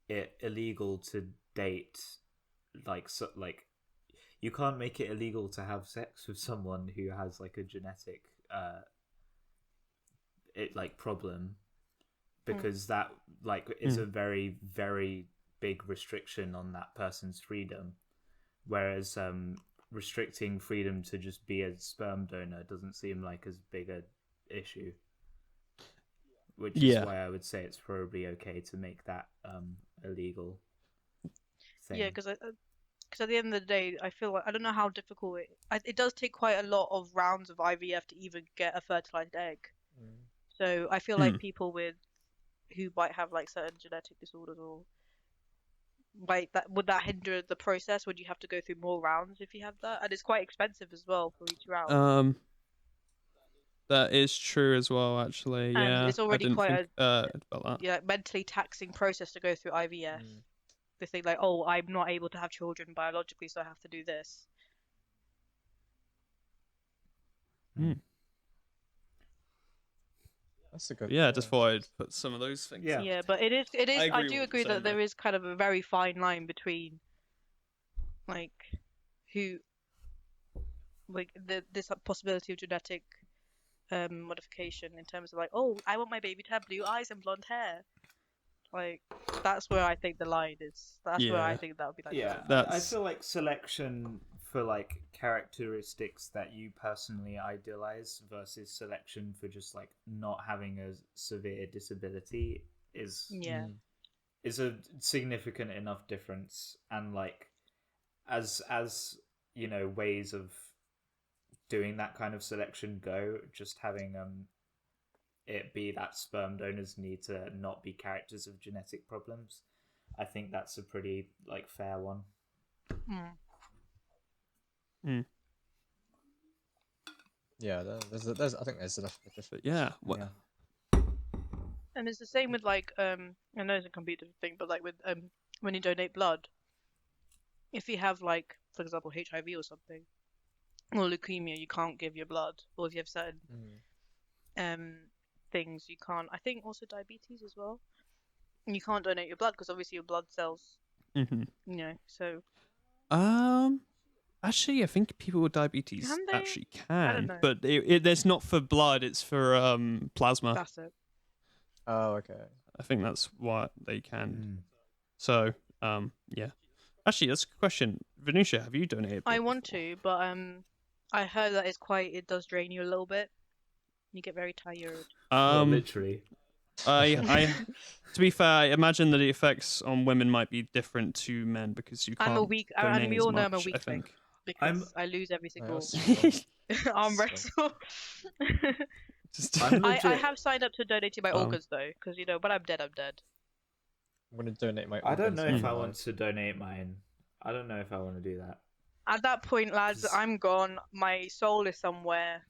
it illegal to date like you can't make it illegal to have sex with someone who has like a genetic problem because that like is a very very big restriction on that person's freedom, whereas restricting freedom to just be a sperm donor doesn't seem like as big a issue, which is why I would say it's probably okay to make that illegal thing. Yeah, because at the end of the day, I feel like I don't know how difficult it does take quite a lot of rounds of IVF to even get a fertilized egg. So I feel like people who might have like certain genetic disorders or like that, would that hinder the process? Would you have to go through more rounds if you have that? And it's quite expensive as well for each round. That is true as well, actually. And Yeah, it's already I didn't quite think about that. mentally taxing process to go through IVF. They think like, oh, I'm not able to have children biologically, so I have to do this. That's a good. Yeah, point. just thought I'd put some of those things. Yeah. Yeah, but it is. I I agree do with agree what you're that saying, there though. is kind of a very fine line between, like, who, like this possibility of genetic modification in terms of like, oh, I want my baby to have blue eyes and blonde hair. Like, that's where I think the line is. That's where I Yeah. think that would be like. Yeah, I That's- feel like selection for like characteristics that you personally idealize versus selection for just like not having a severe disability is Yeah. is a significant enough difference, and like as ways of doing that kind of selection go, just having it be that sperm donors need to not be characters of genetic problems, I think that's a pretty like fair one. Yeah, there's I think there's enough of a difference. But yeah, Yeah. And it's the same with like I know it's a completely different thing, but like with when you donate blood, if you have like for example HIV or something or leukemia, you can't give your blood, or if you have certain things you can't. I think also diabetes as well. You can't donate your blood because obviously your blood cells, hmm you know. So Actually, I think people with diabetes Can they? actually I don't can, know. but it's not for blood; it's for plasma. That's it. Oh, okay. I think that's what they can. Mm. So, yeah. Actually, that's a good question. Vinusha, have you donated blood I want before? to, but I heard that it does drain you a little bit. You get very tired. Well, literally. I to be fair, I imagine that the effects on women might be different to men because you I'm can't a weak, donate and we as all know I'm a much, weak I think. link because I lose every single That's arm strong. wrestle. Just- I'm I legit. have signed up to donating my organs though, because you know, when I'm dead, I'm dead. I'm gonna donate my I don't organs know when if I'm I alive. want to donate mine. I don't know if I want to do that. At that point, lads, 'Cause- I'm gone. My soul is somewhere.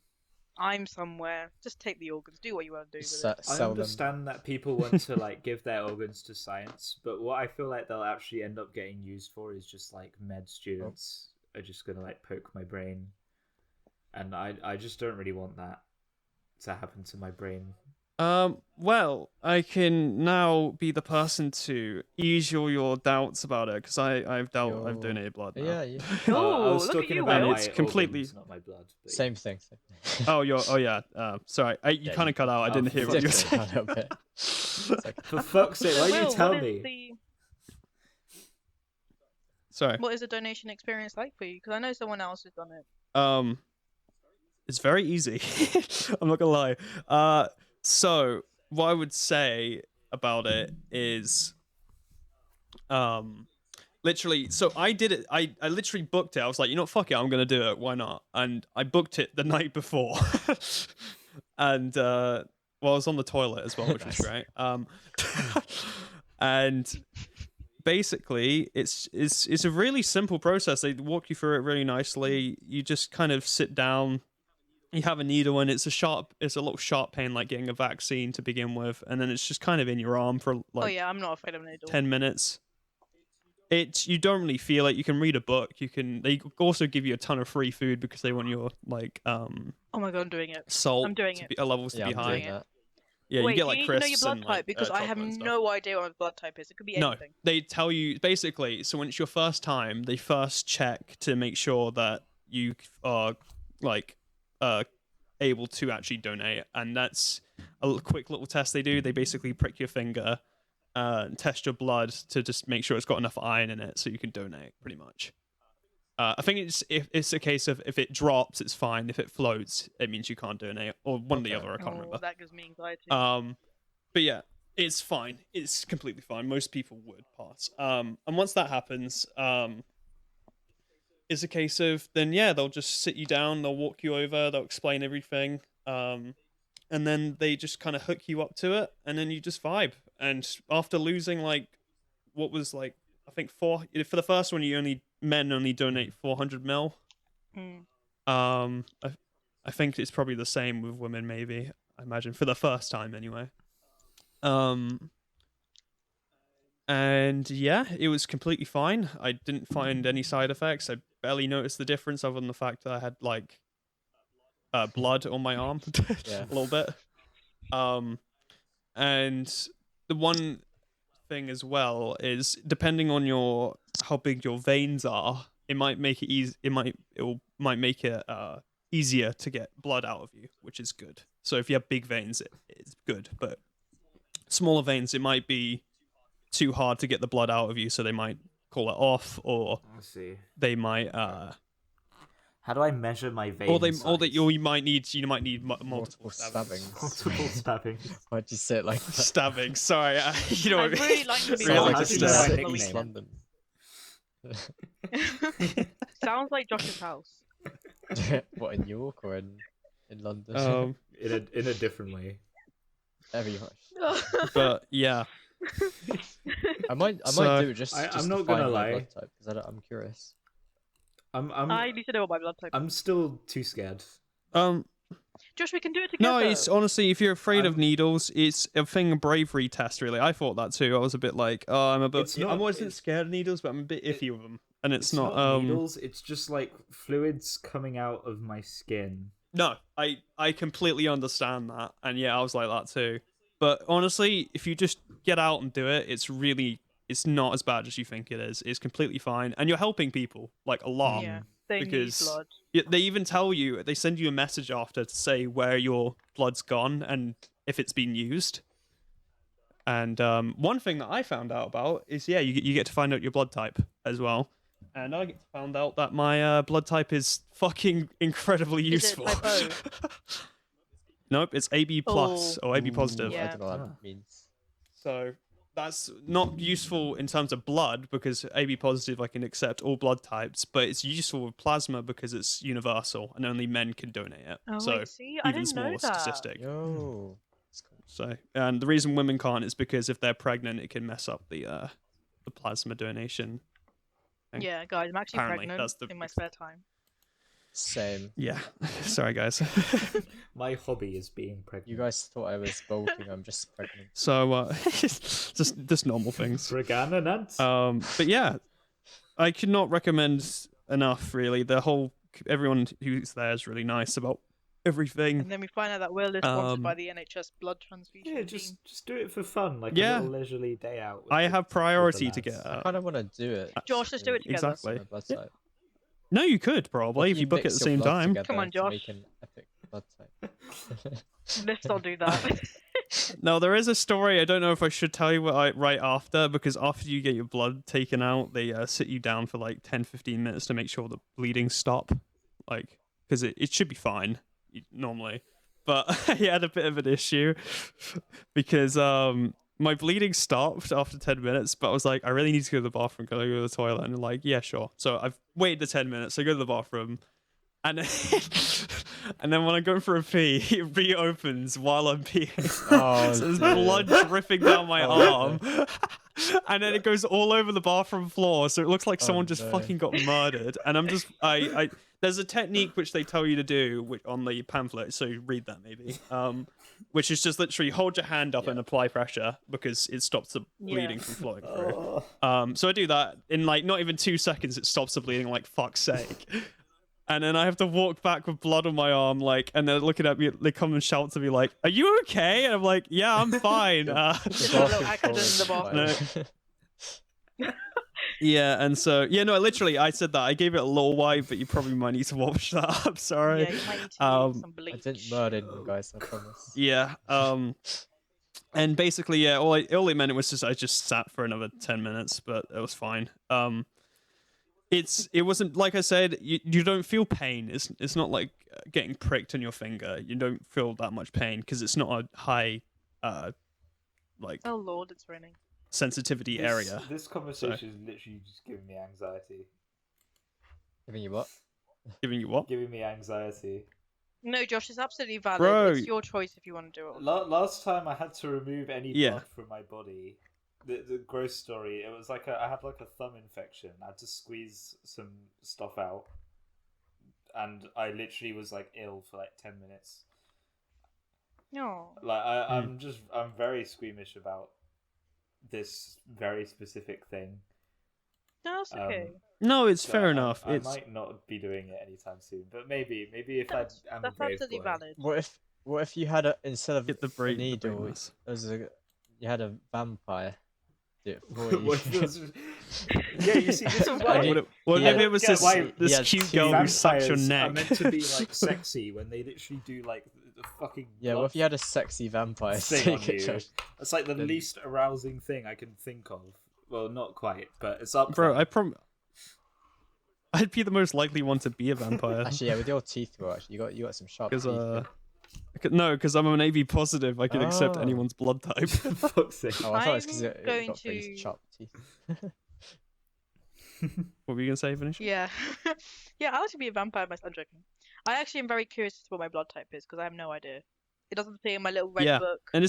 I'm somewhere. Just take the organs. Do what you want to do with it. I Sell them. understand that people want to like give their organs to science, but what I feel like they'll actually end up getting used for is just like med students are just gonna like poke my brain, and I just don't really want that to happen to my brain. well, I can now be the person to ease your doubts about it because I've Your- donated blood now. Yeah, yeah. I Oh, was look at talking you, about Will. And my it's completely- organs, not my blood. But Same thing. Oh, yeah. Sorry, you Yeah, kind you- of cut out. I Oh, didn't hear fuck. what you were Just saying. a little bit. It's okay. For fuck's sake, So, why don't Will, you tell what me? is the Sorry. what is the donation experience like for you? Because I know someone else has done it. It's very easy. I'm not gonna lie. So what I would say about it is, literally. So I did it. I literally booked it. I was like, you know, what, fuck it, I'm gonna do it. Why not? And I booked it the night before, and well, I was on the toilet as well, which was Nice. great. And basically it's a really simple process. They walk you through it really nicely. You just kind of sit down, you have a needle, and it's a little sharp pain like getting a vaccine to begin with, and then it's just kind of in your arm for Oh like yeah, I'm not afraid of needles. 10 minutes. You don't really feel it. You can read a book. They also give you a ton of free food because they want your like Oh my god, I'm doing it. salt I'm doing to it. be, levels to Yeah, be I'm high. doing it. that. Yeah, Wait, you get do like you need to know your crisps blood and type? like Because I have chocolate and stuff. no idea what my blood type is. It could be No, anything. they tell you basically. So when it's your first time, they first check to make sure that you are like able to actually donate, and that's a quick little test they do. They basically prick your finger, and test your blood to just make sure it's got enough iron in it so you can donate. Pretty much. I think it's a case of if it drops, it's fine. If it floats, it means you can't donate, or one or the Okay. other. I can't Oh, remember. that gives me anxiety. But yeah, it's fine. It's completely fine. Most people would pass. And once that happens, it's a case of then yeah, they'll just sit you down, they'll walk you over, they'll explain everything, and then they just kind of hook you up to it, and then you just vibe. And after losing like what was like I think for the first one, men only donate 400 mil. Hmm. I think it's probably the same with women, maybe. I imagine for the first time anyway. And yeah, it was completely fine. I didn't find any side effects. I barely noticed the difference other than the fact that I had like blood on my arm Yeah. a little bit. And the one thing as well is depending on how big your veins are, it might make it easy. It might make it easier to get blood out of you, which is good. So if you have big veins, it's good. But smaller veins, it might be too hard to get the blood out of you, so they might call it off, or I see. they might How do I measure my vein you might need multiple stabbings. multiple stabbings. Why'd you say it like that? stabbing. Sorry, you know what I I'd mean? really like to be Sounds able like to it's do know that my in East nickname? London. Sounds like Josh's house. What, in York or in London? In a different way. Very much. But yeah, I might So, do it just I'm to not find gonna my lie. blood type because I'm curious. I'm I need to know what my blood type is. I'm still too scared. Josh, we can do it together. No, it's honestly, if you're afraid of needles, it's a thing of bravery test, really. I thought that too. I was a bit like, oh, I'm a bit. I wasn't scared of needles, but I'm a bit iffy with them. And it's not needles. It's just like fluids coming out of my skin. No, I completely understand that, and yeah, I was like that too. But honestly, if you just get out and do it, it's not as bad as you think it is. It's completely fine, and you're helping people like a lot. Yeah, they because need blood. they even tell you, they send you a message after to say where your blood's gone and if it's been used. And one thing that I found out about is, yeah, you get to find out your blood type as well. And I found out that my blood type is fucking incredibly useful. Is it type O? Nope, it's AB plus or AB positive. Yeah. I don't know what that means. So that's not useful in terms of blood because AB positive I can accept all blood types, but it's useful with plasma because it's universal and only men can donate it. Oh, so wait, see? I even didn't know smaller that. statistic. Yo. So and the reason women can't is because if they're pregnant, it can mess up the plasma donation. thing. Yeah, guys, I'm actually Apparently, pregnant that's the- in my spare time. Same. Yeah, sorry guys. My hobby is being pregnant. You guys thought I was bulking. I'm just pregnant. So just normal things. But yeah, I could not recommend enough. Really, everyone who's there is really nice about everything. And then we find out that Will is sponsored by the NHS blood transfusion Yeah, team. just do it for fun, like Yeah. a little leisurely day out. I have priority to get. I kind of want to do it. Josh, let's do it together. Exactly. My blood Yeah. type. No, you could probably if you book at mix the your same blood time. together Come on, to Josh. Make an epic blood type. Let's not do that. No, there is a story. I don't know if I should tell you right after, because after you get your blood taken out, they sit you down for like 10-15 minutes to make sure the bleeding stop. Like, because it should be fine normally. But I had a bit of an issue because my bleeding stopped after 10 minutes, but I was like, I really need to go to the bathroom. Can I go to the toilet? And they're like, yeah, sure. So I've waited the 10 minutes. So I go to the bathroom. And and then when I go for a pee, it reopens while I'm peeing. Oh, So there's dear. blood dripping down my Oh, arm. And then it goes all over the bathroom floor. So it looks like someone just no. fucking got murdered. And I'm just, there's a technique which they tell you to do on the pamphlet. So you read that maybe. Which is just literally hold your hand up and apply pressure because it stops the bleeding from flowing through. So I do that in like not even 2 seconds. It stops the bleeding. Like fuck's sake. And then I have to walk back with blood on my arm, like, and they're looking at me. They come and shout to me, like, "Are you okay?" And I'm like, "Yeah, I'm fine." Just a little accident in the bathroom. Yeah, and so no, literally, I said that. I gave it a little wipe, but you probably might need to watch that. I'm sorry. Yeah, you might need to use some bleach. I didn't murder anyone, guys. I promise. Yeah. And basically, yeah, all it meant was just I just sat for another 10 minutes, but it was fine. It wasn't like I said. You don't feel pain. It's not like getting pricked on your finger. You don't feel that much pain because it's not a high, like. Oh Lord, it's raining. Sensitivity area. This conversation is literally just giving me anxiety. Giving you what? Giving you what? Giving me anxiety. No, Josh, it's absolutely valid. Bro. It's your choice if you want to do it. Last time I had to remove any Yeah. blood from my body. The gross story. It was like I had like a thumb infection. I had to squeeze some stuff out, and I literally was like ill for like 10 minutes. No. Like I'm very squeamish about this very specific thing. No, it's okay. No, it's So fair enough. I It's might not be doing it anytime soon, but maybe if That's I'm a that's brave absolutely boy. valid. What if you had instead of get the a brain. needle, you had a vampire do it for you? What was- yeah, you see, this is why. I did- What Yeah, if it was get why this he had cute two girl who sucks your Vampires are neck? meant to be like sexy when they literally do like the fucking Yeah, what if you had a sexy vampire thing on take it, you? Josh? It's like the Then- least arousing thing I can think of. Well, not quite, but it's up Bro, there. I'd be the most likely one to be a vampire. Actually, yeah, with your teeth, bro. Actually, you got some sharp teeth. Because because I'm an AB positive, I can accept Oh. anyone's blood type. For fuck's sake. Oh, I thought it's because I'm you going got really to- sharp teeth. What were you gonna say, Vinusha? Yeah. Yeah, I like to be a vampire myself. I'm joking. I actually am very curious as to what my blood type is because I have no idea. It doesn't say in my little red Yeah. book. And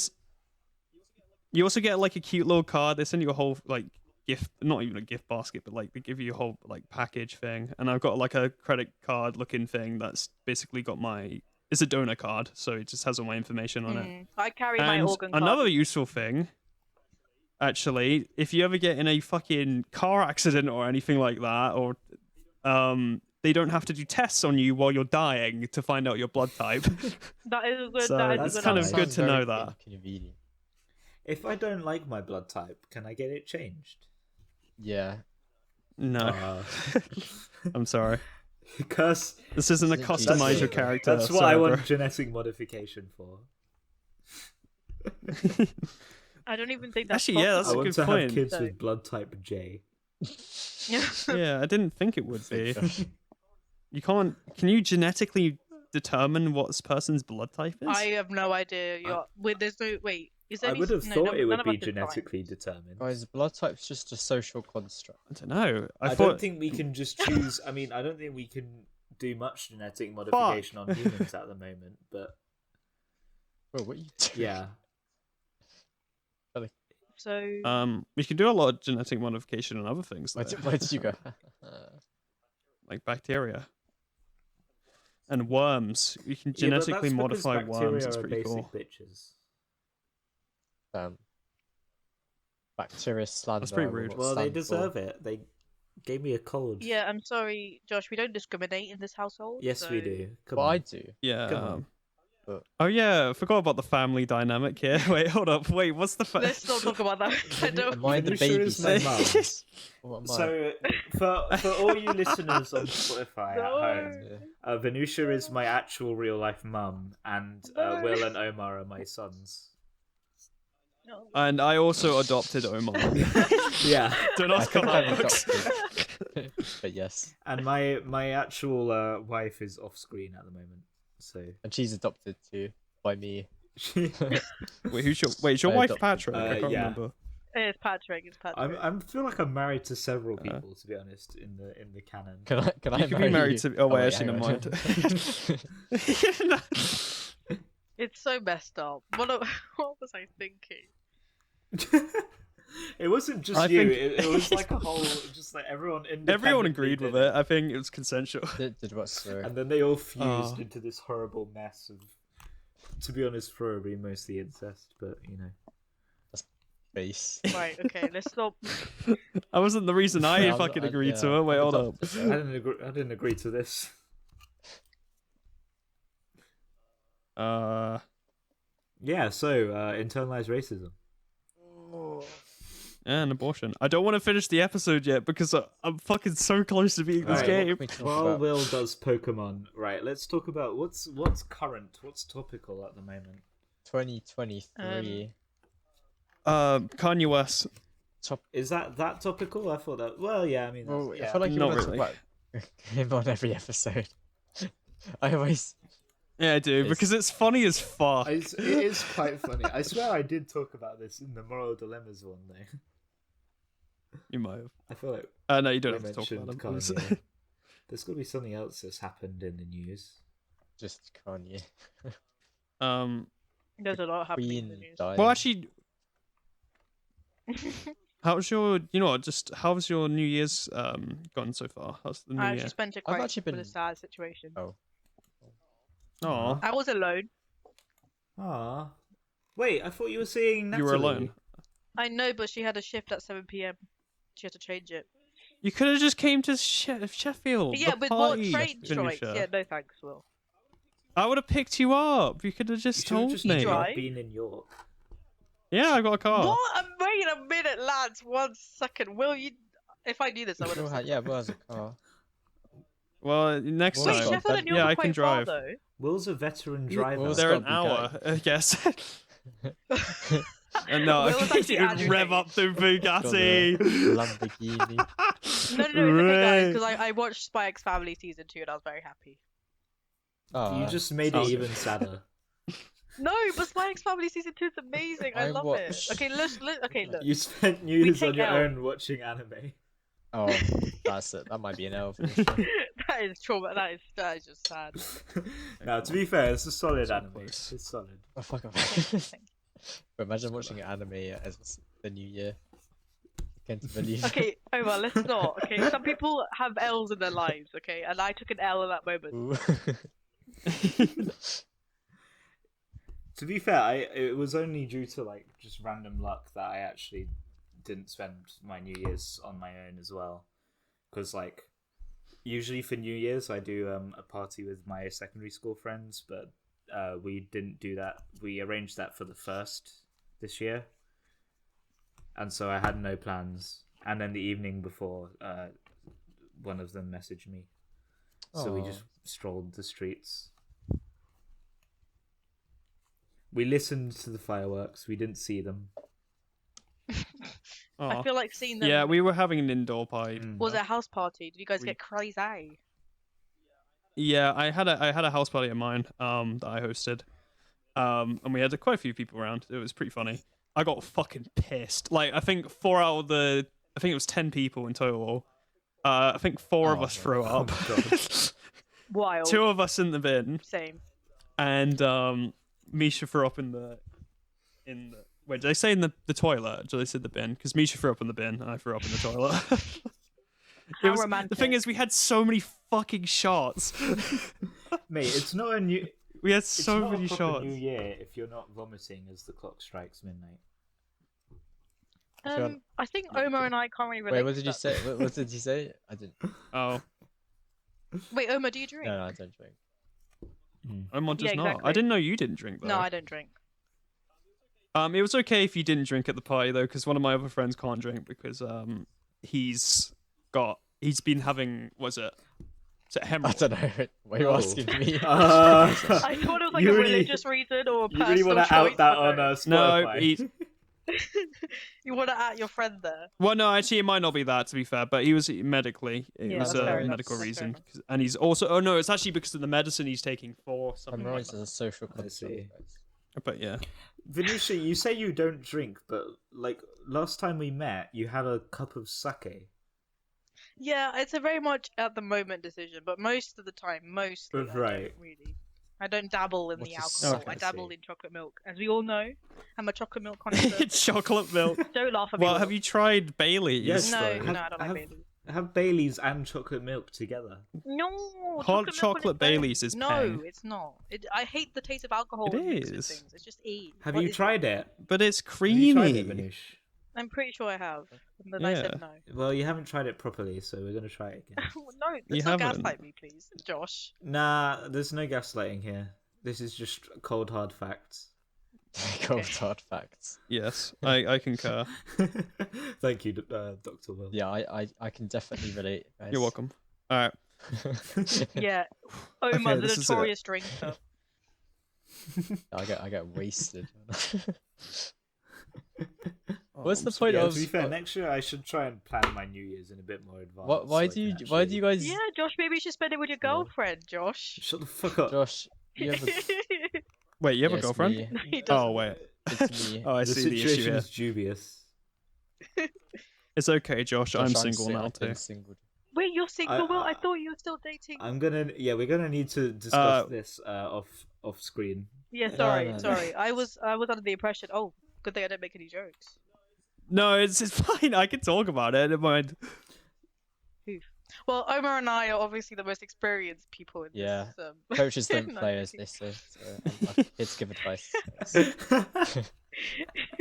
you also get like a cute little card. They send you a whole like gift, not even a gift basket, but like they give you a whole like package thing. And I've got like a credit card looking thing that's basically got my it's a donor card, so it just has all my information on it. I carry my And organ card. another useful thing, actually, if you ever get in a fucking car accident or anything like that, or they don't have to do tests on you while you're dying to find out your blood type. That is good. So that is it's a good kind of idea. good to know that. Inconvenient. If I don't like my blood type, can I get it changed? Yeah. No, I'm sorry. Because This isn't a That's customize it. your character. that's what I server. want genetic modification for. I don't even think that's Actually, yeah, that's I a want good to point. have kids So- with blood type J. Yeah, I didn't think it would be. You can't. Can you genetically determine what this person's blood type is? I have no idea. Wait, there's no wait. Is there I any- would have no, thought none- it none would of be us is genetically science. determined. Guys, blood type's just a social construct. I don't know. I thought. don't think we can just choose. I mean, I don't think we can do much genetic modification on humans at the moment. But Bro, what are you doing? yeah, So We can do a lot of genetic modification on other things, though, Where did you go? like bacteria and worms. You can Yeah, but genetically that's because modify worms. bacteria It's are pretty basic cool. bitches. Bacteria slander. That's pretty I will rude. not Well, they stand for. deserve it. They gave me a cold. yeah, I'm sorry, Josh. We don't discriminate in this household. Yes, we so- do. Come But on. I do. Yeah. Come on. Oh yeah, I forgot about the family dynamic here. Wait, hold up. Wait, what's the Let's not talk about that. I don't. Am I the Vinusha baby? is my mum. What am I? So, for all you listeners on Spotify at home, Yeah. Vinusha is my actual real life mum, and No. Will and Omar are my sons. No. And I also adopted Omar. Yeah, Don't I ask think how I'm that works. adopted. But yes, and my actual wife is off screen at the moment. So and she's adopted too by me. she, Wait, is your I wife adopted- Patrick? I can't yeah. remember. It's Patrick. It's Patrick. I feel like I'm married to several people, to be honest, in the canon. Can I You could be married you? to. Oh wait, wait, actually, hang never on. mind. It's so messed up. What was I thinking? It wasn't just I you. think- It was like a whole, just like everyone. Everyone agreed with did it. I think it was consensual. Did what? Sorry. And then they all fused Oh. into this horrible mess of, to be honest, probably mostly incest, but you know. Face. Right. Okay. Let's stop. That wasn't the reason I Yeah, fucking agreed yeah, to it. Wait, I'm hold up. adopted, I didn't agree to this. Yeah, so internalized racism. And abortion. I don't want to finish the episode yet because I'm fucking so close to beating this Right, game. What can we talk While about? Will does Pokemon, right? Let's talk about what's current, what's topical at the moment. 2023. Kanye West. Is that topical? I thought that. Well, yeah. I mean, that's, Well, yeah. I feel like you Not want to really. talk about him on every episode. I always. Yeah, I do It's- because it's funny as fuck. It is quite funny. I swear I did talk about this in the moral dilemmas one though. You might have. I feel like No, you don't we have to talk mentioned about it. Kanye. There's got to be something else that's happened in the news. Just Kanye. There's a lot happening in the Queen news. died. Well, actually, how's your? You know what? Just how's your New Year's gone so far? How's the New I Year? actually spent it I've quite actually with a been- sad situation. Oh. Oh, I was alone. Ah, wait. I thought you were seeing you Natalie. were alone. I know, but she had a shift at 7 p.m. She had to change it. You could have just came to Sheffield. Yeah, the with what party, train strikes? Vinusha. Yeah, no thanks, Will. I would have picked you up. You could have You just should have told just me. tried. not been in York. Yeah, I got a car. What? Wait a minute, lads. 1 second. Will you? If I knew this, I would have. Yeah, well, has a car. Well, next Wait, Wait, time. Sheffield Sheffield and York yeah, are I can quite far drive. though. Will's a veteran You- driver. Will's They're an gotta be hour, I guess. And no, Will I was can actually rev agitated. up the Bugatti. Lamborghini. No, it's okay, guys, because I watched Spy X Family season 2 and I was very happy. Oh, You just made it sounds even sadder. No, but Spy X Family season 2 is amazing. I I love watched- it. Okay, okay, look. You spent New Year's on take your L. own watching anime. Oh, that's it. That might be an L. For sure. That is trauma. That is just sad. Now, to be fair, it's a solid So anime. close. It's solid. Oh fuck! But imagine watching an anime as the new year. I can't believe. Okay, Omar, let's not. Okay, some people have L's in their lives. Okay, and I took an L in that moment. Ooh. To be fair, it was only due to like just random luck that I actually didn't spend my New Year's on my own as well. Because like usually for New Year's I do a party with my secondary school friends, but we didn't do that. We arranged that for the first this year, and so I had no plans. And then the evening before, one of them messaged me, so we just strolled the streets. We listened to the fireworks. We didn't see them. I feel like seeing them. Yeah, we were having an indoor party. Was it a house party? Did you guys We- get crazy? Yeah, I had a house party of mine that I hosted, and we had quite a few people around. It was pretty funny. I got fucking pissed. Like I think I think it was 10 people in total. I think four of us threw up. Wild. 2 of us in the bin, Same. and Misha threw up in the. Wait, did they say in the toilet? Did they say the bin? Because Misha threw up in the bin, and I threw up in the toilet. How romantic. The thing is, we had so many fucking shots. Mate, it's not a new. We had It's so not many a proper shots. New Year if you're not vomiting as the clock strikes midnight. I think Omar and I can't really relate. Wait, what to did you that. say? What did you say? I didn't. Oh, Wait, Omar, do you drink? No, I don't drink. Omar does Yeah, not. exactly. I didn't know you didn't drink though. No, I don't drink. It was okay if you didn't drink at the party though, because one of my other friends can't drink because he's been having is it I hemorrhoid? don't know. Why are you Oh. asking me? I thought it was like You a really- religious reason or a You personal really want to choice, out that but on no. Spotify? No, You want to at your friend there? well, no, actually, it might not be that to be fair, but he was medically. It Yeah, was that's a fair enough. medical That's fair reason, enough. and he's also. Oh no, it's actually because of the medicine he's taking for something. Like Hemorrhoids that. is a social I construct. see. guys. But yeah, Vinusha, you say you don't drink, but like last time we met, you had a cup of sake. Yeah, it's a very much at the moment decision, but most of the time, I don't Right. really. I don't dabble in What the is alcohol. I sake? dabble in chocolate milk, as we all know. I'm a chocolate milk connoisseur. chocolate milk. Don't laugh at me. Well, Will. have you tried Bailey's? Yes, No, though. no, I don't like Baileys. Have Bailey's and chocolate milk together. No, Hot milk on chocolate its own. Bailey's is No, peng. it's not. I hate the taste of alcohol. It in mixed with is. things. It's just E. Have What you is tried it? But it's Have you tried creamy. it, Vinush? I'm pretty sure I have. And then I Yeah. said no. Well, you haven't tried it properly, so we're gonna try it again. No, You let's not haven't. gaslight me, please, Josh. Nah, there's no gaslighting here. This is just cold hard facts. Cold hard facts. Yes, I concur. Thank you, Dr. Will. Yeah, I can definitely relate. Guys. You're welcome. All right. Yeah, Omar, the this is it. notorious drinker. I get wasted. Oh, What's I'm the so- point Yeah, of? to be fair, next year I should try and plan my New Year's in a bit more advance. Why so I do you can why do you actually- guys? Yeah, Josh, maybe you should spend it with your girlfriend, Josh. Shut the fuck up. Josh, you have a Wait, you have a Yes, girlfriend? me. No, he doesn't. Oh wait. It's me. Oh, I The see the issue situation here. is dubious. It's okay, Josh. I'm single now I've been too. single. Wait, you're single, Will? I I- thought you were still dating. We're gonna need to discuss this off screen. Yeah, sorry, no. sorry. I was under the impression. Oh, good thing I didn't make any jokes. No, it's fine. I can talk about it. Never mind. Well, Omar and I are obviously the most experienced people in Yeah. this. Coaches don't No, play, as joking. they say. So I'm here to give advice.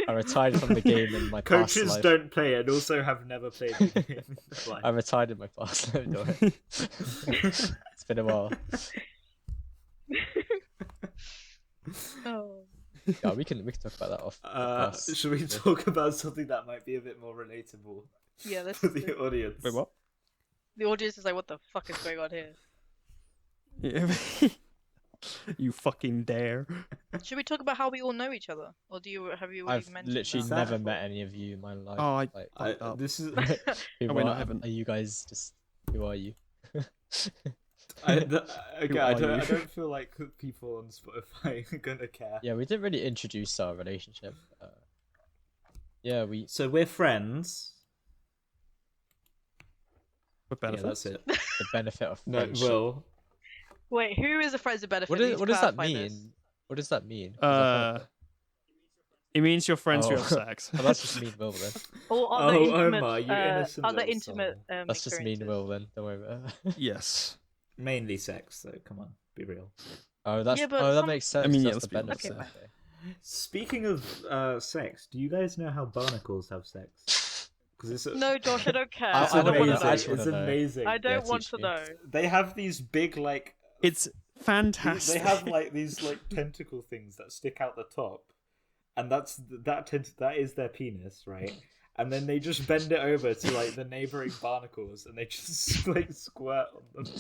I retired from the game in my past Coaches life. don't play and also have never played the game in their life. I retired in my past life. Don't worry. It's been a while. Oh. Yeah, we can talk about that off. podcast. Should we talk about something that might be a bit more relatable Yeah, that's for the audience? Wait, what? the audience is like, what the fuck is going on here? Yeah. You fucking dare. Should we talk about how we all know each other, or have you already I've mentioned literally that? never met any of you in my life. Oh, I- like, fucked up. This is who Oh, wait, no, I are, haven't. are you guys just? Who are you? okay. I are don't you? feel like people on Spotify are gonna care. Yeah, we didn't really introduce our relationship. Yeah, we. So we're friends. With Yeah, benefits. that's it. The benefit of No, friendship. Will. Wait, who is a friends of benefit? What, We need to what does that clarify mean? this. What does that mean? 'Cause I've heard that. It means you're friends who Oh. have sex. Oh, that's just mean Will then. Or other Oh, intimate, Omar, you innocent other little intimate soul. That's just mean experiences. Will then. Don't worry about it. Yes. Mainly sex, though. Come on, be real. Oh, that's Yeah, but that some- makes sense. mean, yeah, That's let's the be honest, benefit. yeah. Okay. Speaking of sex, do you guys know how barnacles have sex? Because it's No, Josh, I don't care. I I don't want to wanna- know. I actually It's wanna know. amazing. I don't Yeah, want teach to me. know. They have these big like It's fantastic. they have like these like tentacle things that stick out the top, and that is their penis, right? And then they just bend it over to like the neighboring barnacles, and they just like squirt on them.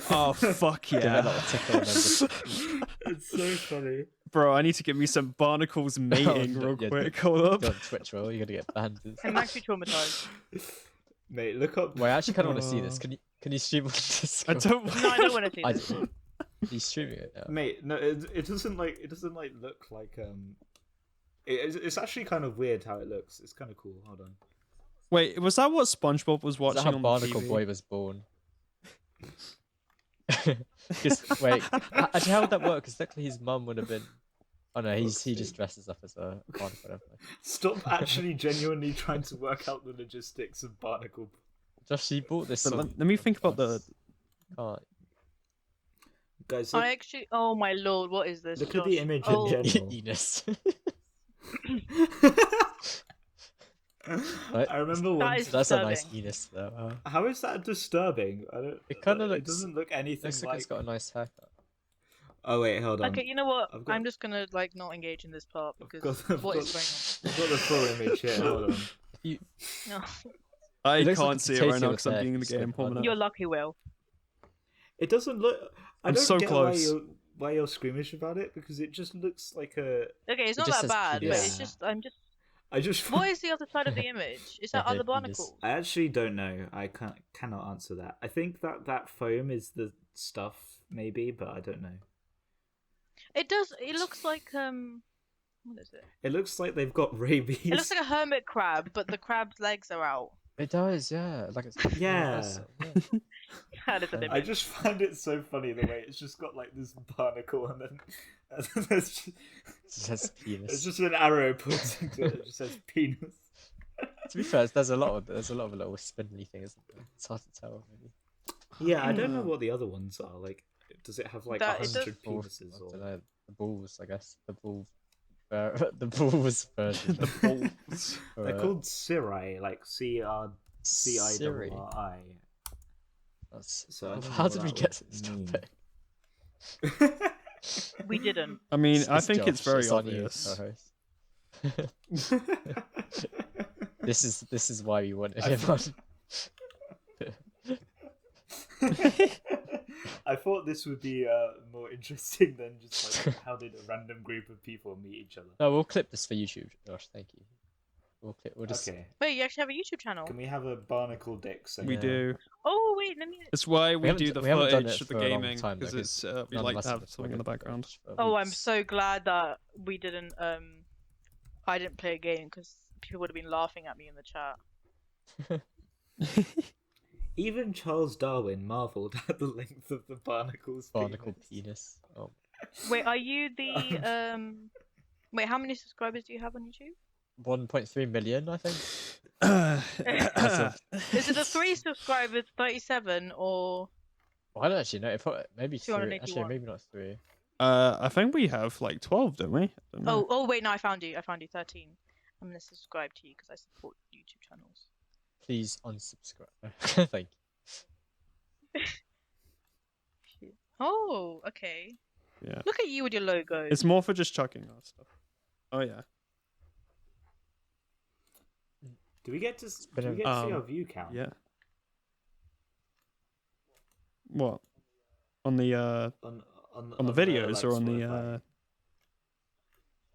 Oh fuck Give it a yeah, little tickle and then just... It's so funny. bro! I need to get me some barnacles mating no, real yeah, quick. Hold up. on Twitch roll. You're gonna get banned. I'm actually traumatized. Mate, look up. Wait, I actually kind of want to see this. Can you stream on I Discord? don't. No, I don't want to see I this. do. He's streaming it now. Mate, no, it doesn't look like it's actually kind of weird how it looks. It's kind of cool. Hold on. Wait, was that what SpongeBob was Is watching that how on Barnacle TV? Boy was born? Wait, actually, how would that work? Because technically his mum would have been. Oh no, he just dresses up as a barnacle. Never mind. Stop actually genuinely trying to work out the logistics of barnacle. Josh, he bought this. But song let me think about for the. us. Can't. Guys, I actually. Oh my lord, what is this? look Josh? at the image Oh, in general. Enos. I remember That once. is That's a nice disturbing. Enos though. How is that disturbing? I don't. It kinda It looks- doesn't look anything Looks like like. it's got a nice haircut. Oh wait, hold on. Okay, you know what? I've got- I'm just gonna like not engage in this part because I've what got- is I've got the full image here. Hold on. going on? I It looks like can't a see it potato right now with because I'm hair being in the squid game. Hold on on. it. You're lucky, Will. It doesn't look. I I'm don't so get close. why you're squeamish about it because it just looks like a. Okay, it's It not just that says bad, but penis. it's just I'm just. I just. What is the other side of the image? Is that other Penis. barnacles? I actually don't know. I cannot answer that. I think that foam is the stuff, maybe, but I don't know. It does. It looks like What is it? It looks like they've got rabies. It looks like a hermit crab, but the crab's legs are out. It does, yeah. Like it's Yeah. That is an I I image. just find it so funny the way it's just got like this barnacle and then there's just, It says it's penis. just an arrow pointing to it. It just says penis. To be fair, there's a lot of little spindly things. Isn't there? It's hard to tell, maybe. Yeah, I don't know what the other ones are. Like, does it have like That- it 100 Or, penises? I Or... don't know. The balls, I guess. The the balls version. The balls. They're called cirri, like CRCIRRI. Siri. That's... So I don't know How what did we that get to would this mean. topic? We didn't. I mean, I think it's Josh, very on you, obvious. co-host. This is why we wanted him on. I thought this would be more interesting than just like how did a random group of people meet each other. No, we'll clip this for YouTube, Josh. Thank you. We'll just. Okay, Wait, you actually have a YouTube channel? can we have a barnacle dick segment? We do. Oh wait, let me. It's why we haven't do d- the we haven't done footage it of the for a long gaming time, though, because it's we none of like us to have have something in the recorded background. footage for Oh, I'm weeks. so glad that we didn't. I didn't play a game because people would have been laughing at me in the chat. Even Charles Darwin marvelled at the length of the barnacle's Barnacle penis. penis. Oh. Wait, are you the Wait, how many subscribers do you have on YouTube? 1.3 million, I think. Is it the 3 subscribers, 37, or Well, I don't actually know. Maybe 3. Actually, 281. maybe not 3. I think we have like 12, don't we? I don't know. oh wait, no, I found you. 13. I'm gonna subscribe to you because I support YouTube channels. Please unsubscribe. Thank you. Oh, okay. Yeah. Look at you with your logo. It's more for just chucking our stuff. Oh yeah. Do we get to been do we get to see a- our view count? Yeah. What? On the On the videos like, or on the Spotify?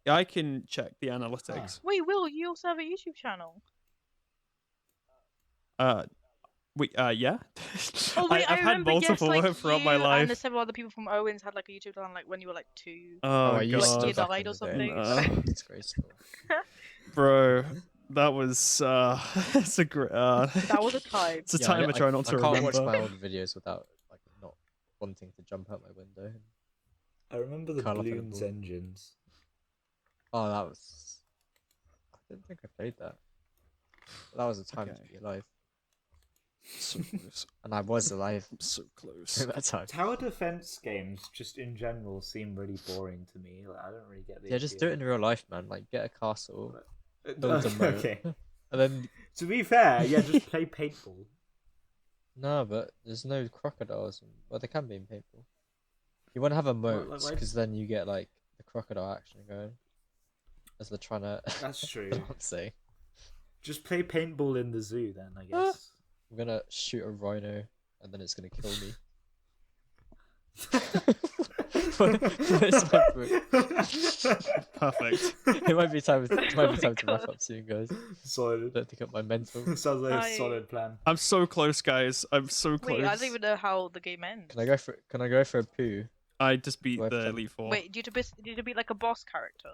Yeah, I can check the analytics. Wait, Will, you also have a YouTube channel? Yeah. Oh wait, I've had remember, multiple yes, like throughout my you life. And the several other people from Owens had like a YouTube channel like when you were like 2. Oh, I used god, to Like, back died in or the something. day. It's disgraceful. bro, that was it's a great That was a time. it's a Yeah, time I try not to I can't watch remember. my old videos without like not wanting to jump out my window. I remember the Curl up in a Bloons ball. engines. Oh, that was. I didn't think I played that. That was a time to Okay. be alive. So close. And I was alive I'm so close. at that time. Tower defense games, just in general, seem really boring to me. Like, I don't really get the Yeah, just do it in appeal. real life, man. Like, get a castle, But- build a moat, okay. and then To be fair, yeah, just play paintball. no, but there's no crocodiles. Well, there can be in paintball. You want to have a moat like, why- because then you get like the crocodile action going as they're trying to. That's true. I'm saying Just play paintball in the zoo then, I guess. I'm gonna shoot a rhino and then it's gonna kill me. It's my book. Perfect. It might be time. It might be time to wrap up soon, guys. Solid. Don't think up my mental. Sounds like I- a solid plan. I'm so close, guys. I'm so close. Wait, I don't even know how the game ends. Can I go for? Can I go for a poo? I just beat Do I the pretend- Elite Four. Wait, do you to be like a boss character?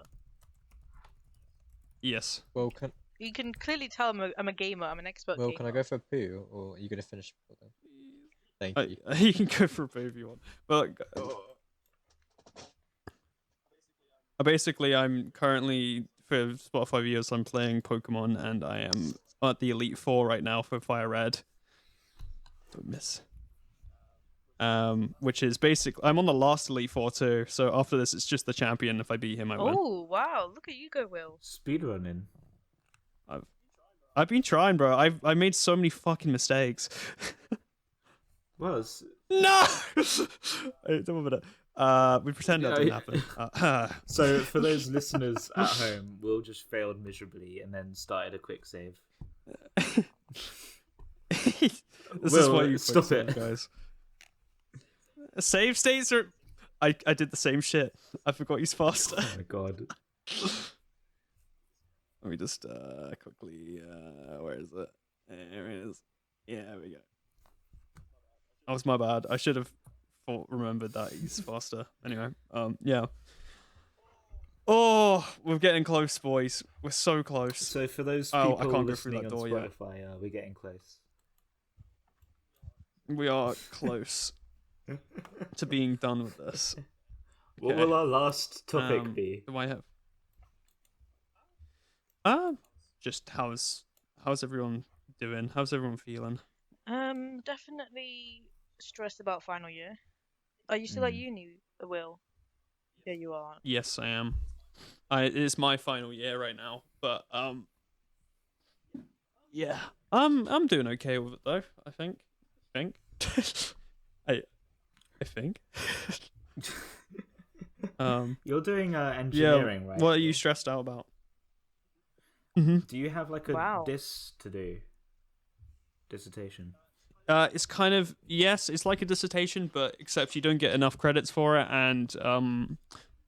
Yes. Well, can You can clearly tell I'm a gamer. I'm an expert well gamer. can I go for a poo, or are you gonna finish before then? Thank you. You can go for a both if you want. But basically, I'm currently for Spotify years. I'm playing Pokemon, and I am at the Elite Four right now for Fire Red. Don't miss. Which is basically I'm on the last Elite Four too. So after this, it's just the champion. If I beat him, I win. Oh wow! Look at you go, Will. Speedrunning. I've been trying, bro. I made so many fucking mistakes. Well, it's... No. Wait, don't worry about it. We pretend that Yeah, didn't happen. So, for those listeners at home, Will just failed miserably and then started a quick save. This is Will, why you stop stop it. guys. Save states are. I did the same shit. I forgot he's faster. Oh my god. Let me just quickly. Where is it? There it is. Yeah, there we go. That was my bad. I should have remembered that he's faster. Anyway, yeah. Oh, we're getting close, boys. We're so close. So, for those Oh, people I can't go through listening that on door yet. Spotify, we're getting close. We are close to being done with this. What Okay. will our last topic be? Do I have? Just how's everyone doing? How's everyone feeling? Definitely stressed about final year. Are you still at Mm. uni, Will? Yeah, you are. Yes, I am. It is my final year right now, but yeah, I'm doing okay with it though. I think, I think. You're doing engineering, yeah. right? What are Will? you stressed out about? Do you have like a Wow. diss to do? Dissertation. It's kind of yes, it's like a dissertation, but except you don't get enough credits for it, and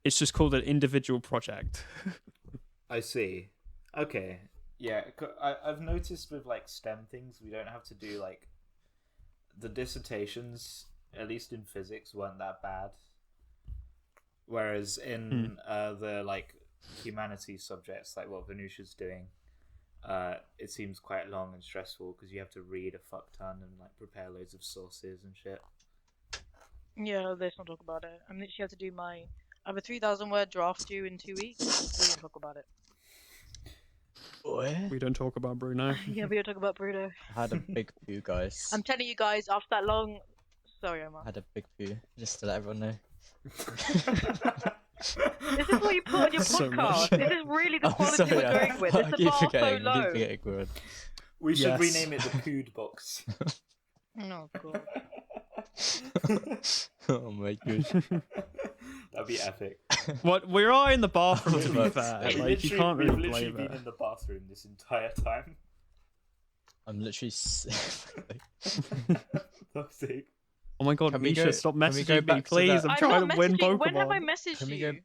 it's just called an individual project. I see. Okay. Yeah, I've noticed with like STEM things, we don't have to do like the dissertations, at least in physics, weren't that bad. Whereas in the like humanities subjects, like what Vinusha's doing, it seems quite long and stressful because you have to read a fuck ton and like prepare loads of sources and shit. Yeah, let's not talk about it. I'm literally have to do I have a 3,000 word draft due in 2 weeks. We don't talk about it. Boy, We don't talk about Bruno. Yeah, we don't talk about Bruno. I had a big poo, guys. I'm telling you guys, after that long. Sorry, Omar. I had a big poo, just to let everyone know. This is what you put on your So podcast. much. This is really the I'm quality sorry, we're going with. I This keep is the bar so forgetting. I keep low. forgetting word. We should Yes. rename it the Pood Box. Oh god. Oh my god. That'd be epic. What we are in the bathroom to be We've fair. literally- Like you can't really we've blame been it. in the bathroom this entire time. I'm literally. Fuck's sake. Oh my god, Can we Misha, go- stop can we go messaging me, back to please. that- I'm I'm trying not to win messaging. Pokemon. When have I messaged Can we you? go-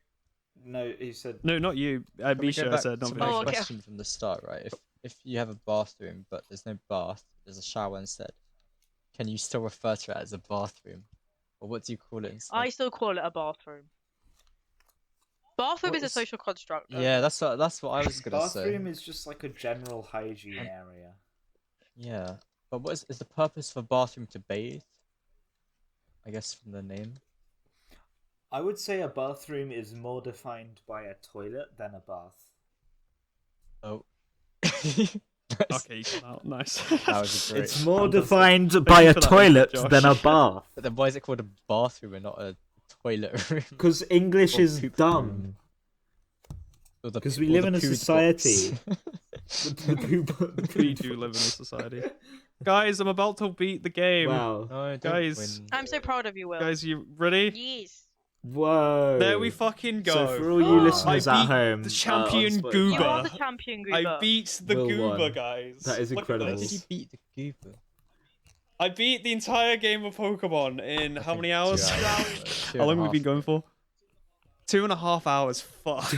No, he said. No, not you. Can we Misha, go I back said, to not my Oh, Vinusha. okay. question from the start, right? If you have a bathroom but there's no bath, there's a shower instead. Can you still refer to it as a bathroom, or what do you call it instead? I still call it a bathroom. Bathroom What is a is- social construct. Yeah, that's what I was gonna say. Bathroom is just like a general hygiene area. Yeah, but what is the purpose for bathroom to bathe? I guess from the name. I would say a bathroom is more defined by a toilet than a bath. Oh. Okay, you come out. Nice. That was a great. It's more Fantastic. defined Thank by you a for that toilet input, than a Josh. bath. But then why is it called a bathroom and not a toilet room? Because English Or is poop dumb. room. Or the- 'Cause we or live the in a pood society. box. We do live in a society. Guys, I'm about to beat the game. Wow. No, don't Guys. win. I'm so proud of you, Will. Guys, you ready? Yes. Whoa. There we fucking go. So for all you I listeners beat at home, the champion on Spotify- Goober. You are the champion, Goober. I beat the Will Goober, won. guys. That is Look at incredible. How did this. you beat the Goober? I beat the entire game of Pokemon in how many hours? 2 How long have we been going for? 2.5 hours. Fuck.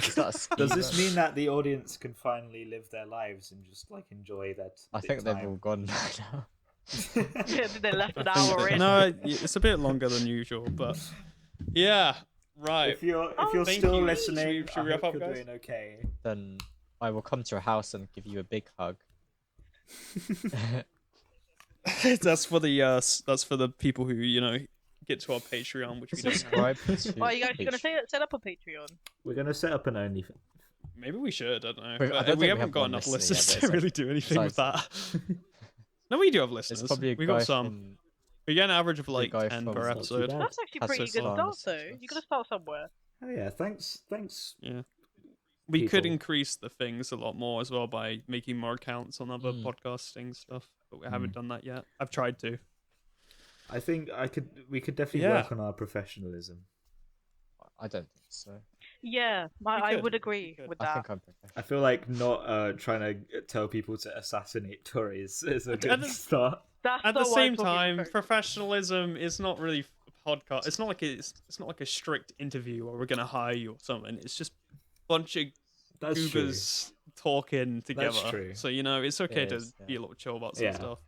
Does this mean that the audience can finally live their lives and just like enjoy that? I think they've all gone now. Yeah, they left an hour in. No, it's a bit longer than usual, but yeah, right. If you're thank still you. listening, Should we I wrap hope up, you're guys? doing okay. Then I will come to your house and give you a big hug. That's for the people who get to our Patreon, which we don't have. Subscribe to. Oh, are you guys gonna Patreon. set up a Patreon? We're gonna set up an OnlyFans. Maybe we should. I don't know. Wait, I But don't think we we haven't have got one enough listener listeners yet, to but it's really do anything with that. besides No, we do have listeners. It's probably a We guy got some. from. We get an average of like guy 10 from- per Not too episode. bad. That's actually Has pretty so good far start, listened though. to You us. gotta start somewhere. Oh yeah, thanks. Yeah. We could People. increase the things a lot more as well by making more accounts on other podcasting stuff, but we haven't done that yet. I've tried to. I think we could definitely Yeah. work on our professionalism. I don't think so. Yeah, I would agree could. with I that. think I'm professional. I feel like not trying to tell people to assassinate Tories is a good the- start. That's At the not what I'm same talking time, about. professionalism is not really a podcast. It's not like a strict interview or we're gonna hire you or something. It's just a bunch of That's true. goobers talking together. true. So it's okay It to is, yeah. be a little chill about some Yeah. stuff.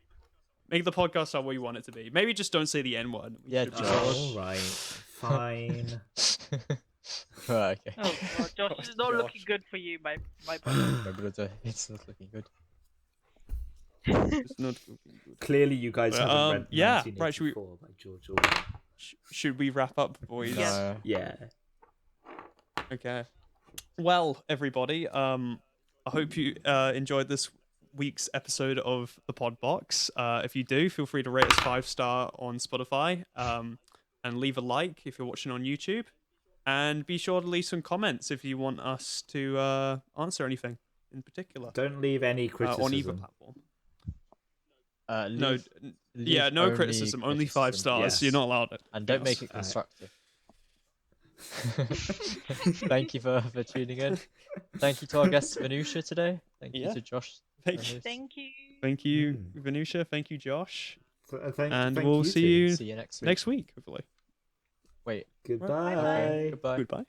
Make the podcast how we want it to be. Maybe just don't say the N word. Yeah, should be Josh. chill. All right, fine. Right, okay. Oh god, Josh, this is not looking Josh. good for you, my brother. My brother, it's not looking good. It's not looking good. Clearly, you guys Well, haven't read yeah, 1984 right, should we- by George Orwell. Should we wrap up, boys? Yes. No. Yeah. Okay. Well, everybody, I hope you enjoyed this week's episode of the Podbox. If you do, feel free to rate us 5-star on Spotify, and leave a like if you're watching on YouTube, and be sure to leave some comments if you want us to answer anything in particular Don't leave any criticism. on either platform. No, Leave- yeah, leave no only criticism, only 5 criticism. stars. Yes. You're not allowed it. And don't make Yes. it constructive. Thank you for tuning in. Thank you to our guest Vinusha today. Thank you Yeah. to Josh. Thank you. Thank you. Thank you, Vinusha. Thank you, Josh. And we'll see you See you next week. next week, hopefully. Wait. Goodbye. Bye-bye. Goodbye. Goodbye.